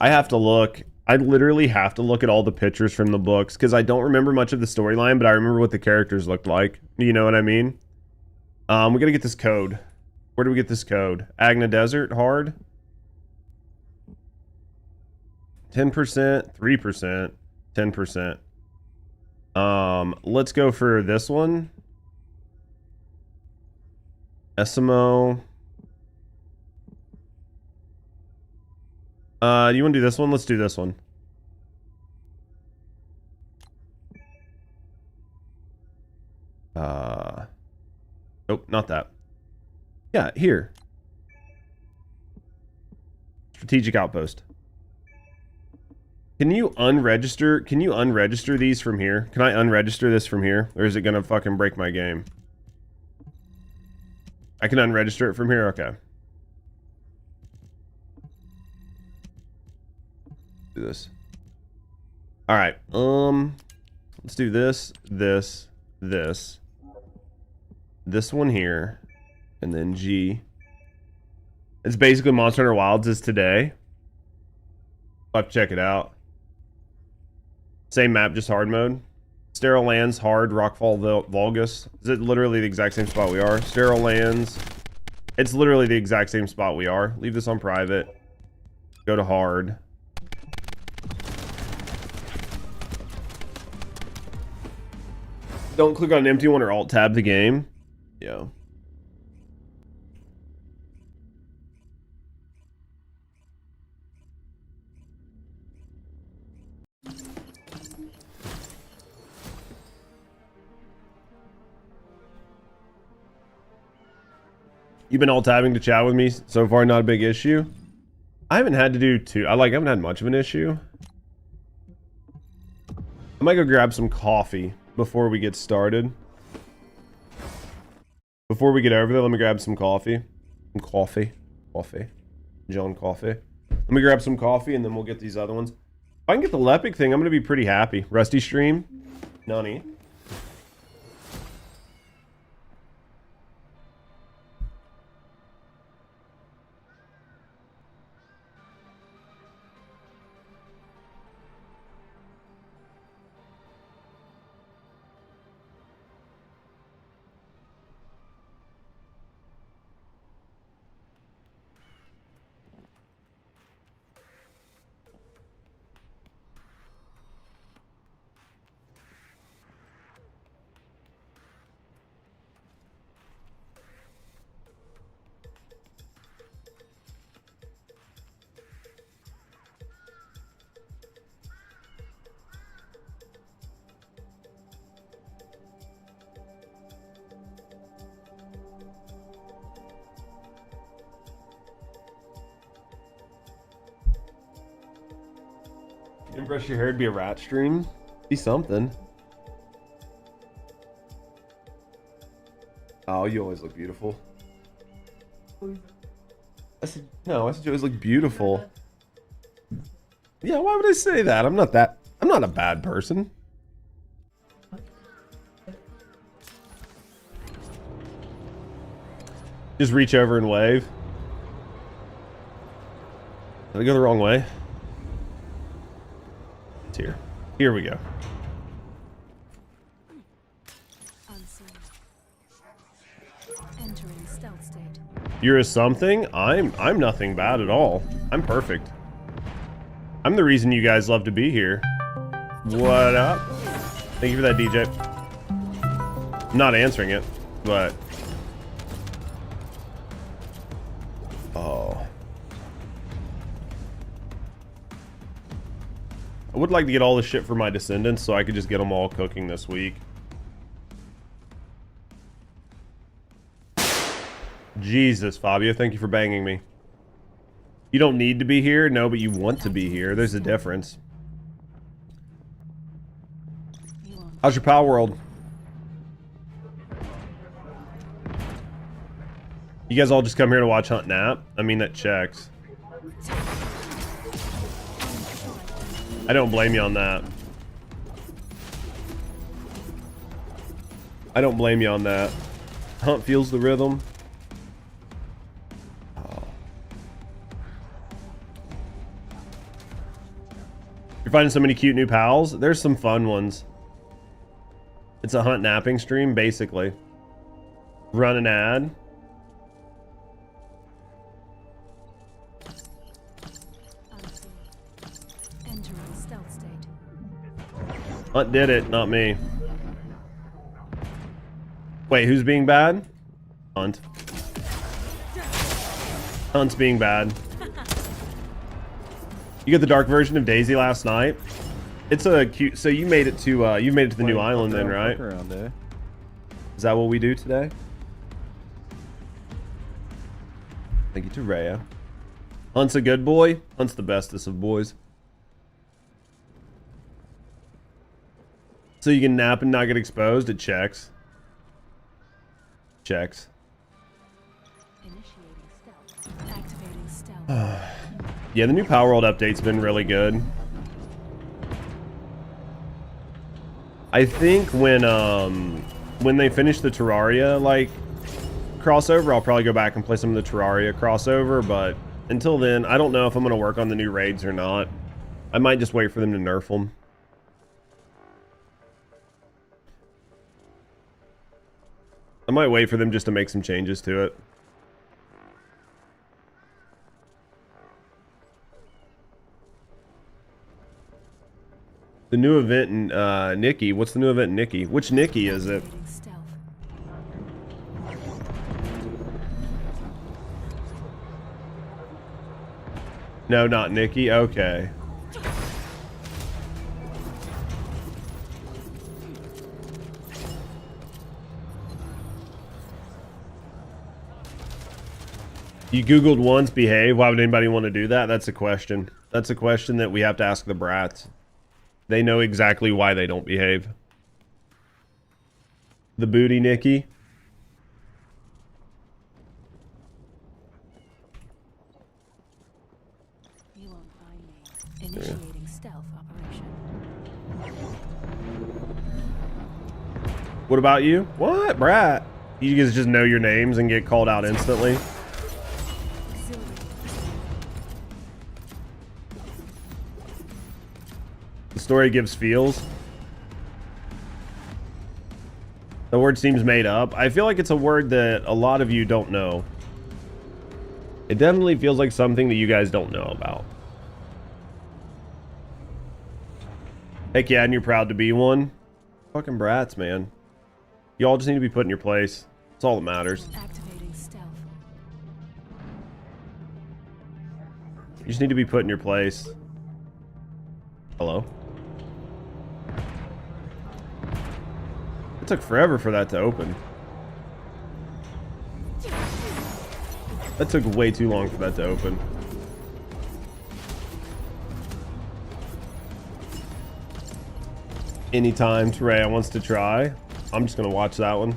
I have to look. I literally have to look at all the pictures from the books because I don't remember much of the storyline, but I remember what the characters looked like. You know what I mean? We gotta get this code. Where do we get this code? Agna Desert, hard. 10%, 3%, 10%. Let's go for this one. Esimo. You want to do this one? Let's do this one. Nope, not that. Yeah, here. Strategic outpost. Can you unregister these from here? Can I unregister this from here? Or is it gonna fucking break my game? I can unregister it from here? Okay. Do this. Alright, let's do this, this one here, and then G. It's basically Monster Hunter Wilds is today. I'll have to check it out. Same map, just hard mode. Sterile Lands, hard, Rockfall, Vulgus. Is it literally the exact same spot we are? Sterile Lands. It's literally the exact same spot we are. Leave this on private. Go to hard. Don't click on an empty one or alt tab the game. Yeah. You've been alt tabbing to chat with me so far, not a big issue. I haven't had to do too. I haven't had much of an issue. I might go grab some coffee before we get started. Before we get over there, let me grab some coffee. Some coffee. John Coffee. Let me grab some coffee and then we'll get these other ones. If I can get the Lepic thing, I'm going to be pretty happy. Rusty stream. Nunny. You didn't brush your hair, it'd be a rat stream. Be something. Oh, you always look beautiful. I said you always look beautiful. Yeah, why would I say that? I'm not a bad person. Just reach over and wave. Did I go the wrong way? It's here. Here we go. Unseen. Entering stealth state. You're a something? I'm nothing bad at all. I'm perfect. I'm the reason you guys love to be here. What up? Thank you for that, DJ. I'm not answering it. but oh, I would like to get all this shit for my descendants so I could just get them all cooking this week. Jesus, Fabio, thank you for banging me. You don't need to be here, no, but you want to be here. There's a difference. How's your pal world? You guys all just come here to watch Hunt Nap? I mean, that checks. I don't blame you on that. I don't blame you on that. Hunt feels the rhythm. Oh. You're finding so many cute new pals? There's some fun ones. It's a Hunt napping stream, basically. Run an ad. Hunt did it, not me. Wait, who's being bad? Hunt. Hunt's being bad. You get the dark version of Daisy last night. It's a cute. So you made it to the new island then, right? Is that what we do today? Thank you to Rhea. Hunt's a good boy. Hunt's the bestest of boys. So you can nap and not get exposed. It checks. Checks. Activating stealth. Yeah, the new Power World update's been really good. I think when they finish the Terraria like crossover, I'll probably go back and play some of the Terraria crossover, but until then, I don't know if I'm going to work on the new raids or not. I might just wait for them to nerf them. I might wait for them just to make some changes to it. The new event in Nikki. What's the new event in Nikki? Which Nikki is it? No, not Nikki. Okay. You Googled once, behave. Why would anybody want to do that? That's a question. That's a question that we have to ask the brats. They know exactly why they don't behave. The booty, Nikki. You won't find me. Initiating stealth operation. What about you? What, brat? You guys just know your names and get called out instantly. The story gives feels. The word seems made up. I feel like it's a word that a lot of you don't know. It definitely feels like something that you guys don't know about. Heck yeah, and you're proud to be one. Fucking brats, man. You all just need to be put in your place. That's all that matters. Activating stealth. You just need to be put in your place. Hello? It took forever for that to open. That took way too long for that to open. Anytime Terraria wants to try, I'm just gonna watch that one.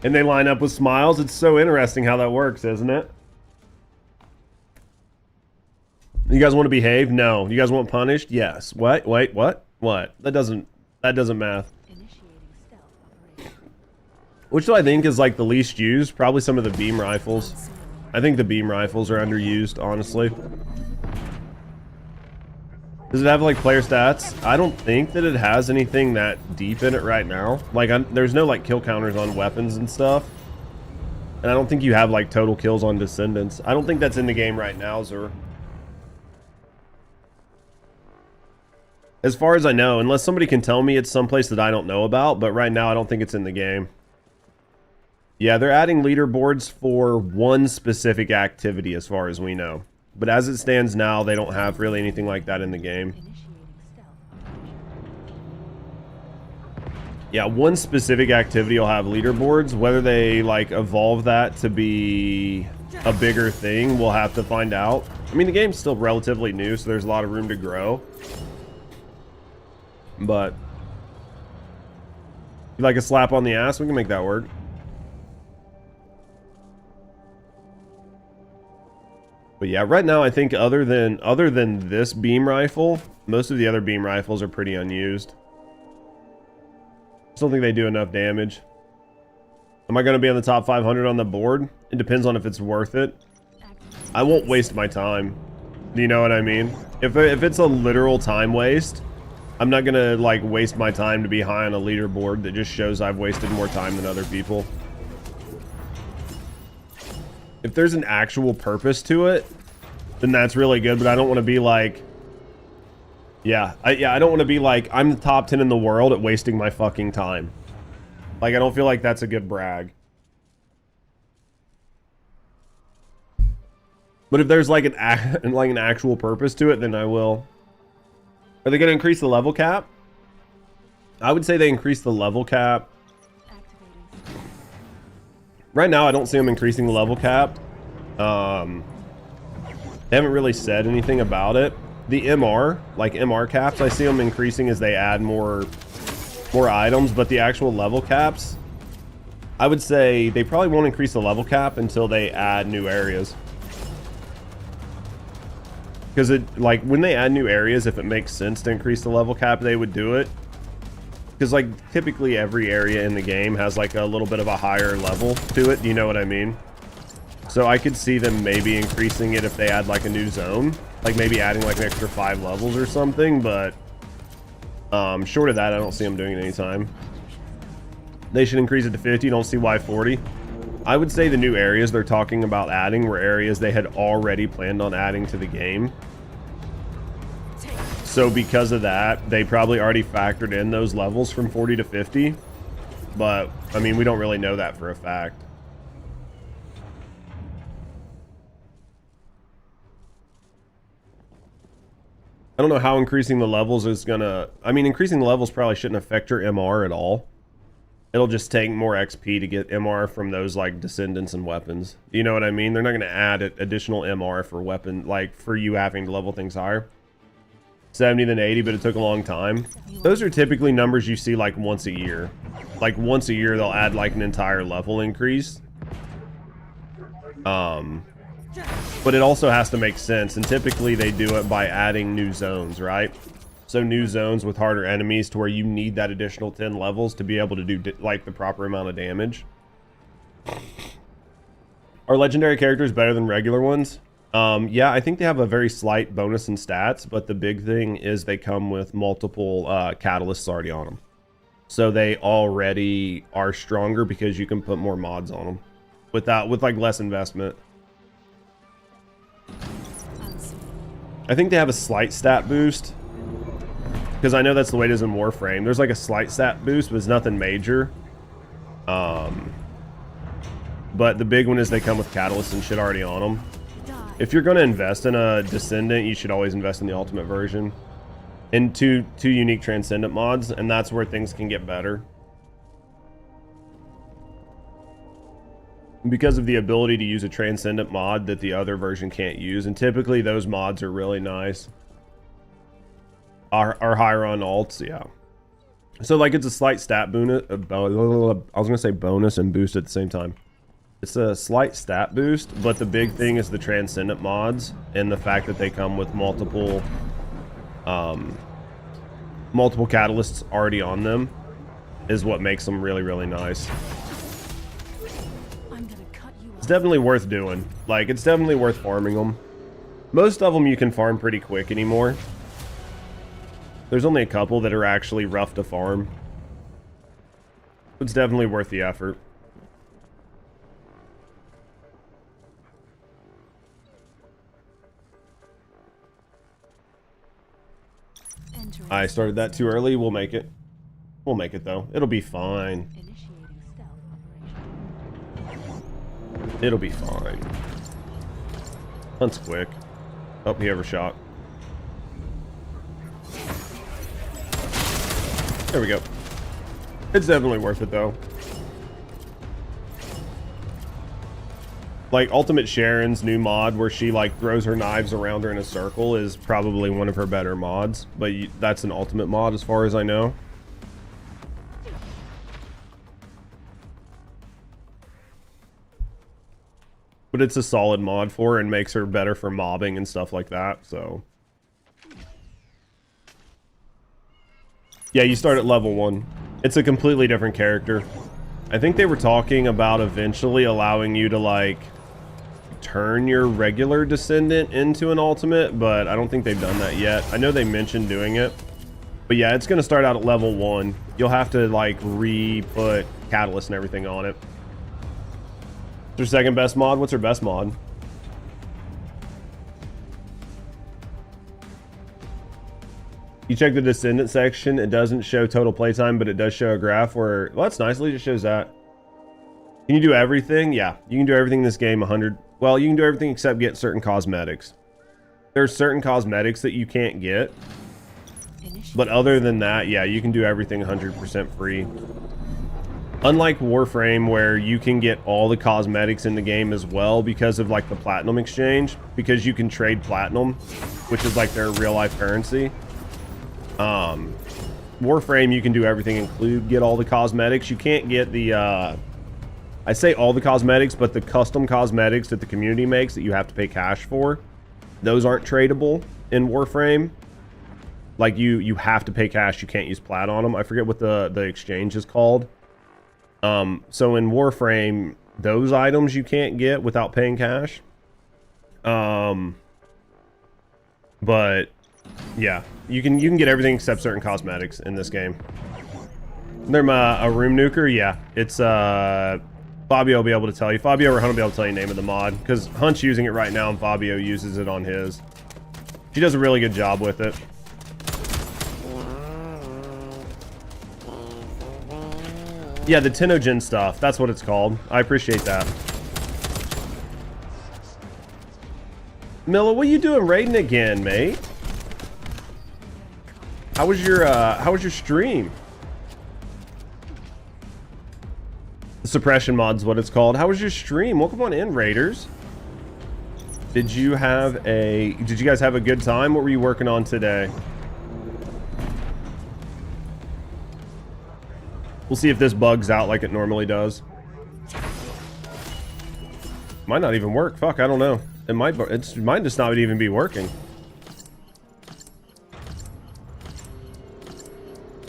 And they line up with smiles. It's so interesting how that works, isn't it? You guys want to behave? No. You guys want punished? Yes. What? Wait, what? What? That doesn't math. Which do I think is like the least used? Probably some of the beam rifles. I think the beam rifles are underused, honestly. Does it have like player stats? I don't think that it has anything that deep in it right now. Like there's no like kill counters on weapons and stuff. And I don't think you have like total kills on Descendants. I don't think that's in the game right now, Zur. As far as I know, unless somebody can tell me it's someplace that I don't know about, but right now I don't think it's in the game. Yeah, they're adding leaderboards for one specific activity as far as we know. But as it stands now, they don't have really anything like that in the game. Initiating stealth operation. Yeah, one specific activity will have leaderboards. Whether they like evolve that to be a bigger thing, we'll have to find out. I mean, the game's still relatively new, so there's a lot of room to grow. But you like a slap on the ass, we can make that work. But yeah, right now I think other than this beam rifle, most of the other beam rifles are pretty unused. Just don't think they do enough damage. Am I going to be on the top 500 on the board? It depends on if it's worth it. I won't waste my time. Do you know what I mean? If it's a literal time waste, I'm not going to like waste my time to be high on a leaderboard that just shows I've wasted more time than other people. If there's an actual purpose to it, then that's really good, but I don't want to be like, I don't want to be like, I'm the top 10 in the world at wasting my fucking time. Like, I don't feel like that's a good brag. But if there's like an actual purpose to it, then I will. Are they going to increase the level cap? I would say they increase the level cap. Right now, I don't see them increasing the level cap. They haven't really said anything about it. The MR, like MR caps, I see them increasing as they add more items, but the actual level caps, I would say they probably won't increase the level cap until they add new areas. Because like when they add new areas, if it makes sense to increase the level cap, they would do it. Because like typically every area in the game has like a little bit of a higher level to it. You know what I mean? So I could see them maybe increasing it if they add like a new zone, like maybe adding like an extra 5 levels or something. But short of that, I don't see them doing it anytime. They should increase it to 50. Don't see why 40. I would say the new areas they're talking about adding were areas they had already planned on adding to the game. So because of that, they probably already factored in those levels from 40 to 50. But, I mean, we don't really know that for a fact. I don't know how increasing the levels is gonna... I mean, increasing the levels probably shouldn't affect your MR at all. It'll just take more XP to get MR from those, like, Descendants and weapons. You know what I mean? They're not gonna add additional MR for weapon, like, for you having to level things higher. 70 then 80, but it took a long time. Those are typically numbers you see like once a year. Like once a year they'll add like an entire level increase. But it also has to make sense, and typically they do it by adding new zones, right? So new zones with harder enemies to where you need that additional 10 levels to be able to do like the proper amount of damage. Are legendary characters better than regular ones? Yeah, I think they have a very slight bonus in stats, but the big thing is they come with multiple catalysts already on them. So they already are stronger because you can put more mods on them with like less investment. I think they have a slight stat boost because I know that's the way it is in Warframe. There's like a slight stat boost, but it's nothing major. But the big one is they come with catalysts and shit already on them. If you're going to invest in a Descendant, you should always invest in the Ultimate version. And two unique Transcendent mods, and that's where things can get better. Because of the ability to use a Transcendent mod that the other version can't use, and typically those mods are really nice. Are higher on alts, yeah. So like it's a slight stat bonus, I was going to say bonus and boost at the same time. It's a slight stat boost, but the big thing is the Transcendent mods and the fact that they come with multiple catalysts already on them is what makes them really, really nice. It's definitely worth doing. Like, it's definitely worth farming them. Most of them you can farm pretty quick anymore. There's only a couple that are actually rough to farm. It's definitely worth the effort. Entering I started that too early. We'll make it. We'll make it though. It'll be fine. Initiating stealth operation. It'll be fine. Hunt's quick. Oh, he overshot. There we go. It's definitely worth it though. Like Ultimate Sharon's new mod where she like throws her knives around her in a circle is probably one of her better mods, but that's an ultimate mod as far as I know. But it's a solid mod for her and makes her better for mobbing and stuff like that, so. Yeah, you start at level 1. It's a completely different character. I think they were talking about eventually allowing you to like turn your regular Descendant into an ultimate, but I don't think they've done that yet. I know they mentioned doing it, but yeah, it's going to start out at level 1. You'll have to like re-put catalyst and everything on it. Her second best mod? What's her best mod? You check the Descendant section, it doesn't show total playtime, but it does show a graph where, well, that's nice, at least it shows that. Can you do everything? Yeah, you can do everything in this game 100. Well, you can do everything except get certain cosmetics. There's certain cosmetics that you can't get. But other than that, yeah, you can do everything 100% free. Unlike Warframe, where you can get all the cosmetics in the game as well because of like the platinum exchange, because you can trade platinum, which is like their real life currency. Warframe, you can do everything, include get all the cosmetics. You can't get the I say all the cosmetics, but the custom cosmetics that the community makes that you have to pay cash for, those aren't tradable in Warframe. Like you have to pay cash. You can't use plat on them. I forget what the exchange is called. So in Warframe, those items you can't get without paying cash. But yeah, you can get everything except certain cosmetics in this game. They're a room nuker. Yeah, it's Fabio will be able to tell you. Fabio or Hunt will be able to tell you the name of the mod, because Hunt's using it right now and Fabio uses it on his. She does a really good job with it. Yeah, the Tenogen stuff. That's what it's called. I appreciate that. Milla, what are you doing raiding again, mate? How was your stream? The suppression mod's what it's called. How was your stream? Welcome on in, Raiders. Did you guys have a good time? What were you working on today? We'll see if this bugs out like it normally does. Might not even work. Fuck, I don't know. It might just not even be working.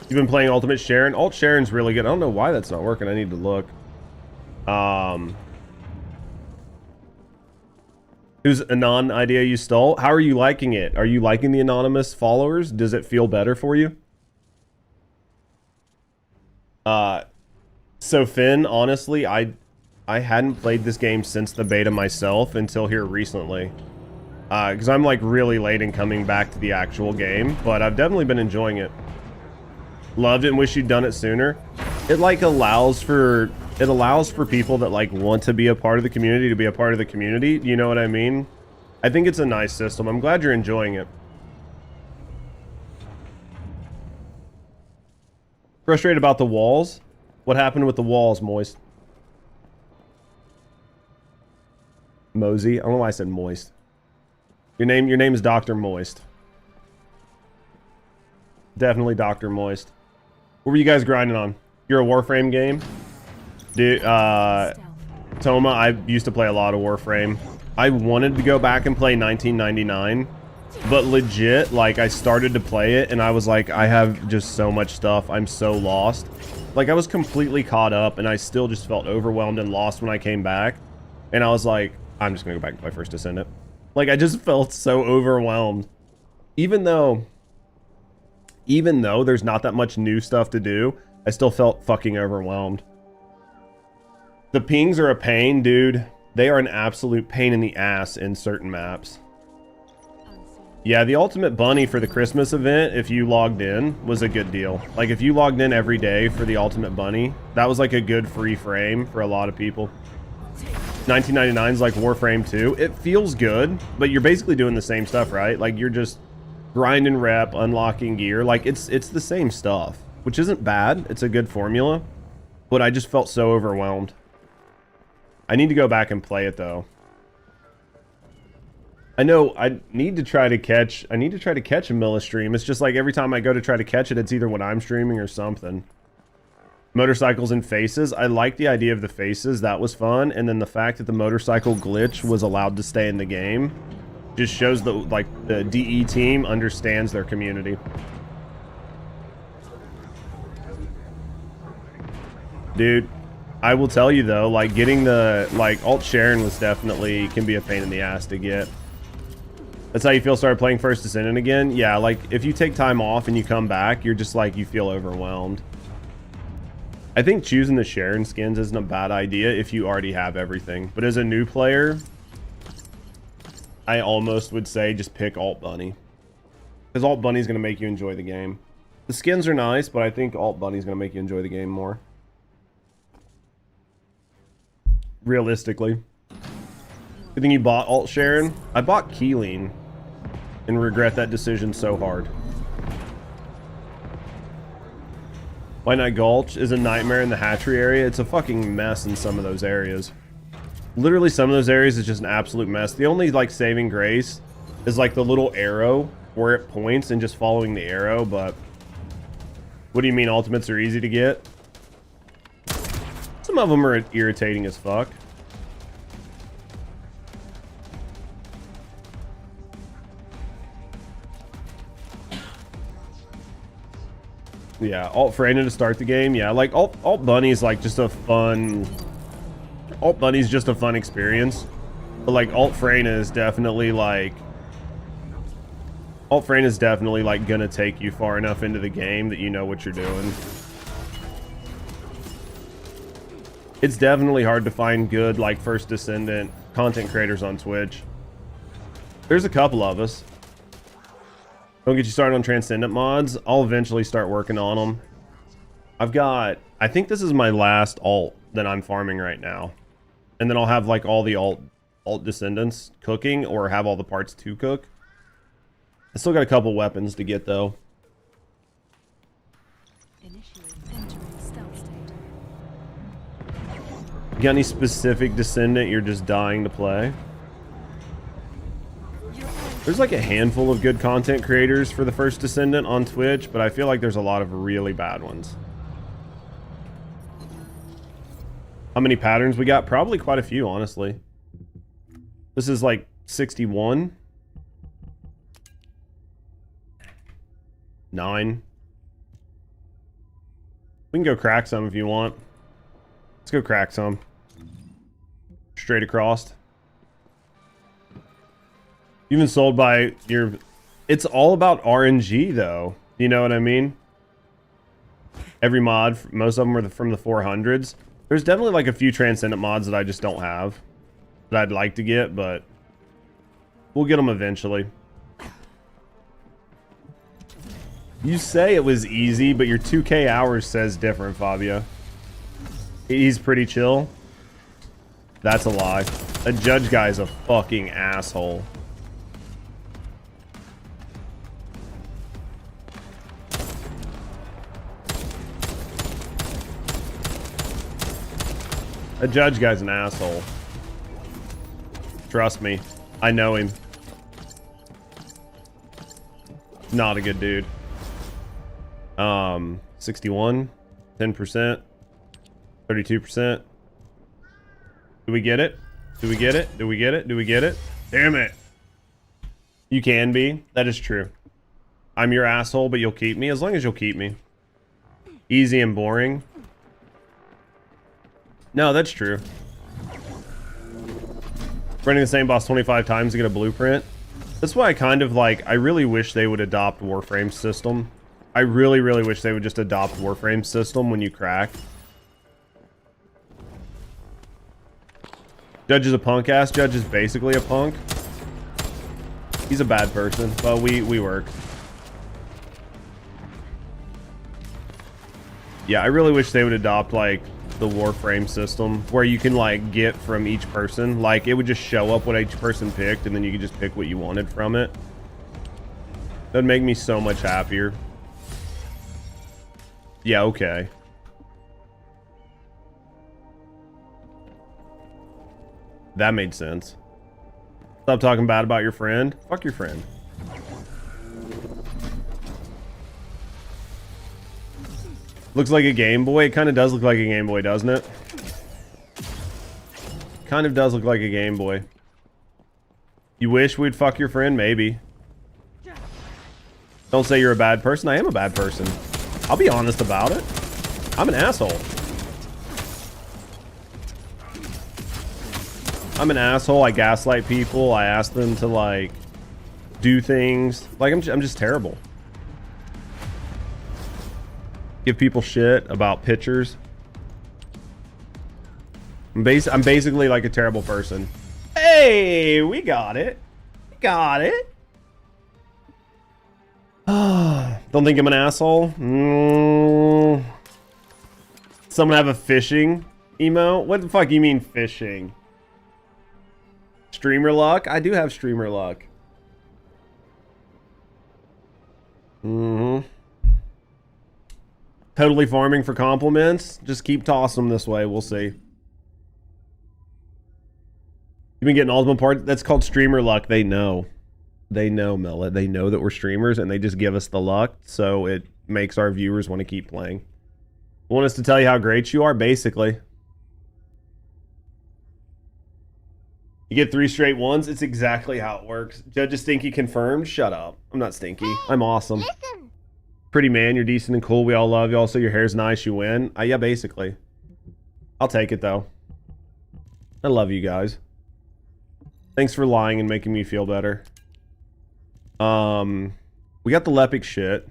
You've been playing Ultimate Sharon? Alt Sharon's really good. I don't know why that's not working. I need to look. Whose Anon idea you stole? How are you liking it? Are you liking the anonymous followers? Does it feel better for you? So Finn, honestly, I hadn't played this game since the beta myself until here recently. Because I'm like really late in coming back to the actual game, but I've definitely been enjoying it. Loved it and wish you'd done it sooner. It like allows for people that like want to be a part of the community to be a part of the community. You know what I mean? I think it's a nice system. I'm glad you're enjoying it. Frustrated about the walls? What happened with the walls, Moist? Mosey? I don't know why I said Moist. Your name is Dr. Moist. Definitely Dr. Moist. What were you guys grinding on? You're a Warframe game? Dude, Toma, I used to play a lot of Warframe. I wanted to go back and play 1999, but legit, like, I started to play it and I was like, I have just so much stuff. I'm so lost. Like, I was completely caught up and I still just felt overwhelmed and lost when I came back. And I was like, I'm just gonna go back to my First Descendant. Like, I just felt so overwhelmed. Even though there's not that much new stuff to do, I still felt fucking overwhelmed. The pings are a pain, dude. They are an absolute pain in the ass in certain maps. Yeah, the Ultimate Bunny for the Christmas event, if you logged in, was a good deal. Like, if you logged in every day for the Ultimate Bunny, that was like a good free frame for a lot of people. 1999 is like Warframe 2. It feels good, but you're basically doing the same stuff, right? Like, you're just grinding rep, unlocking gear. Like, it's the same stuff, which isn't bad. It's a good formula, but I just felt so overwhelmed. I need to go back and play it, though. I know I need to try to catch a Milla stream. It's just like every time I go to try to catch it, it's either when I'm streaming or something. Motorcycles and faces. I like the idea of the faces. That was fun. And then the fact that the motorcycle glitch was allowed to stay in the game just shows that, like, the DE team understands their community. Dude, I will tell you though, like, getting the, like, alt sharing was definitely, can be a pain in the ass to get. That's how you feel started playing First Descendant again? Yeah, like, if you take time off and you come back, you're just like, you feel overwhelmed. I think choosing the Sharon skins isn't a bad idea if you already have everything. But as a new player, I almost would say just pick Alt Bunny. Because Alt Bunny's going to make you enjoy the game. The skins are nice, but I think Alt Bunny's going to make you enjoy the game more. Realistically. Good thing you bought Alt Sharon. I bought Keeling and regret that decision so hard. White Knight Gulch is a nightmare in the hatchery area. It's a fucking mess in some of those areas. Literally some of those areas is just an absolute mess. The only, like, saving grace is, like, the little arrow where it points and just following the arrow, but... What do you mean ultimates are easy to get? Some of them are irritating as fuck. Yeah, Alt Freyna to start the game. Yeah, like Alt Bunny's like just a fun... Alt Bunny's just a fun experience. But like Alt Freyna is definitely like... Alt Freyna is definitely like gonna take you far enough into the game that you know what you're doing. It's definitely hard to find good like First Descendant content creators on Twitch. There's a couple of us. Don't get you started on Transcendent mods. I'll eventually start working on them. I've got... I think this is my last alt that I'm farming right now. And then I'll have like all the alt Descendants cooking or have all the parts to cook. I still got a couple weapons to get though. You got any specific Descendant you're just dying to play? There's like a handful of good content creators for the First Descendant on Twitch, but I feel like there's a lot of really bad ones. How many patterns we got? Probably quite a few, honestly. This is like 61. 9. We can go crack some if you want. Let's go crack some. Straight across. Even sold by your... It's all about RNG, though. You know what I mean? Every mod, most of them are from the 400s. There's definitely like a few Transcendent mods that I just don't have. That I'd like to get, but... We'll get them eventually. You say it was easy, but your 2K hours says different, Fabio. He's pretty chill. That's a lie. A judge guy's a fucking asshole. A judge guy's an asshole. Trust me. I know him. Not a good dude. 61. 10%. 32%. Do we get it? Do we get it? Do we get it? Do we get it? Damn it. You can be. That is true. I'm your asshole, but you'll keep me. As long as you'll keep me. Easy and boring. No, that's true. Running the same boss 25 times to get a blueprint. That's why I kind of like... I really wish they would adopt Warframe's system. I really, really wish they would just adopt Warframe's system when you crack. Judge is a punk ass. Judge is basically a punk. He's a bad person, but we work. Yeah, I really wish they would adopt like the Warframe system where you can like get from each person. Like it would just show up what each person picked and then you could just pick what you wanted from it. That'd make me so much happier. Yeah, okay. That made sense. Stop talking bad about your friend. Fuck your friend. Looks like a Game Boy. It kind of does look like a Game Boy, doesn't it? Kind of does look like a Game Boy. You wish we'd fuck your friend? Maybe. Don't say you're a bad person. I am a bad person. I'll be honest about it. I'm an asshole. I'm an asshole. I gaslight people. I ask them to like do things. Like I'm just terrible. Give people shit about pictures. I'm basically like a terrible person. Hey, we got it. We got it. Don't think I'm an asshole. Someone have a fishing emo? What the fuck you mean fishing? Streamer luck? I do have streamer luck. Totally farming for compliments. Just keep tossing them this way. We'll see. You've been getting ultimate parts. That's called streamer luck. They know. They know, Mela. They know that we're streamers and they just give us the luck. So it makes our viewers want to keep playing. Want us to tell you how great you are? Basically. You get 3 straight ones. It's exactly how it works. Judge is stinky confirmed. Shut up. I'm not stinky. I'm awesome. Listen. Pretty man, you're decent and cool. We all love you. Also, your hair's nice. You win. Yeah, basically. I'll take it, though. I love you guys. Thanks for lying and making me feel better. We got the Lepic shit.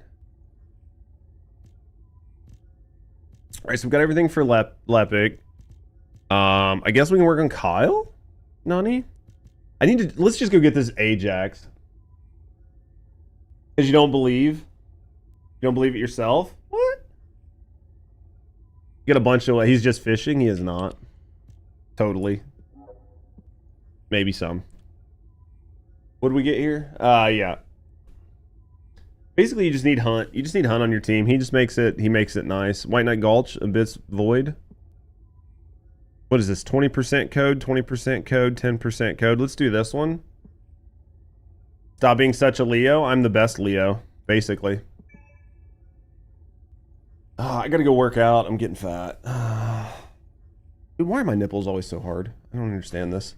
Alright, so we've got everything for Lepic. I guess we can work on Kyle? Nani? Let's just go get this Ajax. Because you don't believe? You don't believe it yourself? What? You got a bunch of... He's just fishing? He is not. Totally. Maybe some. What do we get here? Yeah. Basically, you just need Hunt. You just need Hunt on your team. He just makes it... He makes it nice. White Knight Gulch, Abyss Void. What is this? 20% code, 20% code, 10% code. Let's do this one. Stop being such a Leo. I'm the best Leo, basically. I gotta go work out. I'm getting fat. Dude, why are my nipples always so hard? I don't understand this.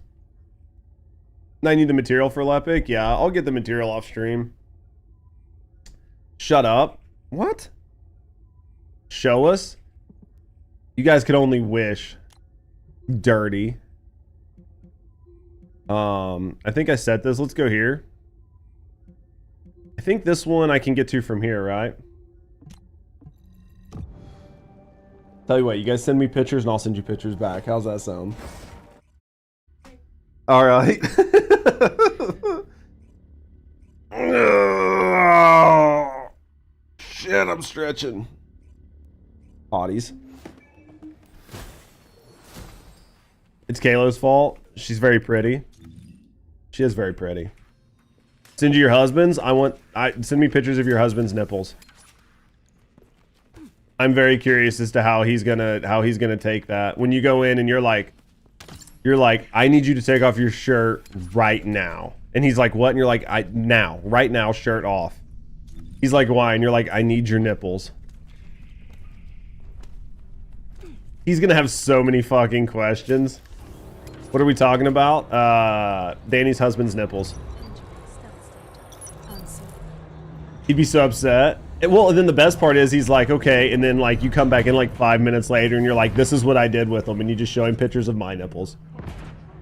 I need the material for Lepic. Yeah, I'll get the material off stream. Shut up. What? Show us? You guys could only wish. Dirty. I think I set this. Let's go here. I think this one I can get to from here, right? Tell you what, you guys send me pictures and I'll send you pictures back. How's that sound? All right. Oh, shit, I'm stretching. Potties. It's Kayla's fault. She's very pretty. She is very pretty. Send you your husband's. Send me pictures of your husband's nipples. I'm very curious as to how he's gonna take that. When you go in and you're like, I need you to take off your shirt right now. And he's like, what? And you're like, right now, shirt off. He's like, why? And you're like, I need your nipples. He's gonna have so many fucking questions. What are we talking about? Danny's husband's nipples. He'd be so upset. Well, and then the best part is he's like, okay, and then like you come back in like 5 minutes later and you're like, this is what I did with them, and you just show him pictures of my nipples.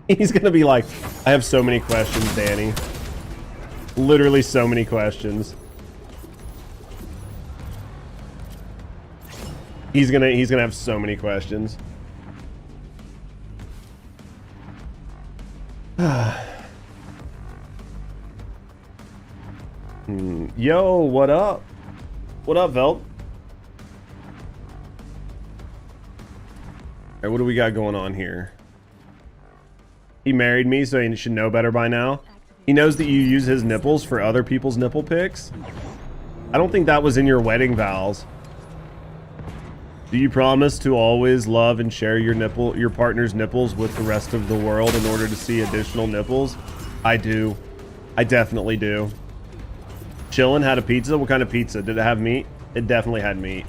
He's gonna be like, I have so many questions, Danny. Literally so many questions. He's gonna have so many questions. Yo, what up? What up, Velt? Alright, what do we got going on here? He married me, so he should know better by now. He knows that you use his nipples for other people's nipple pics. I don't think that was in your wedding vows. Do you promise to always love and share your partner's nipples with the rest of the world in order to see additional nipples? I do. I definitely do. Chillin' had a pizza? What kind of pizza? Did it have meat? It definitely had meat.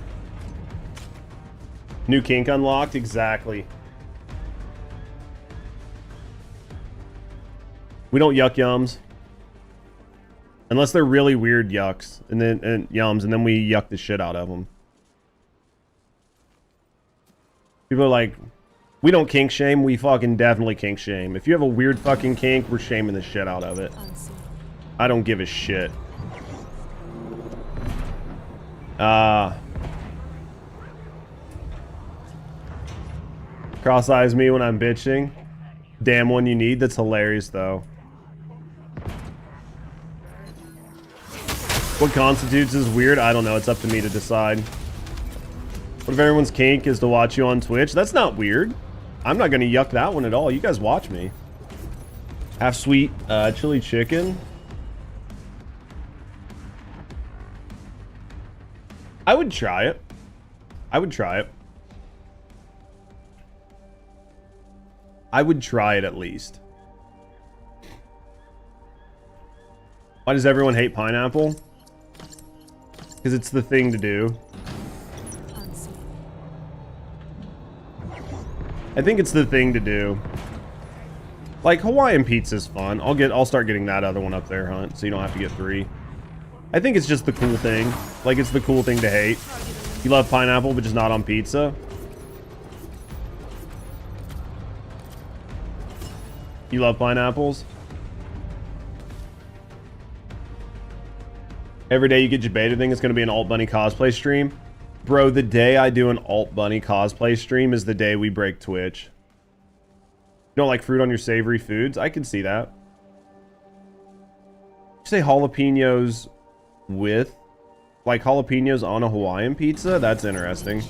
New kink unlocked? Exactly. We don't yuck yums. Unless they're really weird yucks. And yums, and then we yuck the shit out of them. People are like, we don't kink shame. We fucking definitely kink shame. If you have a weird fucking kink, we're shaming the shit out of it. I don't give a shit. Cross-eyes me when I'm bitching. Damn one you need. That's hilarious, though. What constitutes as weird? I don't know. It's up to me to decide. What if everyone's kink is to watch you on Twitch? That's not weird. I'm not going to yuck that one at all. You guys watch me. Half sweet chili chicken. I would try it. I would try it. I would try it at least. Why does everyone hate pineapple? Because it's the thing to do. I think it's the thing to do. Like, Hawaiian pizza's fun. I'll start getting that other one up there, Hunt, so you don't have to get 3. I think it's just the cool thing. Like, it's the cool thing to hate. You love pineapple, but just not on pizza. You love pineapples? Every day you get debated thing, it's going to be an Alt Bunny cosplay stream. Bro, the day I do an Alt Bunny cosplay stream is the day we break Twitch. You don't like fruit on your savory foods? I can see that. You say jalapenos with? Like jalapenos on a Hawaiian pizza? That's interesting.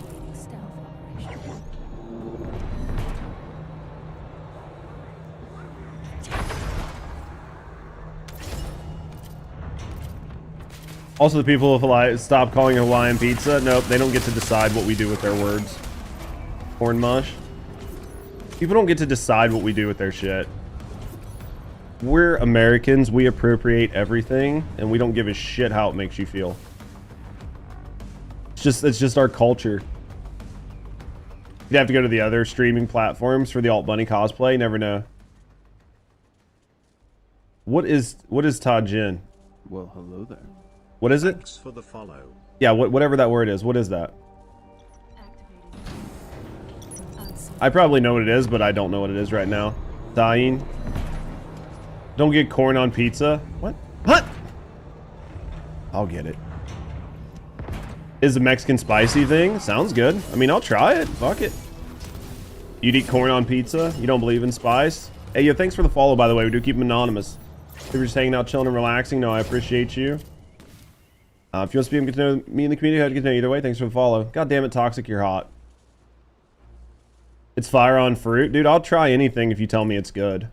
Also, the people of Hawaii, stop calling it Hawaiian pizza. Nope, they don't get to decide what we do with their words. Corn mush. People don't get to decide what we do with their shit. We're Americans. We appropriate everything, and we don't give a shit how it makes you feel. It's just our culture. You'd have to go to the other streaming platforms for the Alt Bunny cosplay. Never know. What is Tajin? Well, hello there. What is it? Thanks for the follow. Yeah, whatever that word is. What is that? I probably know what it is, but I don't know what it is right now. Dying. Don't get corn on pizza. What? What? I'll get it. Is a Mexican spicy thing? Sounds good. I mean, I'll try it. Fuck it. You'd eat corn on pizza? You don't believe in spice? Hey, yo, thanks for the follow, by the way. We do keep them anonymous. If you're just hanging out, chilling, and relaxing, no, I appreciate you. If you want to speak and get to know me in the community, I'd get to know either way. Thanks for the follow. God damn it, Toxic, you're hot. It's fire on fruit. Dude, I'll try anything if you tell me it's good.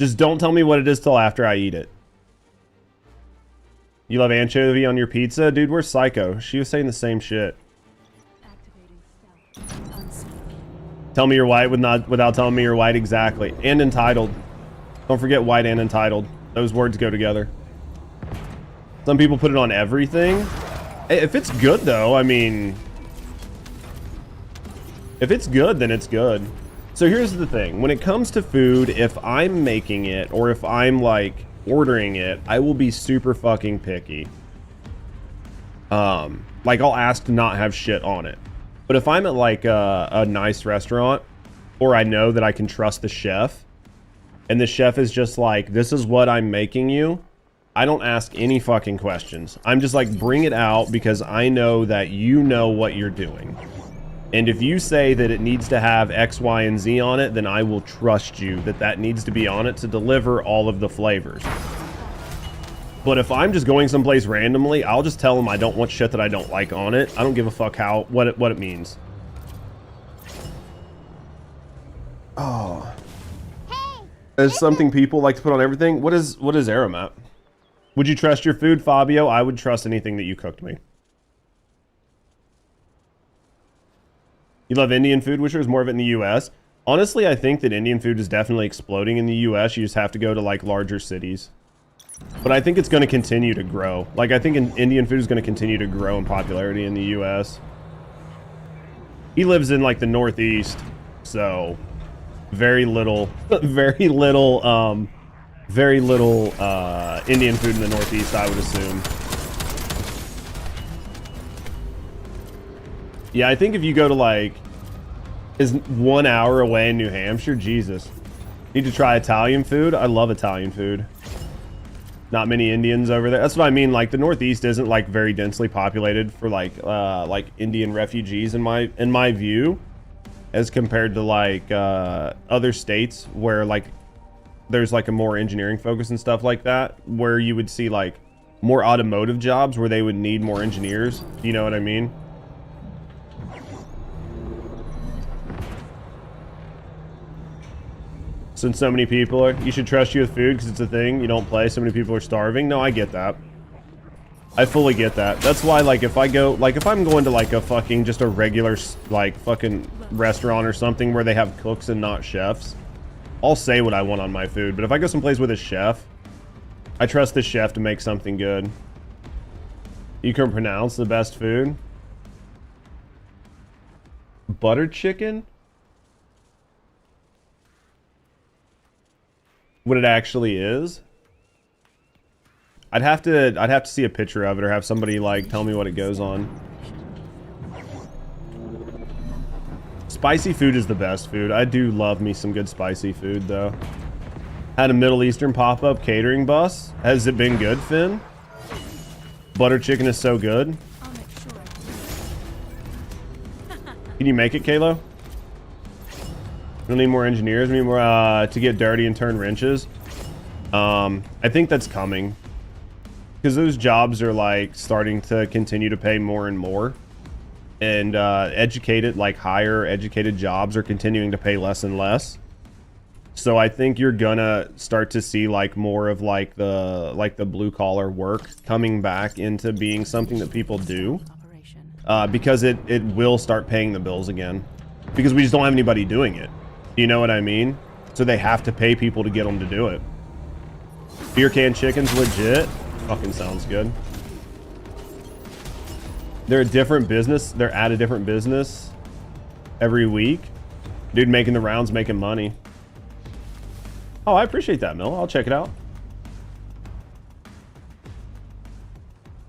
Just don't tell me what it is till after I eat it. You love anchovy on your pizza? Dude, we're psycho. She was saying the same shit. Tell me you're white without telling me you're white. Exactly. And entitled. Don't forget white and entitled. Those words go together. Some people put it on everything. If it's good, though, I mean... If it's good, then it's good. So here's the thing. When it comes to food, if I'm making it, or if I'm, like, ordering it, I will be super fucking picky. Like, I'll ask to not have shit on it. But if I'm at, like, a nice restaurant, or I know that I can trust the chef, and the chef is just like, this is what I'm making you, I don't ask any fucking questions. I'm just like, bring it out because I know that you know what you're doing. And if you say that it needs to have X, Y, and Z on it, then I will trust you that that needs to be on it to deliver all of the flavors. But if I'm just going someplace randomly, I'll just tell them I don't want shit that I don't like on it. I don't give a fuck what it means. Oh. Is something people like to put on everything? What is Aromat? Would you trust your food, Fabio? I would trust anything that you cooked me. You love Indian food, wish there was more of it in the US. Honestly, I think that Indian food is definitely exploding in the US. You just have to go to like larger cities. But I think it's going to continue to grow. Like, I think Indian food is going to continue to grow in popularity in the US. He lives in like the Northeast, so very little Indian food in the Northeast, I would assume. Yeah, I think if you go to like, is 1 hour away in New Hampshire, Jesus. Need to try Italian food. I love Italian food. Not many Indians over there. That's what I mean. Like the Northeast isn't like very densely populated for like Indian refugees in my view, as compared to like other states where like there's like a more engineering focus and stuff like that, where you would see like more automotive jobs where they would need more engineers. You know what I mean? Since so many people are, you should trust you with food because it's a thing. You don't play. So many people are starving. No, I get that. I fully get that. That's why, like, if I go, like, if I'm going to like a fucking just a regular like fucking restaurant or something where they have cooks and not chefs, I'll say what I want on my food. But if I go someplace with a chef, I trust the chef to make something good. You can pronounce the best food. Butter chicken? What it actually is? I'd have to see a picture of it or have somebody like tell me what it goes on. Spicy food is the best food. I do love me some good spicy food though. Had a Middle Eastern pop-up catering bus. Has it been good, Finn? Butter chicken is so good. I'll make sure Can you make it, Kalo? We need more engineers. We need more to get dirty and turn wrenches. I think that's coming because those jobs are like starting to continue to pay more and more, and educated, like higher educated jobs are continuing to pay less and less. So I think you're gonna start to see like more of like the blue collar work coming back into being something that people do, because it will start paying the bills again, because we just don't have anybody doing it. You know what I mean? So they have to pay people to get them to do it. Beer can chicken's legit. Fucking sounds good. They're a different business. They're at a different business every week. Dude making the rounds, making money. Oh, I appreciate that, Mill. I'll check it out.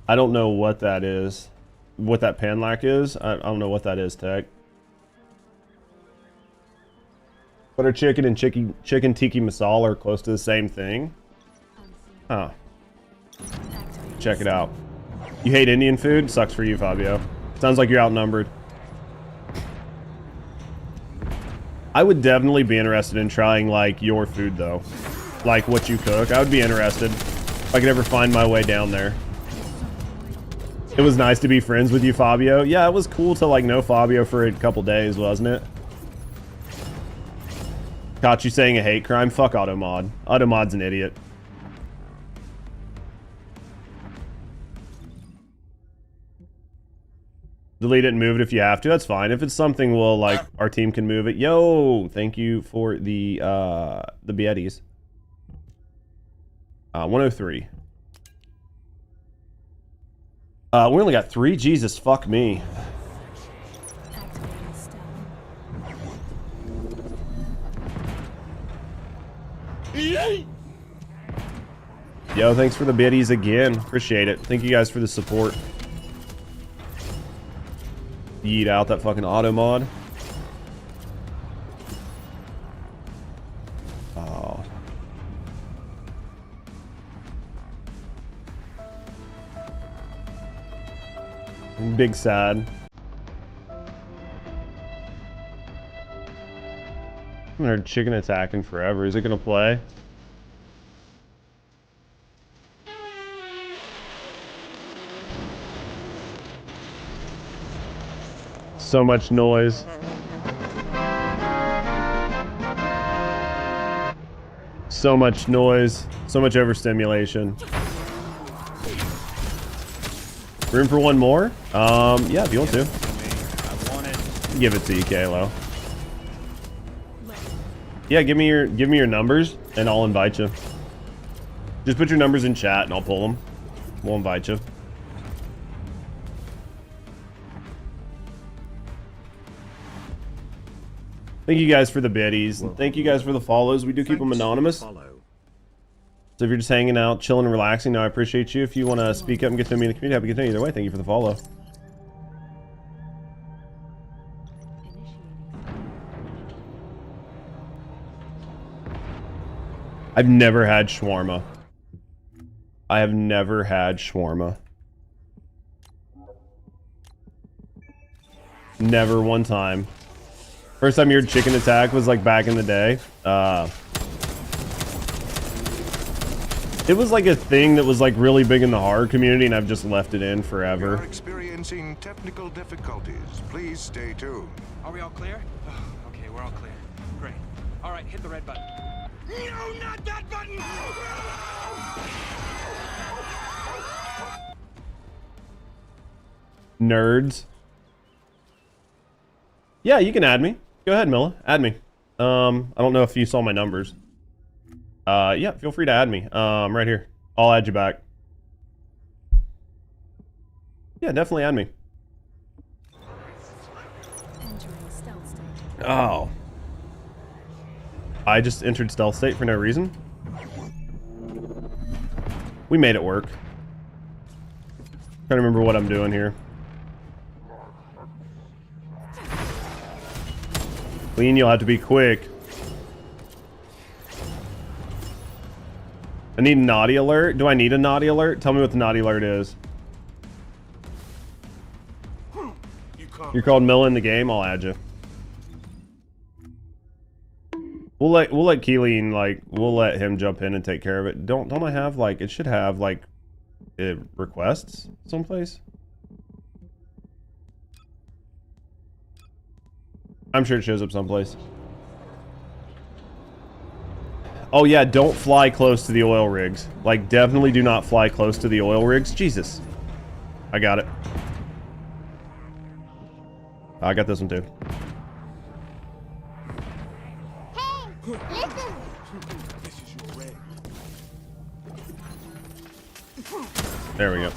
I don't know what that is. What that panlac is. I don't know what that is, Tech. Butter chicken and chicken tiki masala are close to the same thing. Huh. Check it out. You hate Indian food? Sucks for you, Fabio. Sounds like you're outnumbered. I would definitely be interested in trying, like, your food, though. Like, what you cook. I would be interested if I could ever find my way down there. It was nice to be friends with you, Fabio. Yeah, it was cool to, like, know Fabio for a couple days, wasn't it? Caught you saying a hate crime? Fuck Automod. Automod's an idiot. Delete it and move it if you have to. That's fine. If it's something, we'll like our team can move it. Yo, thank you for the Beatties. 103. We only got 3. Jesus, fuck me. Yo, thanks for the biddies again. Appreciate it. Thank you guys for the support. Yeet out that fucking auto mod. Oh. Big sad. I haven't heard chicken attacking forever. Is it gonna play? So much noise. So much noise. So much overstimulation. Room for one more? Yeah, if you want to. Give it to you, Kalo. Yeah, give me your numbers and I'll invite you. Just put your numbers in chat and I'll pull them. We'll invite you. Thank you guys for the biddies. Thank you guys for the follows. We do keep them anonymous. So if you're just hanging out, chilling and relaxing, I appreciate you. If you want to speak up and get to me in the community, have a good day either way. Thank you for the follow. I've never had shawarma. I have never had shawarma. Never one time. First time you heard chicken attack was like back in the day. It was like a thing that was like really big in the horror community, and I've just left it in forever. You're experiencing technical difficulties. Please stay tuned. Are we all clear? Okay, we're all clear. Great. All right, hit the red button. No, not that button! Nerds. Yeah, you can add me. Go ahead, Milla. Add me. I don't know if you saw my numbers. Yeah, feel free to add me. Right here. I'll add you back. Yeah, definitely add me. Oh. I just entered stealth state for no reason. We made it work. Trying to remember what I'm doing here. Clean, you'll have to be quick. I need a naughty alert. Do I need a naughty alert? Tell me what the naughty alert is. You're called Milla in the game. I'll add you. We'll let Keelan, like, we'll let him jump in and take care of it. Don't I have like, it should have like it requests someplace? I'm sure it shows up someplace. Oh yeah, don't fly close to the oil rigs. Like, definitely do not fly close to the oil rigs. Jesus. I got it. I got this one too. There we go.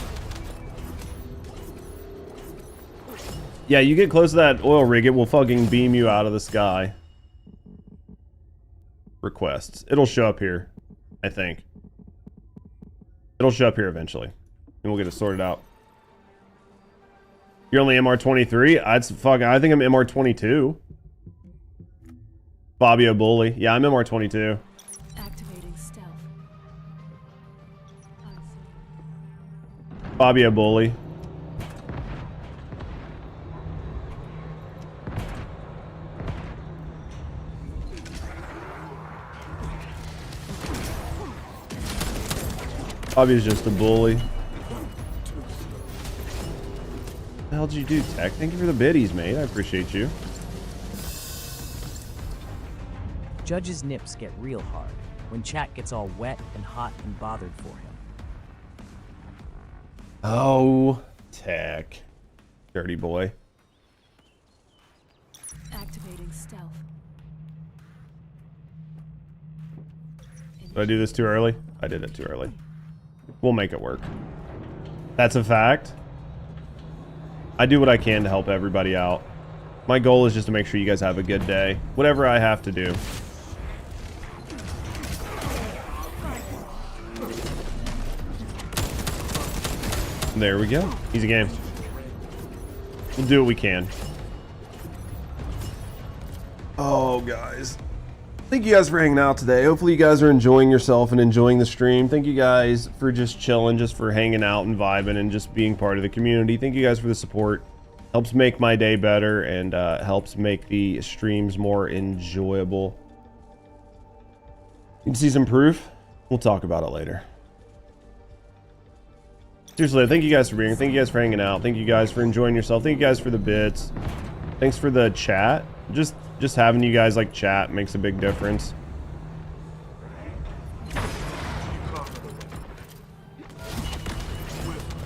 Yeah, you get close to that oil rig, it will fucking beam you out of the sky. Requests. It'll show up here, I think. It'll show up here eventually. And we'll get it sorted out. You're only MR23? I think I'm MR22. Fabio Bully. Yeah, I'm MR22. Activating stealth. Fabio Bully. Fabio's just a bully. What the hell did you do, Tech? Thank you for the biddies, mate. I appreciate you. Judge's nips get real hard when chat gets all wet and hot and bothered for him. Oh, Tech. Dirty boy. Activating stealth. Did I do this too early? I did it too early. We'll make it work. That's a fact. I do what I can to help everybody out. My goal is just to make sure you guys have a good day. Whatever I have to do. There we go. Easy game. We'll do what we can. Oh, guys. Thank you guys for hanging out today. Hopefully you guys are enjoying yourself and enjoying the stream. Thank you guys for just chilling, just for hanging out and vibing and just being part of the community. Thank you guys for the support. Helps make my day better and helps make the streams more enjoyable. You can see some proof. We'll talk about it later. Seriously, thank you guys for being here. Thank you guys for hanging out. Thank you guys for enjoying yourself. Thank you guys for the bits. Thanks for the chat. Just having you guys like chat makes a big difference.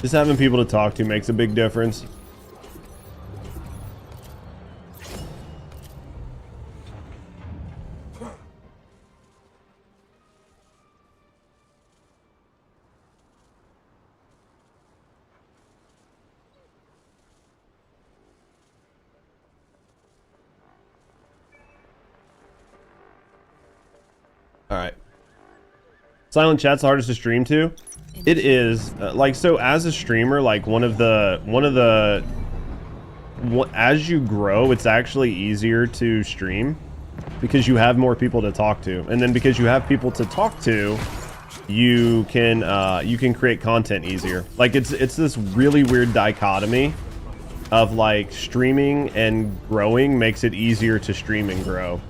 Just having people to talk to makes a big difference. All right. Silent chat's the hardest to stream to. It is like, so as a streamer, like as you grow, it's actually easier to stream because you have more people to talk to, and then because you have people to talk to, you can create content easier. Like it's this really weird dichotomy of like streaming and growing makes it easier to stream and grow.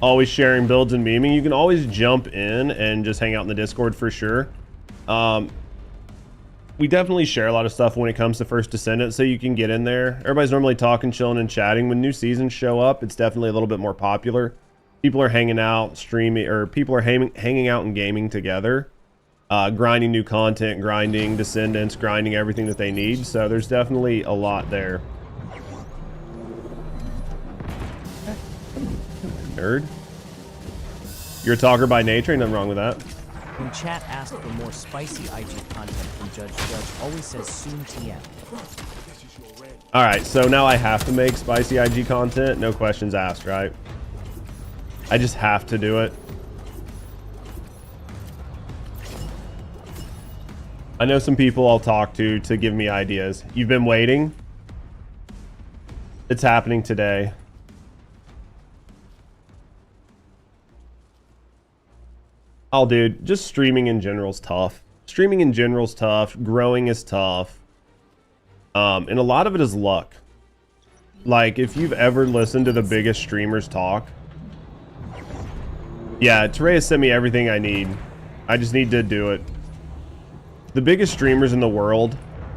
Always sharing builds and memeing. You can always jump in and just hang out in the Discord for sure. We definitely share a lot of stuff when it comes to First Descendant, so you can get in there. Everybody's normally talking, chilling, and chatting. When new seasons show up, it's definitely a little bit more popular. People are hanging out, streaming, or people are hanging out and gaming together, grinding new content, grinding Descendants, grinding everything that they need. So there's definitely a lot there. Nerd. You're a talker by nature, ain't nothing wrong with that. When chat asks for more spicy IG content from Judge always says soon TM. All right, so now I have to make spicy IG content, no questions asked, right? I just have to do it. I know some people I'll talk to give me ideas. You've been waiting? It's happening today. Oh, dude, just streaming in general is tough. Streaming in general is tough. Growing is tough. And a lot of it is luck. Like, if you've ever listened to the biggest streamers talk. Yeah, Terea sent me everything I need. I just need to do it. The biggest streamers in the world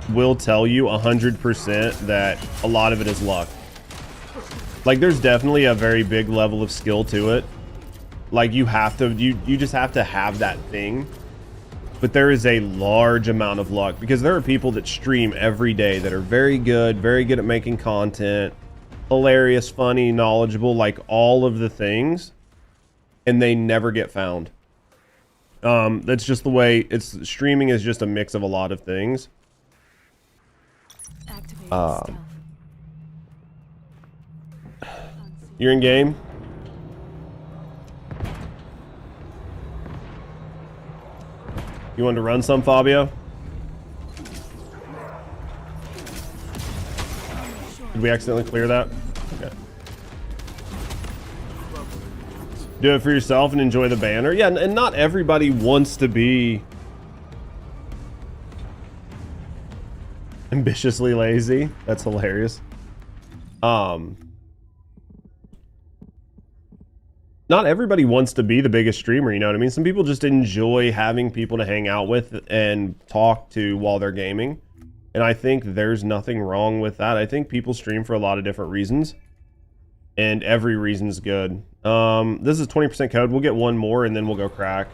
will tell you 100% that a lot of it is luck. Like, there's definitely a very big level of skill to it. Like, you have to, you just have to have that thing. But there is a large amount of luck, because there are people that stream every day that are very good at making content, hilarious, funny, knowledgeable, like all of the things, and they never get found. That's just the way streaming is just a mix of a lot of things. You're in game? You wanted to run some, Fabio? Did we accidentally clear that? Okay. Do it for yourself and enjoy the banner. Yeah, and not everybody wants to be ambitiously lazy. That's hilarious. Not everybody wants to be the biggest streamer, you know what I mean? Some people just enjoy having people to hang out with and talk to while they're gaming. And I think there's nothing wrong with that. I think people stream for a lot of different reasons. And every reason's good. This is 20% code. We'll get one more and then we'll go crack.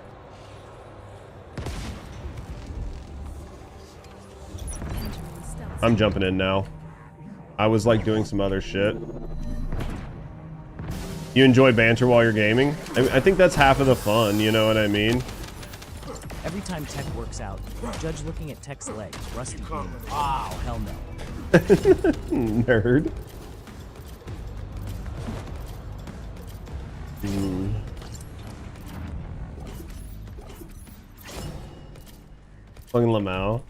I'm jumping in now. I was like doing some other shit. You enjoy banter while you're gaming? I think that's half of the fun, you know what I mean? Every time Tech works out, Judge looking at Tech's legs, rusty green. Oh, hell no. Nerd. Fucking Lamau.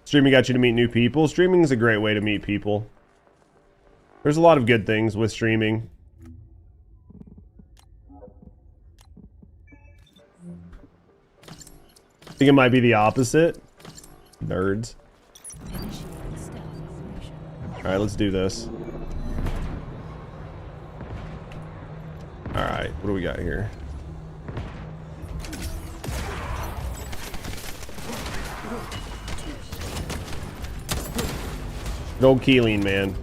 Streaming got you to meet new people. Streaming is a great way to meet people. There's a lot of good things with streaming. I think it might be the opposite. Nerds. Alright, let's do this. Alright, what do we got here? Good old Hellion, man.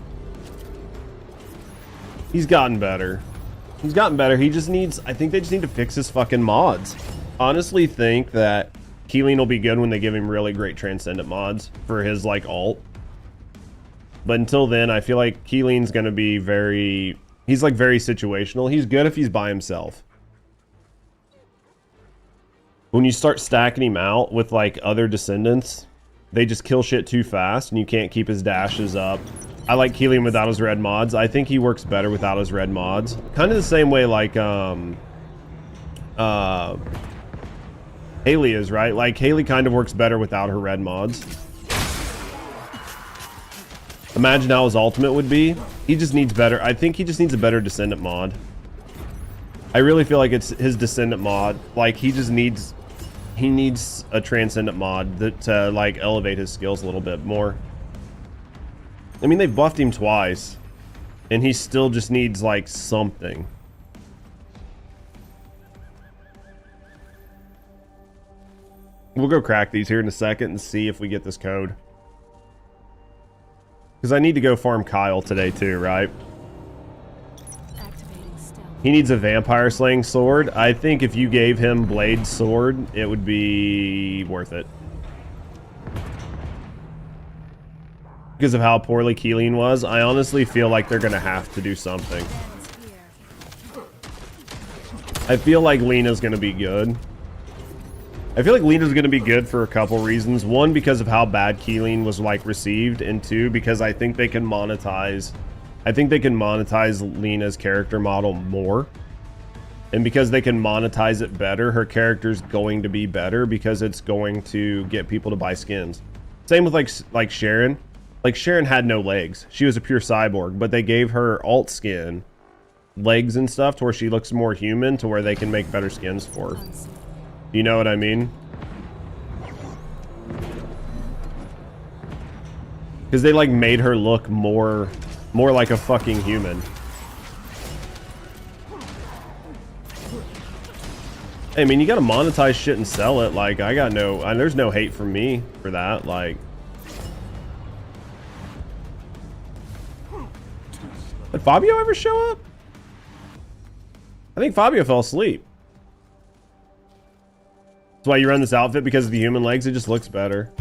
He's gotten better. He's gotten better. He just needs... I think they just need to fix his fucking mods. Honestly think that Hellion will be good when they give him really great Transcendent mods for his, like, alt. But until then, I feel like Hellion's gonna be very... He's, like, very situational. He's good if he's by himself. When you start stacking him out with, like, other Descendants, they just kill shit too fast, and you can't keep his dashes up. I like Hellion without his red mods. I think he works better without his red mods. Kind of the same way like Haley is, right? Like Haley kind of works better without her red mods. Imagine how his ultimate would be. He just needs better. I think he just needs a better Descendant mod. I really feel like it's his Descendant mod. Like he needs a Transcendent mod that to like elevate his skills a little bit more. I mean, they've buffed him twice, and he still just needs, like, something. We'll go crack these here in a second and see if we get this code. Because I need to go farm Kyle today, too, right? He needs a vampire slaying sword. I think if you gave him Blade Sword, it would be worth it. Because of how poorly Hellion was, I honestly feel like they're gonna have to do something. I feel like Lena's gonna be good. I feel like Lena's gonna be good for a couple reasons. One, because of how bad Hellion was like received, and two, because I think they can monetize. I think they can monetize Lena's character model more. And because they can monetize it better, her character's going to be better because it's going to get people to buy skins. Same with like Sharon. Like, Sharon had no legs. She was a pure cyborg, but they gave her alt skin legs and stuff to where she looks more human, to where they can make better skins for her. You know what I mean? Because they, like, made her look more like a fucking human. Hey, I mean, you gotta monetize shit and sell it. Like, there's no hate from me for that. Like... Did Fabio ever show up? I think Fabio fell asleep. That's why you run this outfit, because of the human legs. It just looks better.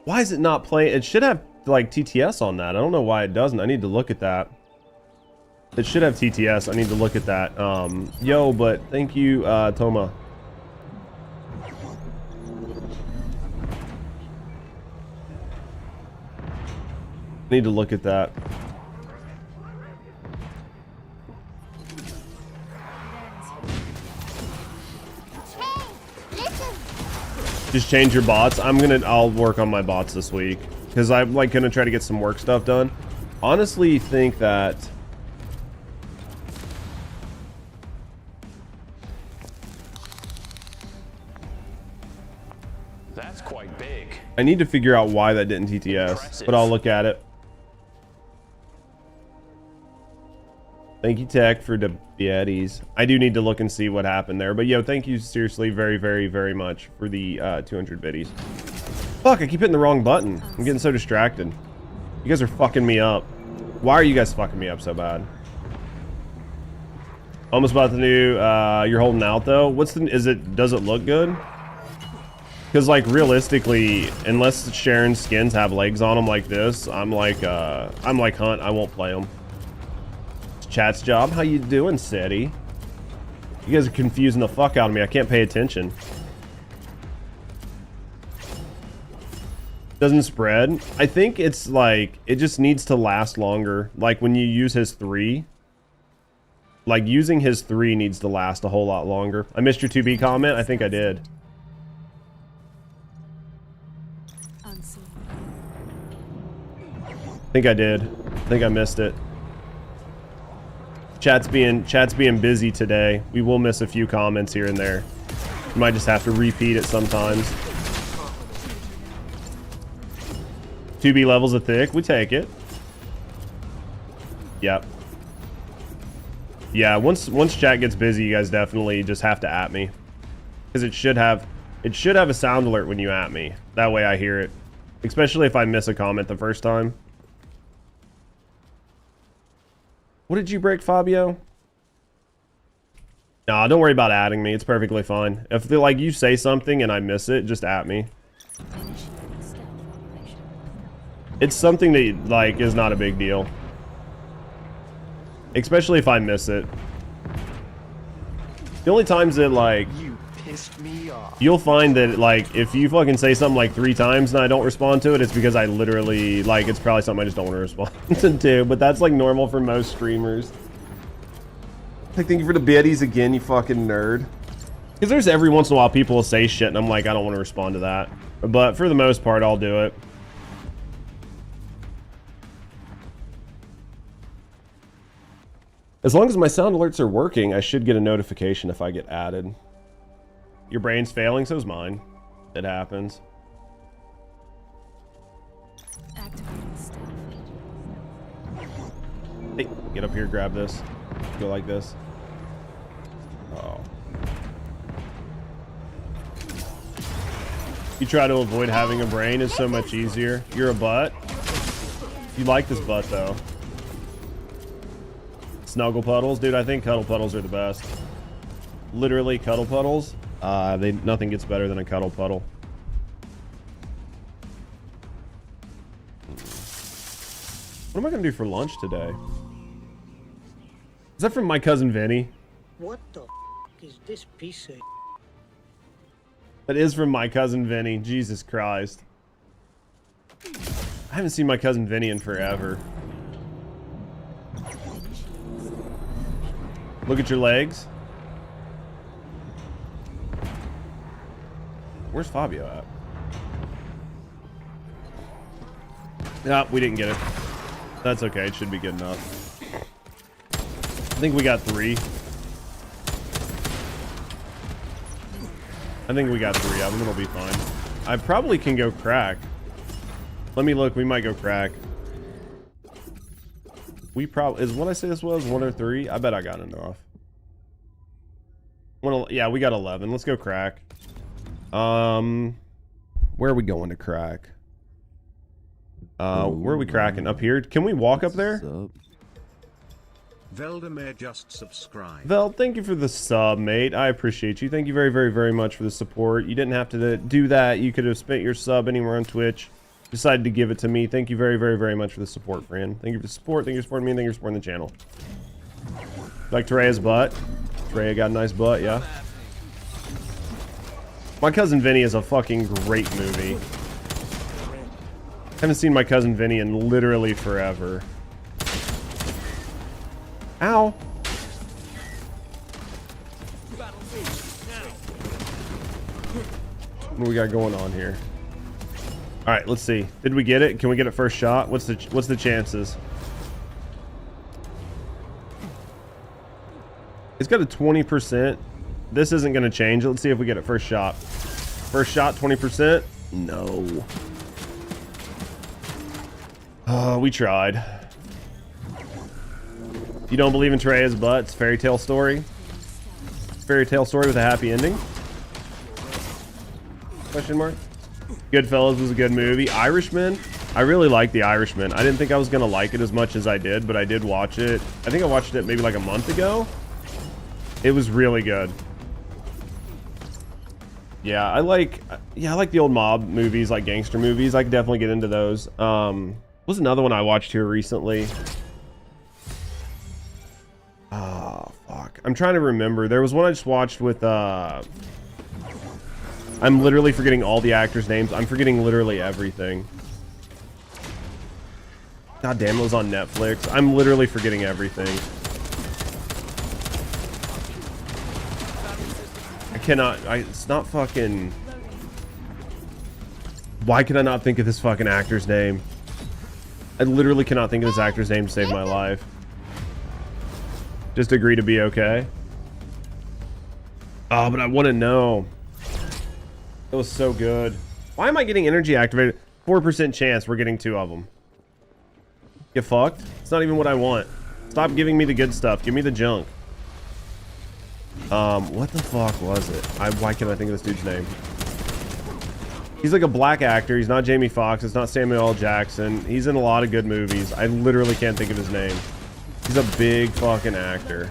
Why is it not playing? It should have like TTS on that. I don't know why it doesn't. I need to look at that. It should have TTS. I need to look at that. Yo, but thank you, Toma. Need to look at that. Just change your bots. I'll work on my bots this week because I'm like gonna try to get some work stuff done. Honestly, think that that's quite big. I need to figure out why that didn't TTS, but I'll look at it. Thank you, Tech, for the Beatties. I do need to look and see what happened there. But, yo, thank you seriously very, very, very much for the 200 biddies. Fuck, I keep hitting the wrong button. I'm getting so distracted. You guys are fucking me up. Why are you guys fucking me up so bad? Almost about the new, you're holding out, though. Does it look good? Because, like, realistically, unless Sharon's skins have legs on them like this, I'm like Hunt. I won't play them. Chat's job. How you doing, Seti? You guys are confusing the fuck out of me. I can't pay attention. Doesn't spread. I think it's like, it just needs to last longer. Like when you use his 3. Like using his 3 needs to last a whole lot longer. I missed your 2B comment. I think I did. I think I did. I think I missed it. Chat's being busy today. We will miss a few comments here and there. We might just have to repeat it sometimes. 2B levels of thick. We take it. Yep. Yeah, once chat gets busy, you guys definitely just have to at me. Because it should have... It should have a sound alert when you at me. That way I hear it. Especially if I miss a comment the first time. What did you break, Fabio? Nah, don't worry about adding me. It's perfectly fine. If like you say something and I miss it, just at me. Initiating stealth operation. It's something that like is not a big deal. Especially if I miss it. The only times that like You pissed me off. you'll find that like if you fucking say something like 3 times and I don't respond to it, it's because I literally like it's probably something I just don't want to respond to. But that's like normal for most streamers. Like, thank you for the biddies again, you fucking nerd. Because there's every once in a while people will say shit and I'm like, I don't want to respond to that. But for the most part, I'll do it. As long as my sound alerts are working, I should get a notification if I get added. Your brain's failing, so's mine. It happens. Activating stealth. Hey, get up here, grab this. Go like this. Oh. You try to avoid having a brain is so much easier. You're a butt. You like this butt though. Snuggle puddles, dude. I think cuddle puddles are the best. Literally cuddle puddles. Nothing gets better than a cuddle puddle. What am I gonna do for lunch today? Is that from my cousin Vinny? What the f is this piece of? That is from my cousin Vinny. Jesus Christ. I haven't seen my cousin Vinny in forever. Look at your legs. Where's Fabio at? Nah, we didn't get it. That's okay. It should be good enough. I think we got 3. I think we got 3 of them. It'll be fine. I probably can go crack. Let me look. We might go crack. We probably... Is what I say this was 1 or 3? I bet I got enough. Yeah, we got 11. Let's go crack. Where are we going to crack? Where are we cracking? Up here? Can we walk up there? Veldemir just subscribed. Vel, thank you for the sub, mate. I appreciate you. Thank you very, very, very much for the support. You didn't have to do that. You could have spent your sub anywhere on Twitch. Decided to give it to me. Thank you very, very, very much for the support, friend. Thank you for the support. Thank you for supporting me. And thank you for supporting the channel. Like Tereya's butt. Tereya got a nice butt, yeah. My Cousin Vinny is a fucking great movie. Haven't seen My Cousin Vinny in literally forever. Ow. What do we got going on here? All right, let's see. Did we get it? Can we get it first shot? What's the chances? It's got a 20%. This isn't going to change. Let's see if we get it first shot. First shot, 20%. No. Oh, we tried. You don't believe in Tereya's butt? It's a fairy tale story. Fairy tale story with a happy ending? Question mark? Goodfellas was a good movie. Irishman? I really liked The Irishman. I didn't think I was gonna like it as much as I did, but I did watch it. I think I watched it maybe like a month ago. It was really good. Yeah, I like the old mob movies, like gangster movies. I could definitely get into those. What's another one I watched here recently? Oh, fuck. I'm trying to remember. There was one I just watched with, I'm literally forgetting all the actors' names. I'm forgetting literally everything. God damn, it was on Netflix. I'm literally forgetting everything. I cannot, it's not fucking... Why can I not think of this fucking actor's name? I literally cannot think of this actor's name to save my life. Just agree to be okay. Oh, but I want to know. It was so good. Why am I getting energy activated? 4% chance we're getting 2 of them. Get fucked. It's not even what I want. Stop giving me the good stuff. Give me the junk. What the fuck was it? Why can't I think of this dude's name? He's like a black actor. He's not Jamie Foxx. It's not Samuel L. Jackson. He's in a lot of good movies. I literally can't think of his name. He's a big fucking actor.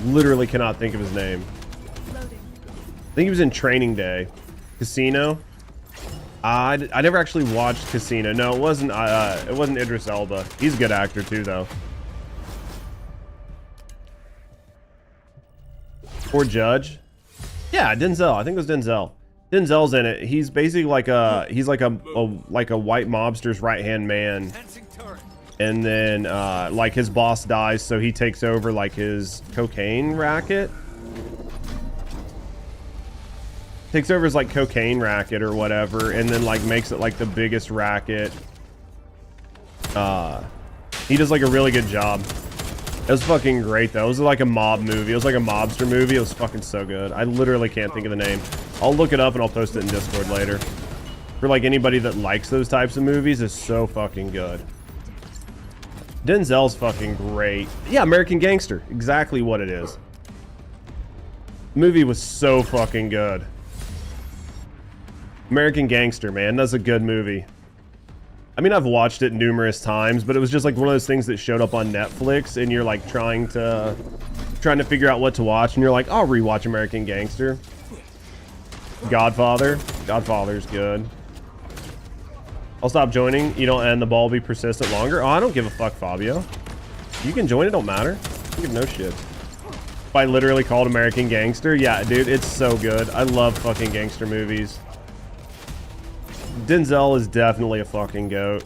Literally cannot think of his name. I think he was in Training Day. Casino. I never actually watched Casino. No, it wasn't Idris Elba. He's a good actor too, though. Or Judge. Yeah, Denzel. I think it was Denzel. Denzel's in it. He's basically like a white mobster's right-hand man. And then like his boss dies, so he takes over like his cocaine racket. Takes over his like cocaine racket or whatever, and then like makes it like the biggest racket. He does like a really good job. It was fucking great though. It was like a mob movie. It was like a mobster movie. It was fucking so good. I literally can't think of the name. I'll look it up and I'll post it in Discord later. For like anybody that likes those types of movies, it's so fucking good. Denzel's fucking great. Yeah, American Gangster. Exactly what it is. The movie was so fucking good. American Gangster, man. That's a good movie. I mean, I've watched it numerous times, but it was just like one of those things that showed up on Netflix, and you're like trying to figure out what to watch, and you're like, I'll rewatch American Gangster. Godfather. Godfather's good. I'll stop joining. You don't end the ball be persistent longer. Oh, I don't give a fuck, Fabio. You can join, it don't matter. I give no shit. If I literally called American Gangster, yeah, dude, it's so good. I love fucking gangster movies. Denzel is definitely a fucking goat.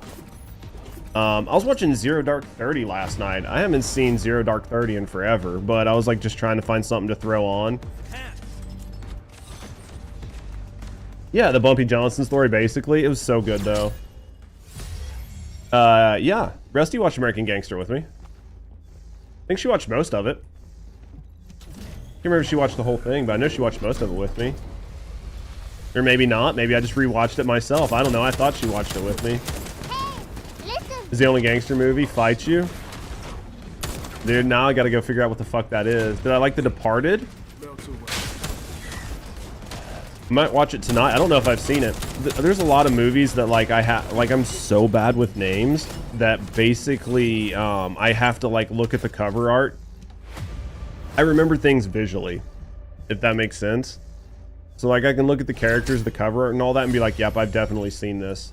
I was watching Zero Dark 30 last night. I haven't seen Zero Dark 30 in forever, but I was like just trying to find something to throw on. Yeah, the Bumpy Johnson story, basically. It was so good, though. Yeah. Rusty watched American Gangster with me. I think she watched most of it. I can't remember if she watched the whole thing, but I know she watched most of it with me. Or maybe not. Maybe I just rewatched it myself. I don't know. I thought she watched it with me. Is the only gangster movie Fight You? Dude, now I gotta go figure out what the fuck that is. Did I like The Departed? I might watch it tonight. I don't know if I've seen it. There's a lot of movies that like I'm so bad with names that basically I have to like look at the cover art. I remember things visually, if that makes sense. So like I can look at the characters, the cover art and all that and be like, yep, I've definitely seen this.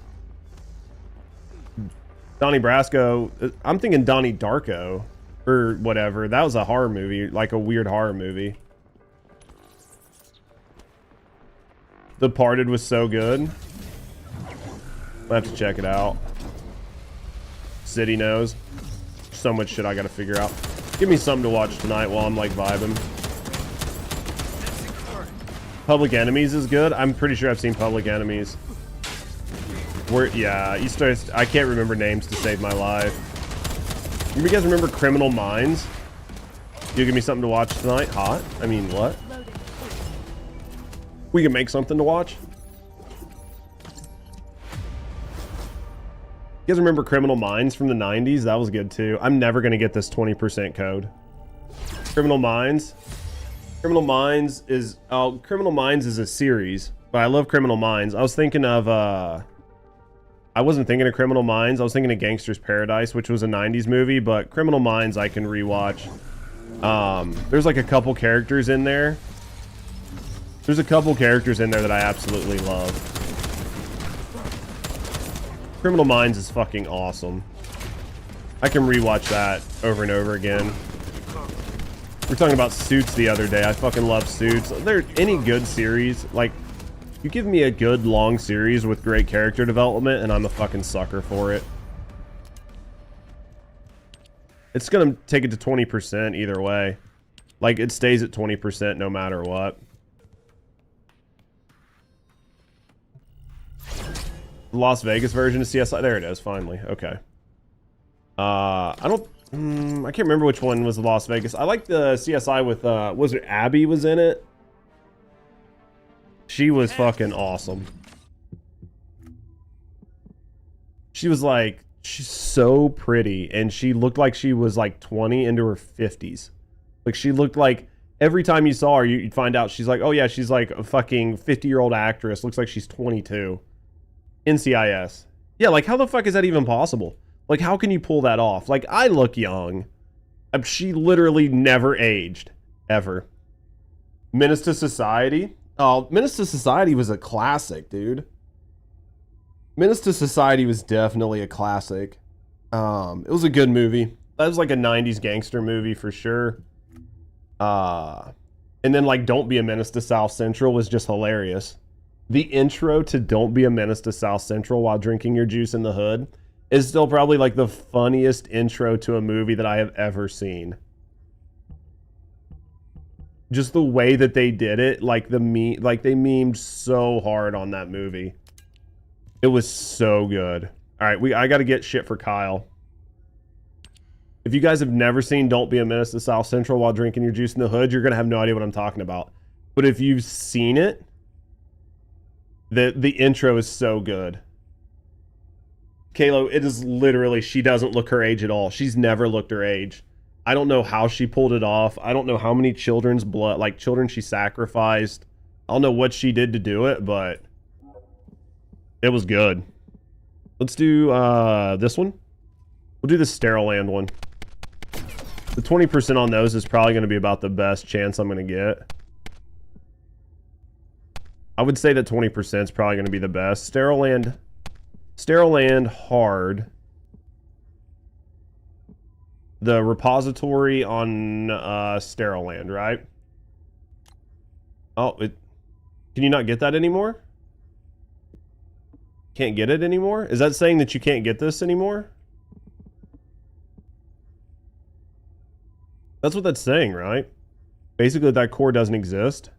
Donnie Brasco, I'm thinking Donnie Darko or whatever. That was a horror movie, like a weird horror movie. The Departed was so good. I have to check it out. City knows. So much shit I gotta figure out. Give me something to watch tonight while I'm like vibing. Public Enemies is good. I'm pretty sure I've seen Public Enemies. Yeah, I can't remember names to save my life. You guys remember Criminal Minds? You give me something to watch tonight? Hot? I mean, what? We can make something to watch. You guys remember Criminal Minds from the 90s? That was good too. I'm never going to get this 20% code. Criminal Minds. Criminal Minds is a series, but I love Criminal Minds. I was thinking of I wasn't thinking of Criminal Minds. I was thinking of Gangster's Paradise, which was a 90s movie, but Criminal Minds I can rewatch. There's like a couple characters in there. There's a couple characters in there that I absolutely love. Criminal Minds is fucking awesome. I can rewatch that over and over again. We were talking about Suits the other day. I fucking love Suits. There any good series, like, you give me a good long series with great character development and I'm a fucking sucker for it. It's gonna take it to 20% either way. Like, it stays at 20% no matter what. The Las Vegas version of CSI. There it is, finally. Okay. I can't remember which one was the Las Vegas. I like the CSI with, was it Abby was in it? She was fucking awesome. She was like, she's so pretty, and she looked like she was like 20 into her 50s. Like, she looked like Every time you saw her, you'd find out she's like, oh yeah, she's like a fucking 50-year-old actress. Looks like she's 22. NCIS. Yeah, like how the fuck is that even possible? Like how can you pull that off? Like I look young. She literally never aged. Ever. Menace to Society. Oh, Menace to Society was a classic, dude. Menace to Society was definitely a classic. It was a good movie. That was like a 90s gangster movie for sure. And then like Don't Be a Menace to South Central was just hilarious. The intro to Don't Be a Menace to South Central while drinking your juice in the hood is still probably like the funniest intro to a movie that I have ever seen. Just the way that they did it, like they memed so hard on that movie. It was so good. All right, I got to get shit for Kyle. If you guys have never seen Don't Be a Menace to South Central while drinking your juice in the hood, you're going to have no idea what I'm talking about. But if you've seen it, the intro is so good. Kalo, it is literally, she doesn't look her age at all. She's never looked her age. I don't know how she pulled it off. I don't know how many children's blood, like children she sacrificed. I don't know what she did to do it, but it was good. Let's do this one. We'll do the Steriland one. The 20% on those is probably going to be about the best chance I'm going to get. I would say that 20% is probably going to be the best. Steriland hard. The repository on Steriland, right? Oh, can you not get that anymore? Can't get it anymore? Is that saying that you can't get this anymore? That's what that's saying, right? Basically, that core doesn't exist.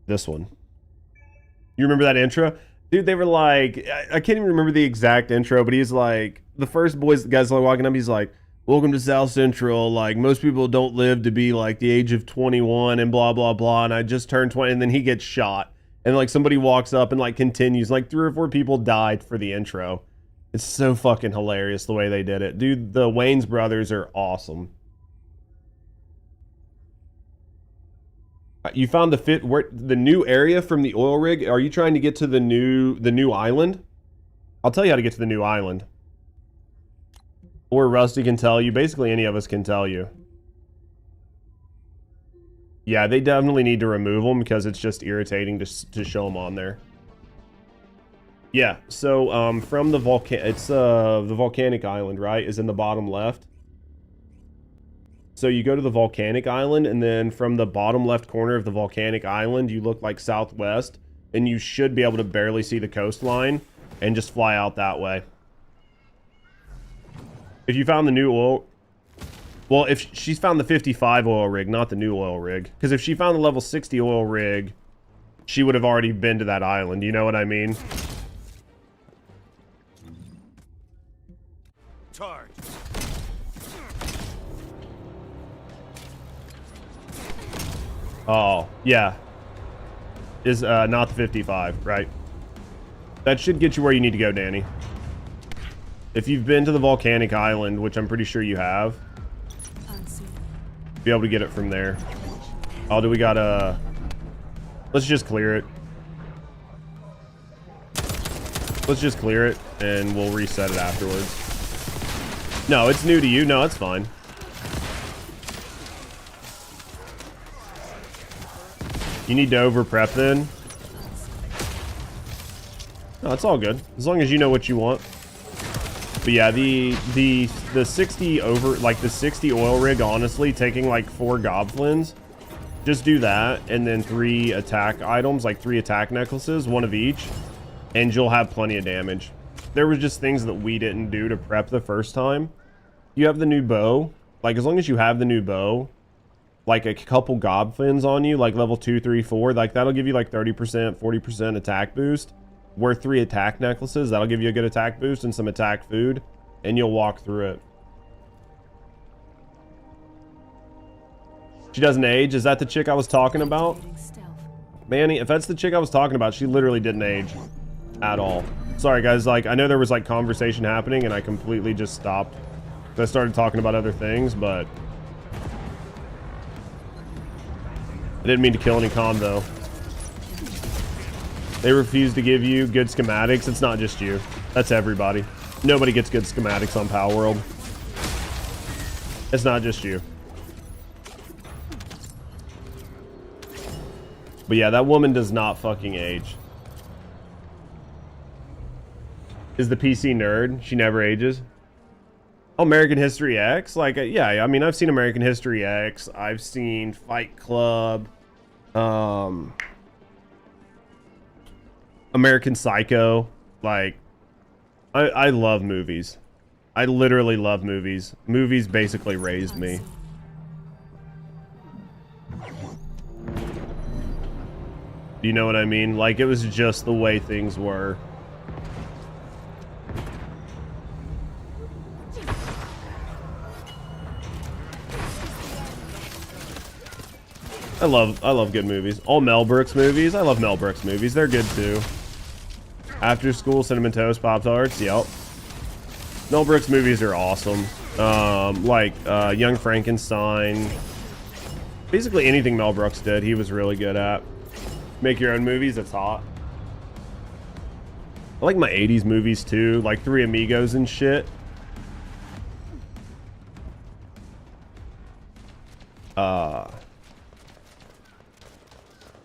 This one. You remember that intro? Dude, they were like, I can't even remember the exact intro, but he's like, the first guy's like walking up, he's like, welcome to South Central, like, most people don't live to be like the age of 21 and blah, blah, blah, and I just turned 20, and then he gets shot. And like somebody walks up and like continues, like 3 or 4 people died for the intro. It's so fucking hilarious the way they did it. Dude, the Wayans brothers are awesome. You found the new area from the oil rig. Are you trying to get to the new island? I'll tell you how to get to the new island. Or Rusty can tell you. Basically, any of us can tell you. Yeah, they definitely need to remove them because it's just irritating to show them on there. Yeah, so from the the volcanic island, right, is in the bottom left. So you go to the volcanic island, and then from the bottom left corner of the volcanic island, you look like southwest, and you should be able to barely see the coastline, and just fly out that way. If you found the new oil... Well, if she's found the 55 oil rig, not the new oil rig. Because if she found the level 60 oil rig, she would have already been to that island. You know what I mean? Charge. Oh, yeah. Is not the 55, right? That should get you where you need to go, Danny. If you've been to the volcanic island, which I'm pretty sure you have, be able to get it from there. Oh, do we got let's just clear it. Let's just clear it, and we'll reset it afterwards. No, it's new to you. No, it's fine. You need to over prep then. No, it's all good. As long as you know what you want. But yeah, the 60 over, like the 60 oil rig, honestly, taking like 4 gobflins, just do that, and then 3 attack items, like 3 attack necklaces, 1 of each, and you'll have plenty of damage. There was just things that we didn't do to prep the first time. You have the new bow. Like, as long as you have the new bow, like a couple gobflins on you, like level 2, 3, 4, like that'll give you like 30%, 40% attack boost. Worth 3 attack necklaces, that'll give you a good attack boost and some attack food, and you'll walk through it. She doesn't age. Is that the chick I was talking about? Manny, if that's the chick I was talking about, she literally didn't age at all. Sorry guys, like I know there was like conversation happening and I completely just stopped I started talking about other things, but I didn't mean to kill any convo. They refuse to give you good schematics. It's not just you. That's everybody. Nobody gets good schematics on Power World. It's not just you. But yeah, that woman does not fucking age. Is the PC nerd? She never ages. Oh, American History X? Like, yeah, I mean, I've seen American History X. I've seen Fight Club. American Psycho. Like, I love movies. I literally love movies. Movies basically raised me. Do you know what I mean? Like, it was just the way things were. I love good movies. All Mel Brooks movies. I love Mel Brooks movies. They're good too. After School, Cinnamon Toast, Pop-Tarts. Yep. Mel Brooks movies are awesome. Like Young Frankenstein. Basically anything Mel Brooks did, he was really good at. Make your own movies, that's hot. I like my 80s movies too, like Three Amigos and shit.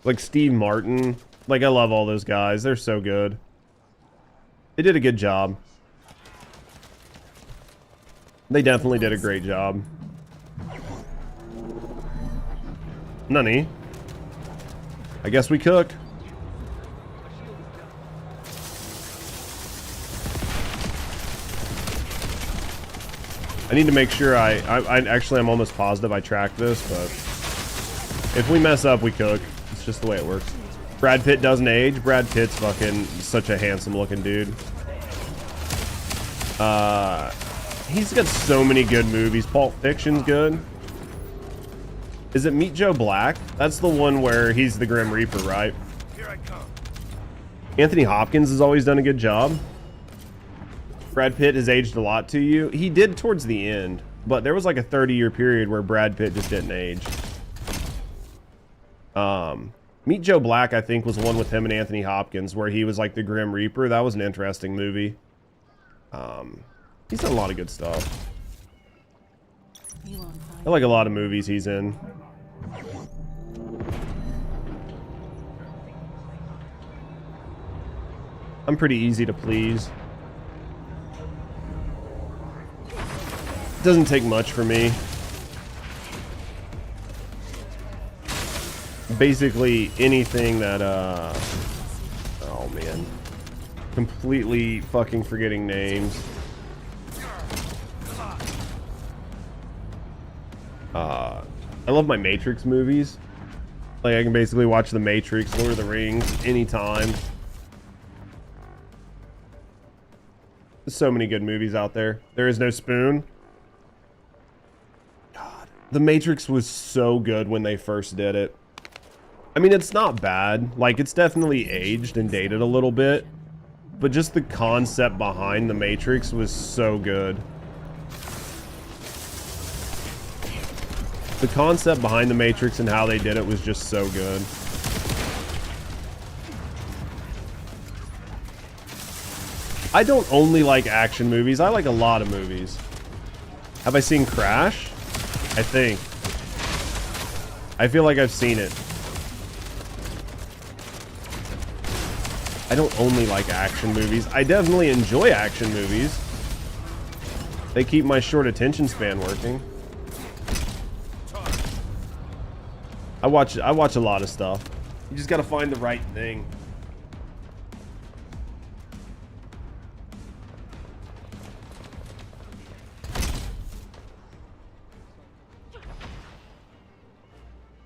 Like Steve Martin. Like, I love all those guys. They're so good. They did a good job. They definitely did a great job. Nani? I guess we cook. I need to make sure I actually, I'm almost positive I tracked this, but if we mess up, we cook. It's just the way it works. Brad Pitt doesn't age. Brad Pitt's fucking such a handsome looking dude. He's got so many good movies. Pulp Fiction's good. Is it Meet Joe Black? That's the one where he's the Grim Reaper, right? Here I come. Anthony Hopkins has always done a good job. Brad Pitt has aged a lot to you. He did towards the end, but there was like a 30-year period where Brad Pitt just didn't age. Meet Joe Black, I think, was the one with him and Anthony Hopkins where he was like the Grim Reaper. That was an interesting movie. He's done a lot of good stuff. I like a lot of movies he's in. I'm pretty easy to please. Doesn't take much for me. Basically anything that oh man, completely fucking forgetting names. I love my Matrix movies. Like, I can basically watch The Matrix, Lord of the Rings anytime. There's so many good movies out there. There Is No Spoon. God, The Matrix was so good when they first did it. I mean, it's not bad. Like, it's definitely aged and dated a little bit. But just the concept behind The Matrix was so good. The concept behind The Matrix and how they did it was just so good. I don't only like action movies. I like a lot of movies. Have I seen Crash? I think. I feel like I've seen it. I don't only like action movies. I definitely enjoy action movies. They keep my short attention span working. I watch a lot of stuff. You just gotta find the right thing.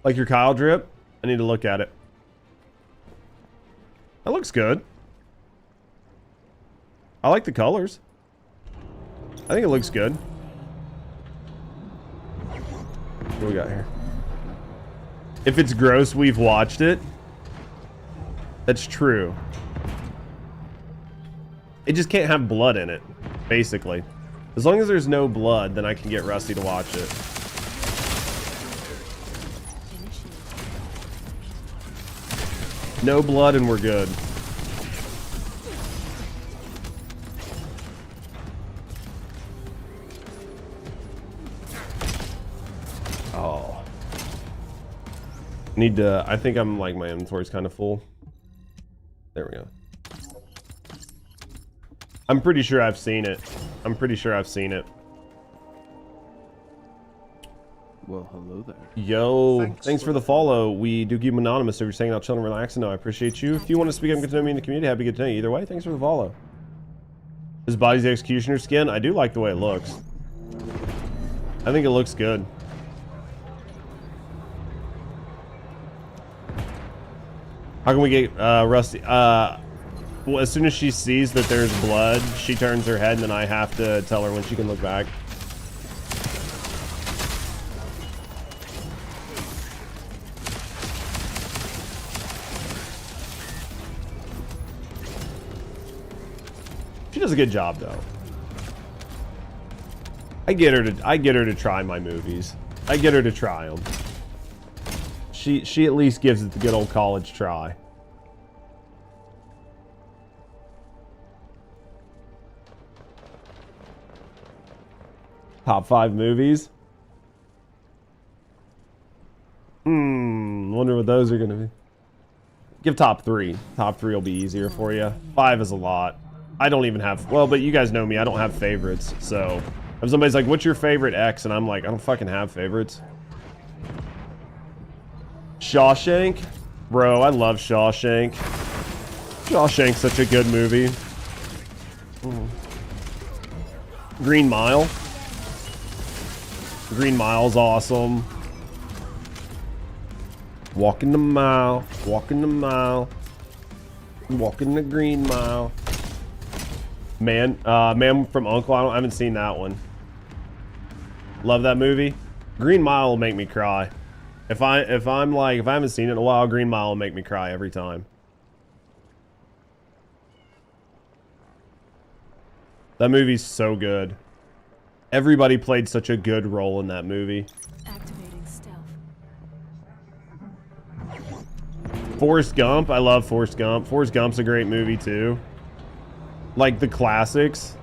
Like your Kyle drip? I need to look at it. That looks good. I like the colors. I think it looks good. What do we got here? If it's gross, we've watched it. That's true. It just can't have blood in it, basically. As long as there's no blood, then I can get Rusty to watch it. No blood and we're good. Oh. Need to, I think I'm like, my inventory's kind of full. There we go. I'm pretty sure I've seen it. I'm pretty sure I've seen it. Well, hello there. Yo, thanks for the follow. We do keep them anonymous, so you're saying out chilling, relaxing. No, I appreciate you. If you want to speak up and get to know me in the community, happy to get to know you. Either way, thanks for the follow. His body's the executioner skin. I do like the way it looks. I think it looks good. How can we get Rusty? Well, as soon as she sees that there's blood, she turns her head, and then I have to tell her when she can look back. She does a good job, though. I get her to try my movies. I get her to try them. She at least gives it the good old college try. Top 5 movies. Wonder what those are gonna be. Give top 3. Top 3 will be easier for you. 5 is a lot. I don't even have, well, but you guys know me, I don't have favorites, so if somebody's like, what's your favorite X? And I'm like, I don't fucking have favorites. Shawshank? Bro, I love Shawshank. Shawshank's such a good movie. Green Mile. Green Mile's awesome. Walking the mile, walking the mile, walking the Green Mile. Man from U.N.C.L.E. I haven't seen that one. Love that movie. Green Mile will make me cry. If I haven't seen it in a while, Green Mile will make me cry every time. That movie's so good. Everybody played such a good role in that movie. Activating stealth. Forrest Gump, I love Forrest Gump. Forrest Gump's a great movie too. Like the classics.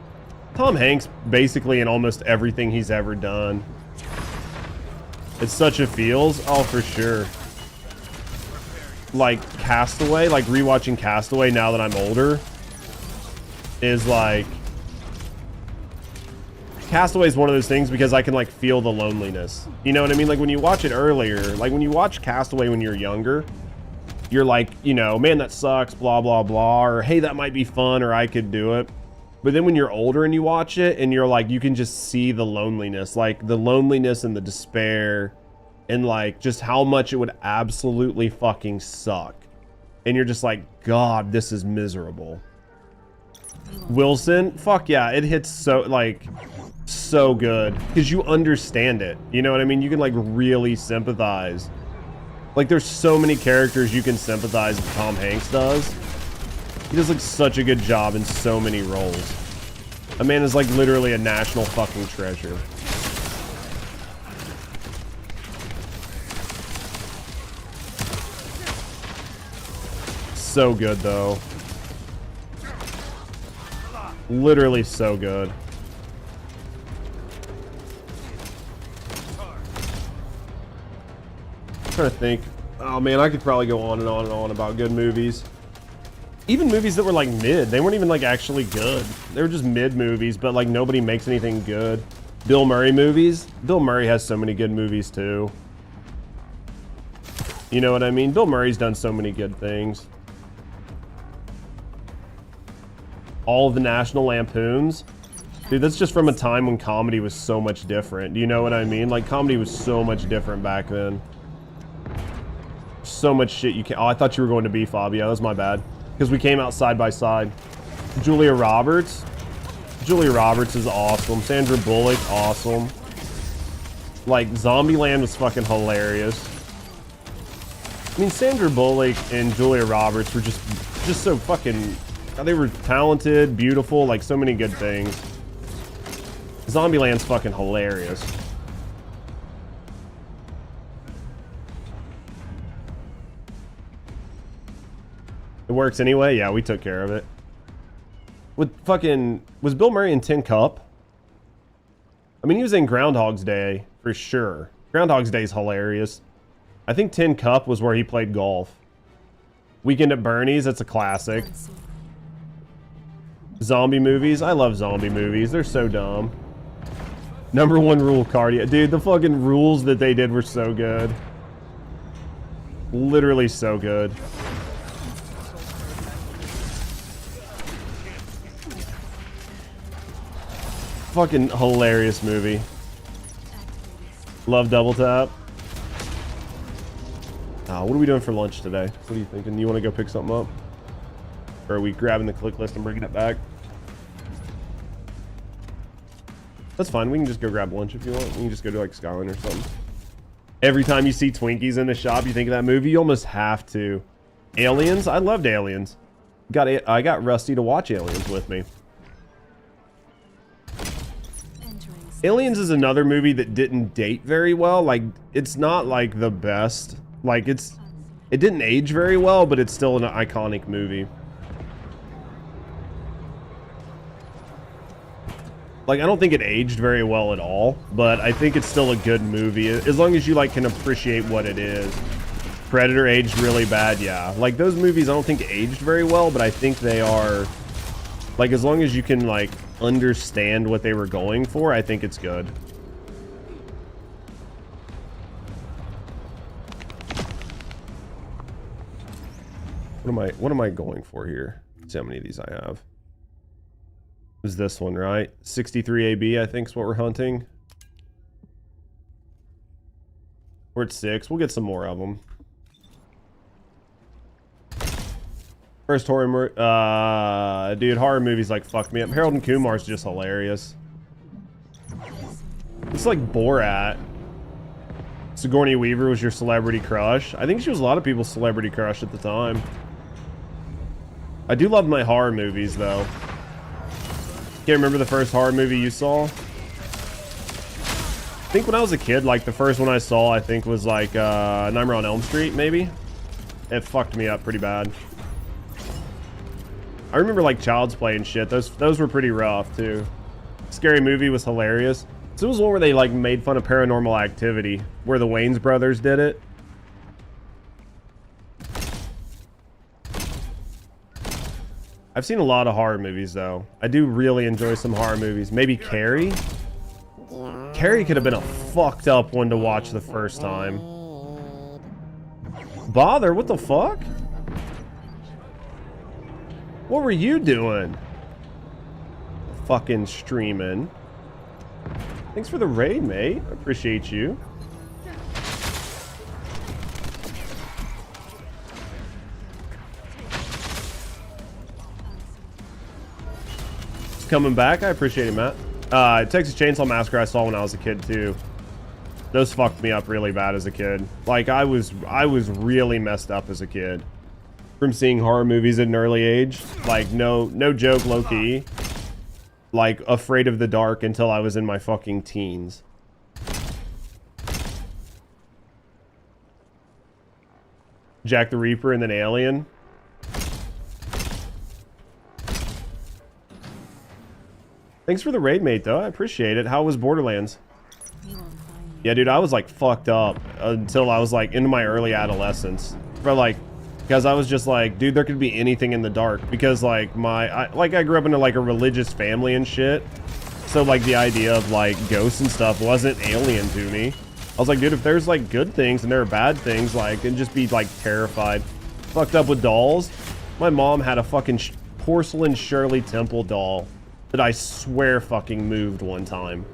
Tom Hanks basically in almost everything he's ever done. It's such a feels. Oh, for sure. Like Castaway, like rewatching Castaway now that I'm older is like, Castaway is one of those things because I can like feel the loneliness. You know what I mean? Like when you watch it earlier, like when you watch Castaway when you're younger, you're like, you know, man, that sucks, blah, blah, blah, or hey, that might be fun, or I could do it. But then when you're older and you watch it and you're like, you can just see the loneliness, like the loneliness and the despair and like just how much it would absolutely fucking suck. And you're just like, God, this is miserable. Wilson, fuck yeah, it hits so like so good because you understand it. You know what I mean? You can like really sympathize. Like there's so many characters you can sympathize with Tom Hanks does. He does like such a good job in so many roles. A man is like literally a national fucking treasure. So good though. Literally so good. I'm trying to think. Oh man, I could probably go on and on and on about good movies. Even movies that were like mid, they weren't even like actually good. They were just mid movies, but like nobody makes anything good. Bill Murray movies. Bill Murray has so many good movies too. You know what I mean? Bill Murray's done so many good things. All of the National Lampoons. Dude, that's just from a time when comedy was so much different. Do you know what I mean? Like comedy was so much different back then. So much shit you can't. Oh, I thought you were going to be Fabio. That was my bad. Because we came out side by side. Julia Roberts. Julia Roberts is awesome. Sandra Bullock, awesome. Like, Zombieland was fucking hilarious. I mean, Sandra Bullock and Julia Roberts were just so fucking... They were talented, beautiful, like so many good things. Zombieland's fucking hilarious. It works anyway? Yeah, we took care of it. Was Bill Murray in Tin Cup? I mean, he was in Groundhog's Day, for sure. Groundhog's Day is hilarious. I think Tin Cup was where he played golf. Weekend at Bernie's, that's a classic. Zombie movies, I love zombie movies. They're so dumb. Number one rule, cardio. Dude, the fucking rules that they did were so good. Literally so good. Fucking hilarious movie. Love Double Tap. What are we doing for lunch today? What are you thinking? You want to go pick something up? Or are we grabbing the click list and bringing it back? That's fine. We can just go grab lunch if you want. We can just go to like Skyline or something. Every time you see Twinkies in the shop, you think of that movie. You almost have to. Aliens? I loved Aliens. I got Rusty to watch Aliens with me. Aliens is another movie that didn't date very well. Like, it's not like the best. Like, it didn't age very well, but it's still an iconic movie. Like, I don't think it aged very well at all, but I think it's still a good movie as long as you like can appreciate what it is. Predator aged really bad, yeah. Like, those movies I don't think aged very well, but I think they are, like, as long as you can like understand what they were going for, I think it's good. What am I going for here? Let's see how many of these I have. Is this one, right? 63 AB, I think is what we're hunting. We're at 6. We'll get some more of them. First horror dude, horror movies like fuck me up. Harold and Kumar's just hilarious. It's like Borat. Sigourney Weaver was your celebrity crush. I think she was a lot of people's celebrity crush at the time. I do love my horror movies though. Can't remember the first horror movie you saw? I think when I was a kid, like the first one I saw, I think was like Nightmare on Elm Street, maybe. It fucked me up pretty bad. I remember like Child's Play and shit. Those were pretty rough too. Scary Movie was hilarious. So it was one where they like made fun of Paranormal Activity, where the Wayans brothers did it. I've seen a lot of horror movies though. I do really enjoy some horror movies. Maybe Carrie? Carrie could have been a fucked up one to watch the first time. Bother? What the fuck? What were you doing? Fucking streaming. Thanks for the raid, mate. I appreciate you. Coming back, I appreciate it, Matt. Texas Chainsaw Massacre I saw when I was a kid too. Those fucked me up really bad as a kid. Like I was really messed up as a kid from seeing horror movies at an early age. Like no joke, low key. Like afraid of the dark until I was in my fucking teens. Jack the Reaper and then Alien. Thanks for the raid, mate, though. I appreciate it. How was Borderlands? Yeah, dude, I was, like, fucked up until I was, like, into my early adolescence. Because I was just like, dude, there could be anything in the dark. Because, like, I grew up into, like, a religious family and shit. So, like, the idea of, like, ghosts and stuff wasn't alien to me. I was like, dude, if there's, like, good things and there are bad things, like, and just be, like, terrified. Fucked up with dolls. My mom had a fucking porcelain Shirley Temple doll that I swear fucking moved one time.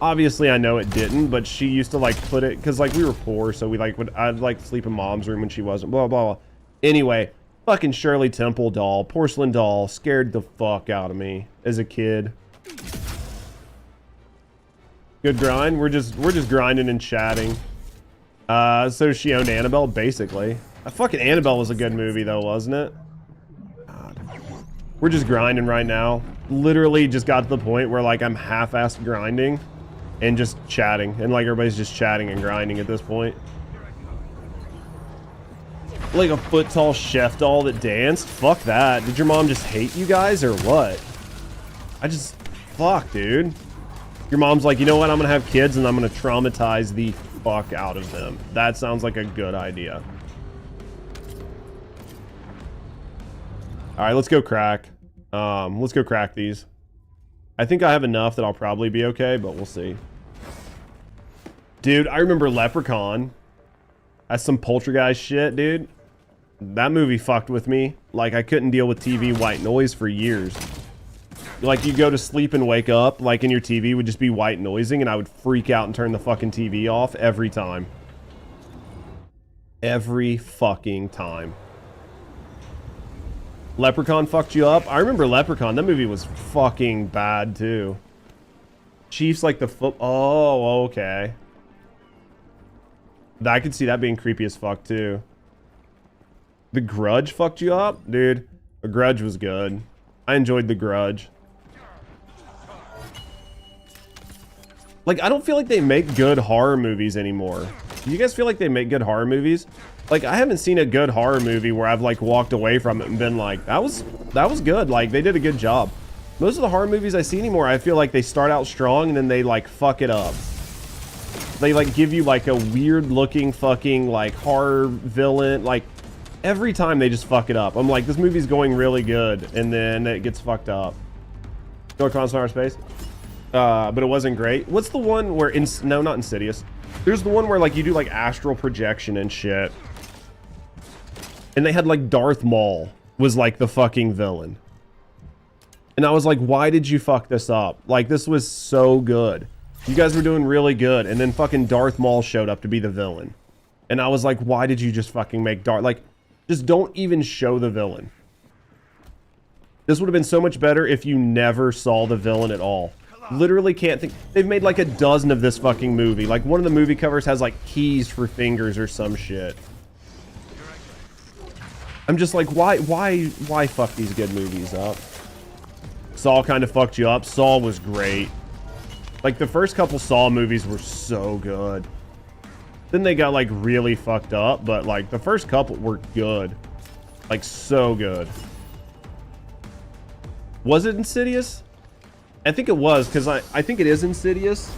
Obviously, I know it didn't, but she used to, like, put it... Because, like, we were poor, so we, like, I'd, like, sleep in Mom's room when she wasn't. Blah, blah, blah. Anyway, fucking Shirley Temple doll, porcelain doll, scared the fuck out of me as a kid. Good grind? We're just grinding and chatting. So she owned Annabelle, basically. Fucking Annabelle was a good movie, though, wasn't it? God. We're just grinding right now. Literally just got to the point where like I'm half-assed grinding and just chatting. And like everybody's just chatting and grinding at this point. Like a foot-tall chef doll that danced? Fuck that. Did your mom just hate you guys or what? Fuck, dude. Your mom's like, you know what? I'm gonna have kids and I'm gonna traumatize the fuck out of them. That sounds like a good idea. All right, let's go crack. Let's go crack these. I think I have enough that I'll probably be okay, but we'll see. Dude, I remember Leprechaun. That's some poltergeist shit, dude. That movie fucked with me. Like, I couldn't deal with TV white noise for years. Like, you go to sleep and wake up, like, and your TV would just be white noising, and I would freak out and turn the fucking TV off every time. Every fucking time. Leprechaun fucked you up? I remember Leprechaun. That movie was fucking bad, too. Chief's like the foot... Oh, okay. I could see that being creepy as fuck, too. The Grudge fucked you up? Dude, The Grudge was good. I enjoyed The Grudge. Like, I don't feel like they make good horror movies anymore. Do you guys feel like they make good horror movies? Like, I haven't seen a good horror movie where I've, like, walked away from it and been like, that was good. Like, they did a good job. Most of the horror movies I see anymore, I feel like they start out strong and then they, like, fuck it up. They, like, give you, like, a weird-looking fucking, like, horror villain. Like, every time they just fuck it up. I'm like, this movie's going really good, and then it gets fucked up. No Constant Outer Space? But it wasn't great. What's the one where... No, not Insidious. There's the one where, like, you do, like, astral projection and shit. And they had, like, Darth Maul was, like, the fucking villain. And I was like, why did you fuck this up? Like, this was so good. You guys were doing really good. And then fucking Darth Maul showed up to be the villain. And I was like, why did you just fucking make Darth... Like, just don't even show the villain. This would have been so much better if you never saw the villain at all. Literally can't think... They've made like a dozen of this fucking movie. Like, one of the movie covers has like keys for fingers or some shit. I'm just like, why fuck these good movies up? Saw kind of fucked you up. Saw was great. Like, the first couple Saw movies were so good. Then they got like really fucked up, but like the first couple were good. Like, so good. Was it Insidious? I think it was, because I think it is Insidious.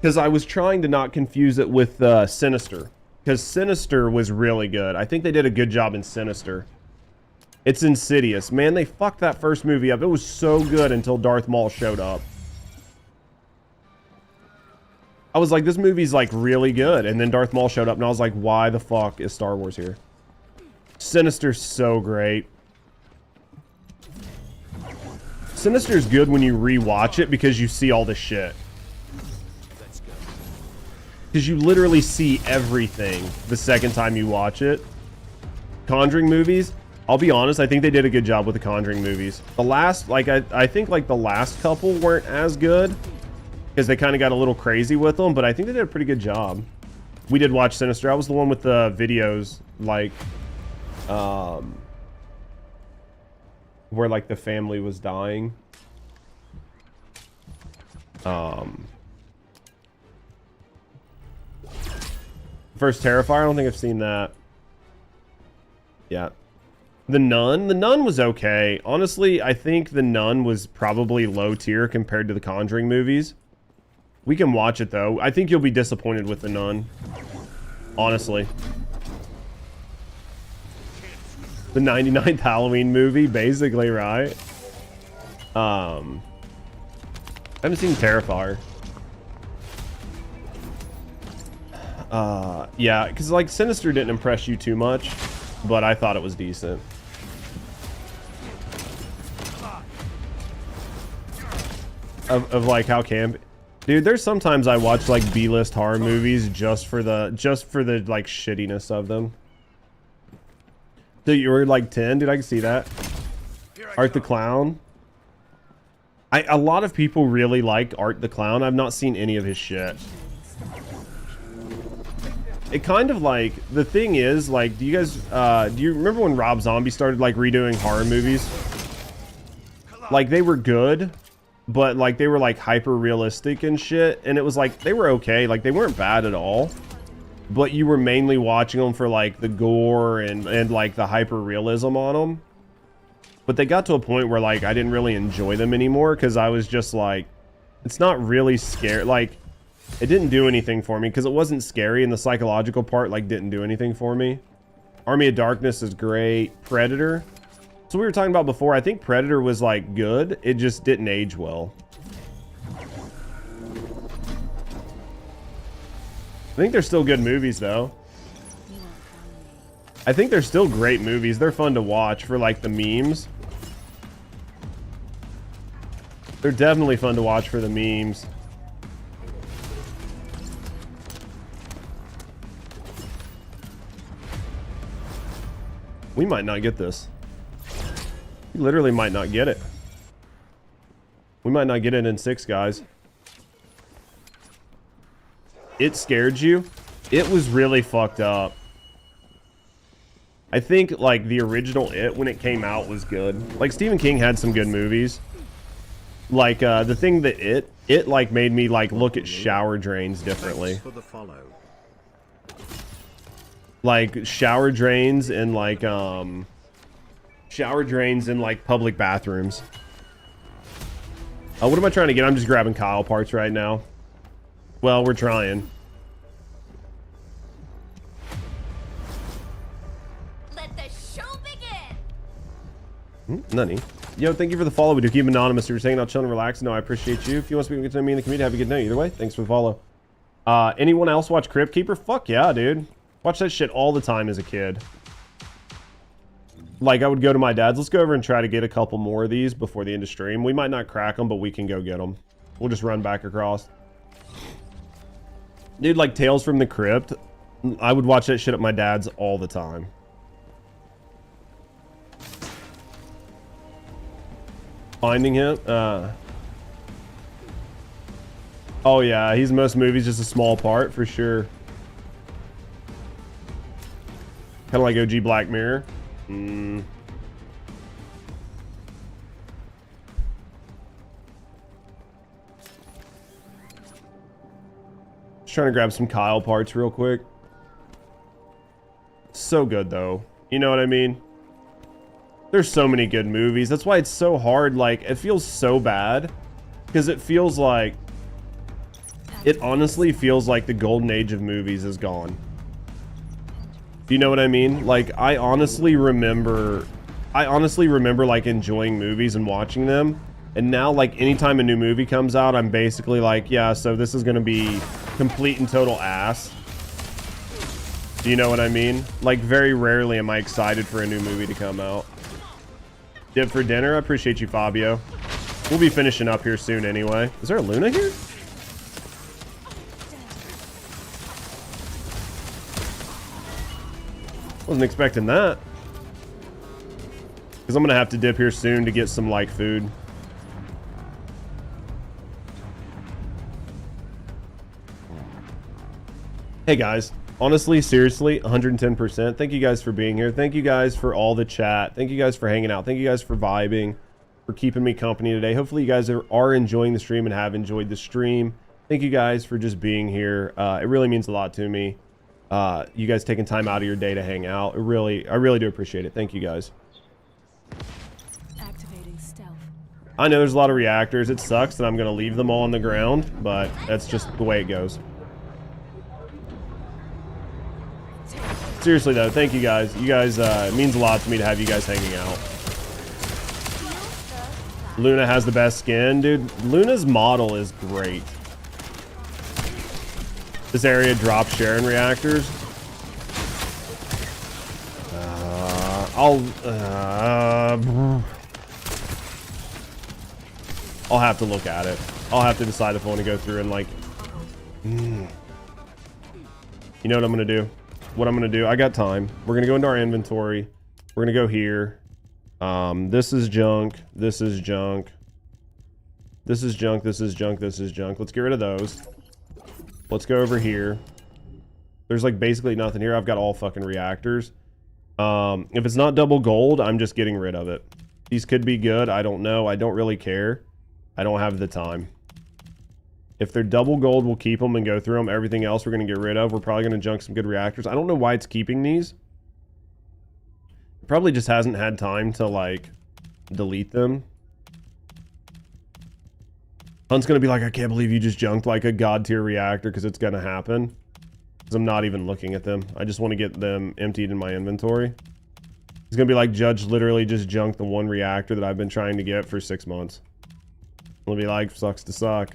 Because I was trying to not confuse it with Sinister. Because Sinister was really good. I think they did a good job in Sinister. It's Insidious. Man, they fucked that first movie up. It was so good until Darth Maul showed up. I was like, this movie's like really good. And then Darth Maul showed up and I was like, why the fuck is Star Wars here? Sinister's so great. Sinister's good when you rewatch it because you see all this shit. Because you literally see everything the second time you watch it. Conjuring movies, I'll be honest, I think they did a good job with the Conjuring movies. The last, like, I think like the last couple weren't as good because they kind of got a little crazy with them, but I think they did a pretty good job. We did watch Sinister. I was the one with the videos, like, where like the family was dying. First Terrifier, I don't think I've seen that. Yeah. The Nun? The Nun was okay. Honestly, I think The Nun was probably low tier compared to the Conjuring movies. We can watch it, though. I think you'll be disappointed with The Nun. Honestly. The 99th Halloween movie, basically, right? I haven't seen Terrifier. Yeah, because like Sinister didn't impress you too much, but I thought it was decent. Of like how camp, dude. There's sometimes I watch like B-list horror movies just for the like shittiness of them. Dude, you were like 10, dude. I can see that. Art the Clown. A lot of people really like Art the Clown. I've not seen any of his shit. It kind of like, the thing is, like, do you guys, do you remember when Rob Zombie started, like, redoing horror movies? like they were good, but like they were like hyper realistic and shit, and it was like they were okay, like they weren't bad at all, but you were mainly watching them for like the gore and like the hyper realism on them. But they got to a point where like I didn't really enjoy them anymore because I was just like, it's not really scary. Like it didn't do anything for me because it wasn't scary, and the psychological part like didn't do anything for me. Army of Darkness is great. Predator. So we were talking about before, I think Predator was like good. It just didn't age well. I think they're still good movies though. I think they're still great movies. They're fun to watch for like the memes. They're definitely fun to watch for the memes. We might not get this. We literally might not get it. We might not get it in 6, guys. It scared you? It was really fucked up. I think like the original It when it came out was good. Like Stephen King had some good movies. Like the thing that it like made me like look at shower drains differently. Like shower drains and like public bathrooms. What am I trying to get? I'm just grabbing Kyle parts right now. Well, we're trying. Let the show begin. Nutty. Yo, thank you for the follow. We do keep anonymous. You're saying I'll chill and relax. No, I appreciate you. If you want to speak to me in the community, have a good night. Either way, thanks for the follow. Anyone else watch Crypt Keeper? Fuck yeah, dude. Watch that shit all the time as a kid. Like, I would go to my dad's. Let's go over and try to get a couple more of these before the end of stream. We might not crack them, but we can go get them. We'll just run back across. Dude, like Tales from the Crypt. I would watch that shit at my dad's all the time. Finding him? Oh yeah, he's in most movies, just a small part, for sure. Kind of like OG Black Mirror. Just trying to grab some Kyle parts real quick. So good though. You know what I mean? There's so many good movies. That's why it's so hard. Like, it feels so bad because it feels like, it honestly feels like the golden age of movies is gone. Do you know what I mean? Like, I honestly remember like enjoying movies and watching them. And now, like, anytime a new movie comes out, I'm basically like, yeah, so this is going to be complete and total ass. Do you know what I mean? Like, very rarely am I excited for a new movie to come out. Dip for dinner? I appreciate you, Fabio. We'll be finishing up here soon anyway. Is there a Luna here? Wasn't expecting that. Because I'm going to have to dip here soon to get some, like, food. Hey, guys. Honestly, seriously, 110%. Thank you guys for being here. Thank you guys for all the chat. Thank you guys for hanging out. Thank you guys for vibing, for keeping me company today. Hopefully you guys are enjoying the stream and have enjoyed the stream. Thank you guys for just being here. It really means a lot to me. You guys taking time out of your day to hang out. I really do appreciate it. Thank you guys. Activating stealth. I know there's a lot of reactors. It sucks that I'm going to leave them all on the ground, but that's just the way it goes. Seriously though, thank you guys. You guys, it means a lot to me to have you guys hanging out. Luna has the best skin. Dude, Luna's model is great. This area drops Sharon reactors. I'll have to look at it. I'll have to decide if I want to go through and like... You know what I'm going to do? What I'm going to do, I got time. We're going to go into our inventory. We're going to go here. This is junk. This is junk. This is junk. This is junk. This is junk. Let's get rid of those. Let's go over here. There's like basically nothing here. I've got all fucking reactors. If it's not double gold, I'm just getting rid of it. These could be good. I don't know. I don't really care. I don't have the time. If they're double gold, we'll keep them and go through them. Everything else we're going to get rid of. We're probably going to junk some good reactors. I don't know why it's keeping these. It probably just hasn't had time to, like, delete them. Hunt's going to be like, I can't believe you just junked, like, a god tier reactor, because it's going to happen. Because I'm not even looking at them. I just want to get them emptied in my inventory. He's going to be like, Judge literally just junked the one reactor that I've been trying to get for 6 months. He'll be like, sucks to suck.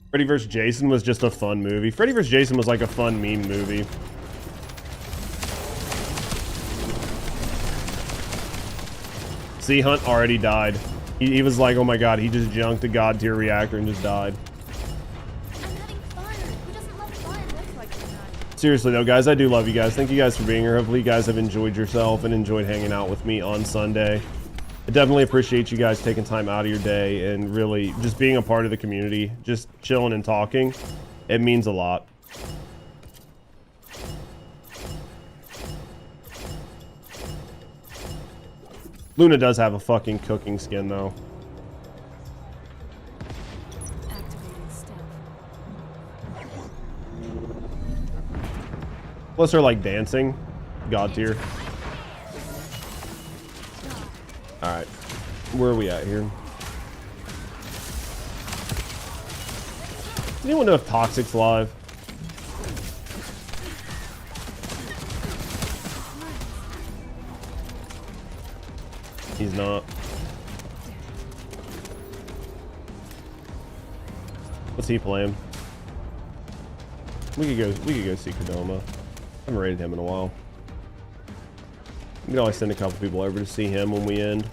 Freddy vs. Jason was just a fun movie. Freddy vs. Jason was like a fun meme movie. See, Hunt already died. He was like, oh my god, he just junked a god tier reactor and just died. I'm having fun. Who doesn't love fun? That's like Seriously though, guys, I do love you guys. Thank you guys for being here. Hopefully you guys have enjoyed yourself and enjoyed hanging out with me on Sunday. I definitely appreciate you guys taking time out of your day and really just being a part of the community, just chilling and talking. It means a lot. Luna does have a fucking cooking skin though. activating stealth. Plus her like dancing. God tier. Alright. Where are we at here? Does anyone know if Toxic's live? He's not. What's he playing? We could go see Kodama. I haven't rated him in a while. We can always send a couple people over to see him when we end.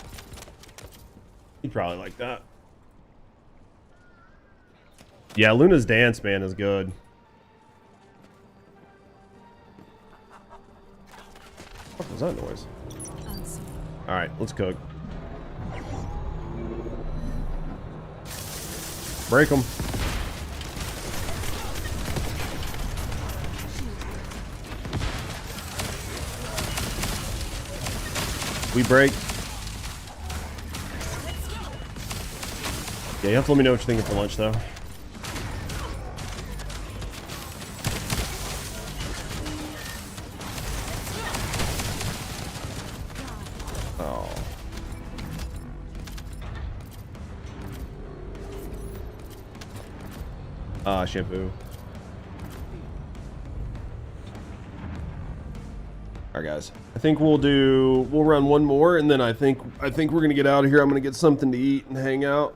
He'd probably like that. Yeah, Luna's dance, man, is good. What was that noise? Alright, let's cook. Break them. We break. Yeah, you have to let me know what you're thinking for lunch, though. Oh. Shampoo. All right, guys. I think we'll run one more, and then I think we're gonna get out of here. I'm gonna get something to eat and hang out.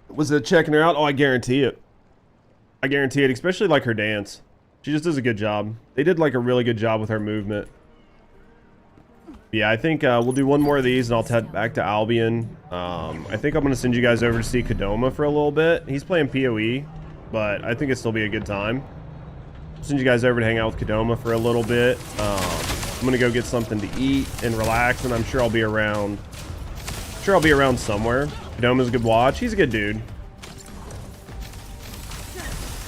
Was it checking her out? Oh, I guarantee it. I guarantee it, especially like her dance. She just does a good job. They did like a really good job with her movement. Yeah, I think we'll do one more of these and I'll head back to Albion. I think I'm going to send you guys over to see Kodama for a little bit. He's playing PoE, but I think it'll still be a good time. I'll send you guys over to hang out with Kodama for a little bit. I'm going to go get something to eat and relax, and I'm sure I'll be around. Somewhere. Kodama's a good watch. He's a good dude.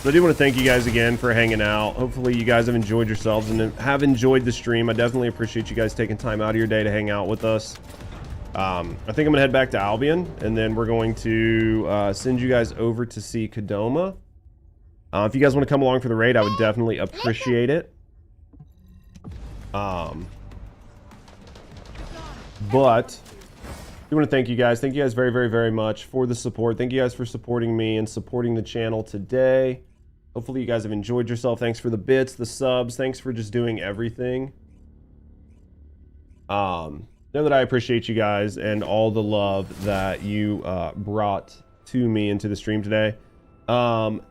So I do want to thank you guys again for hanging out. Hopefully you guys have enjoyed yourselves and have enjoyed the stream. I definitely appreciate you guys taking time out of your day to hang out with us. I think I'm going to head back to Albion, and then we're going to send you guys over to see Kodama. If you guys want to come along for the raid, I would definitely appreciate it. But I want to thank you guys. Thank you guys very, very, very much for the support. Thank you guys for supporting me and supporting the channel today. Hopefully you guys have enjoyed yourself. Thanks for the bits, the subs. Thanks for just doing everything. Know that I appreciate you guys and all the love that you brought to me into the stream today.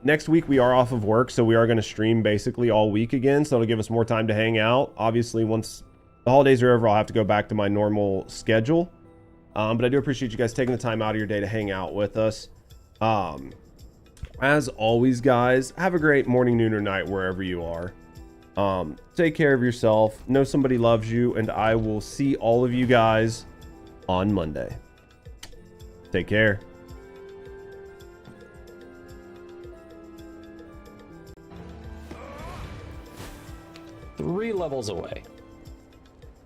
Next week we are off of work, so we are going to stream basically all week again, so it'll give us more time to hang out. Obviously, once the holidays are over, I'll have to go back to my normal schedule. But I do appreciate you guys taking the time out of your day to hang out with us. As always, guys, have a great morning, noon, or night wherever you are. Take care of yourself. Know somebody loves you, and I will see all of you guys on Monday. Take care. 3 levels away.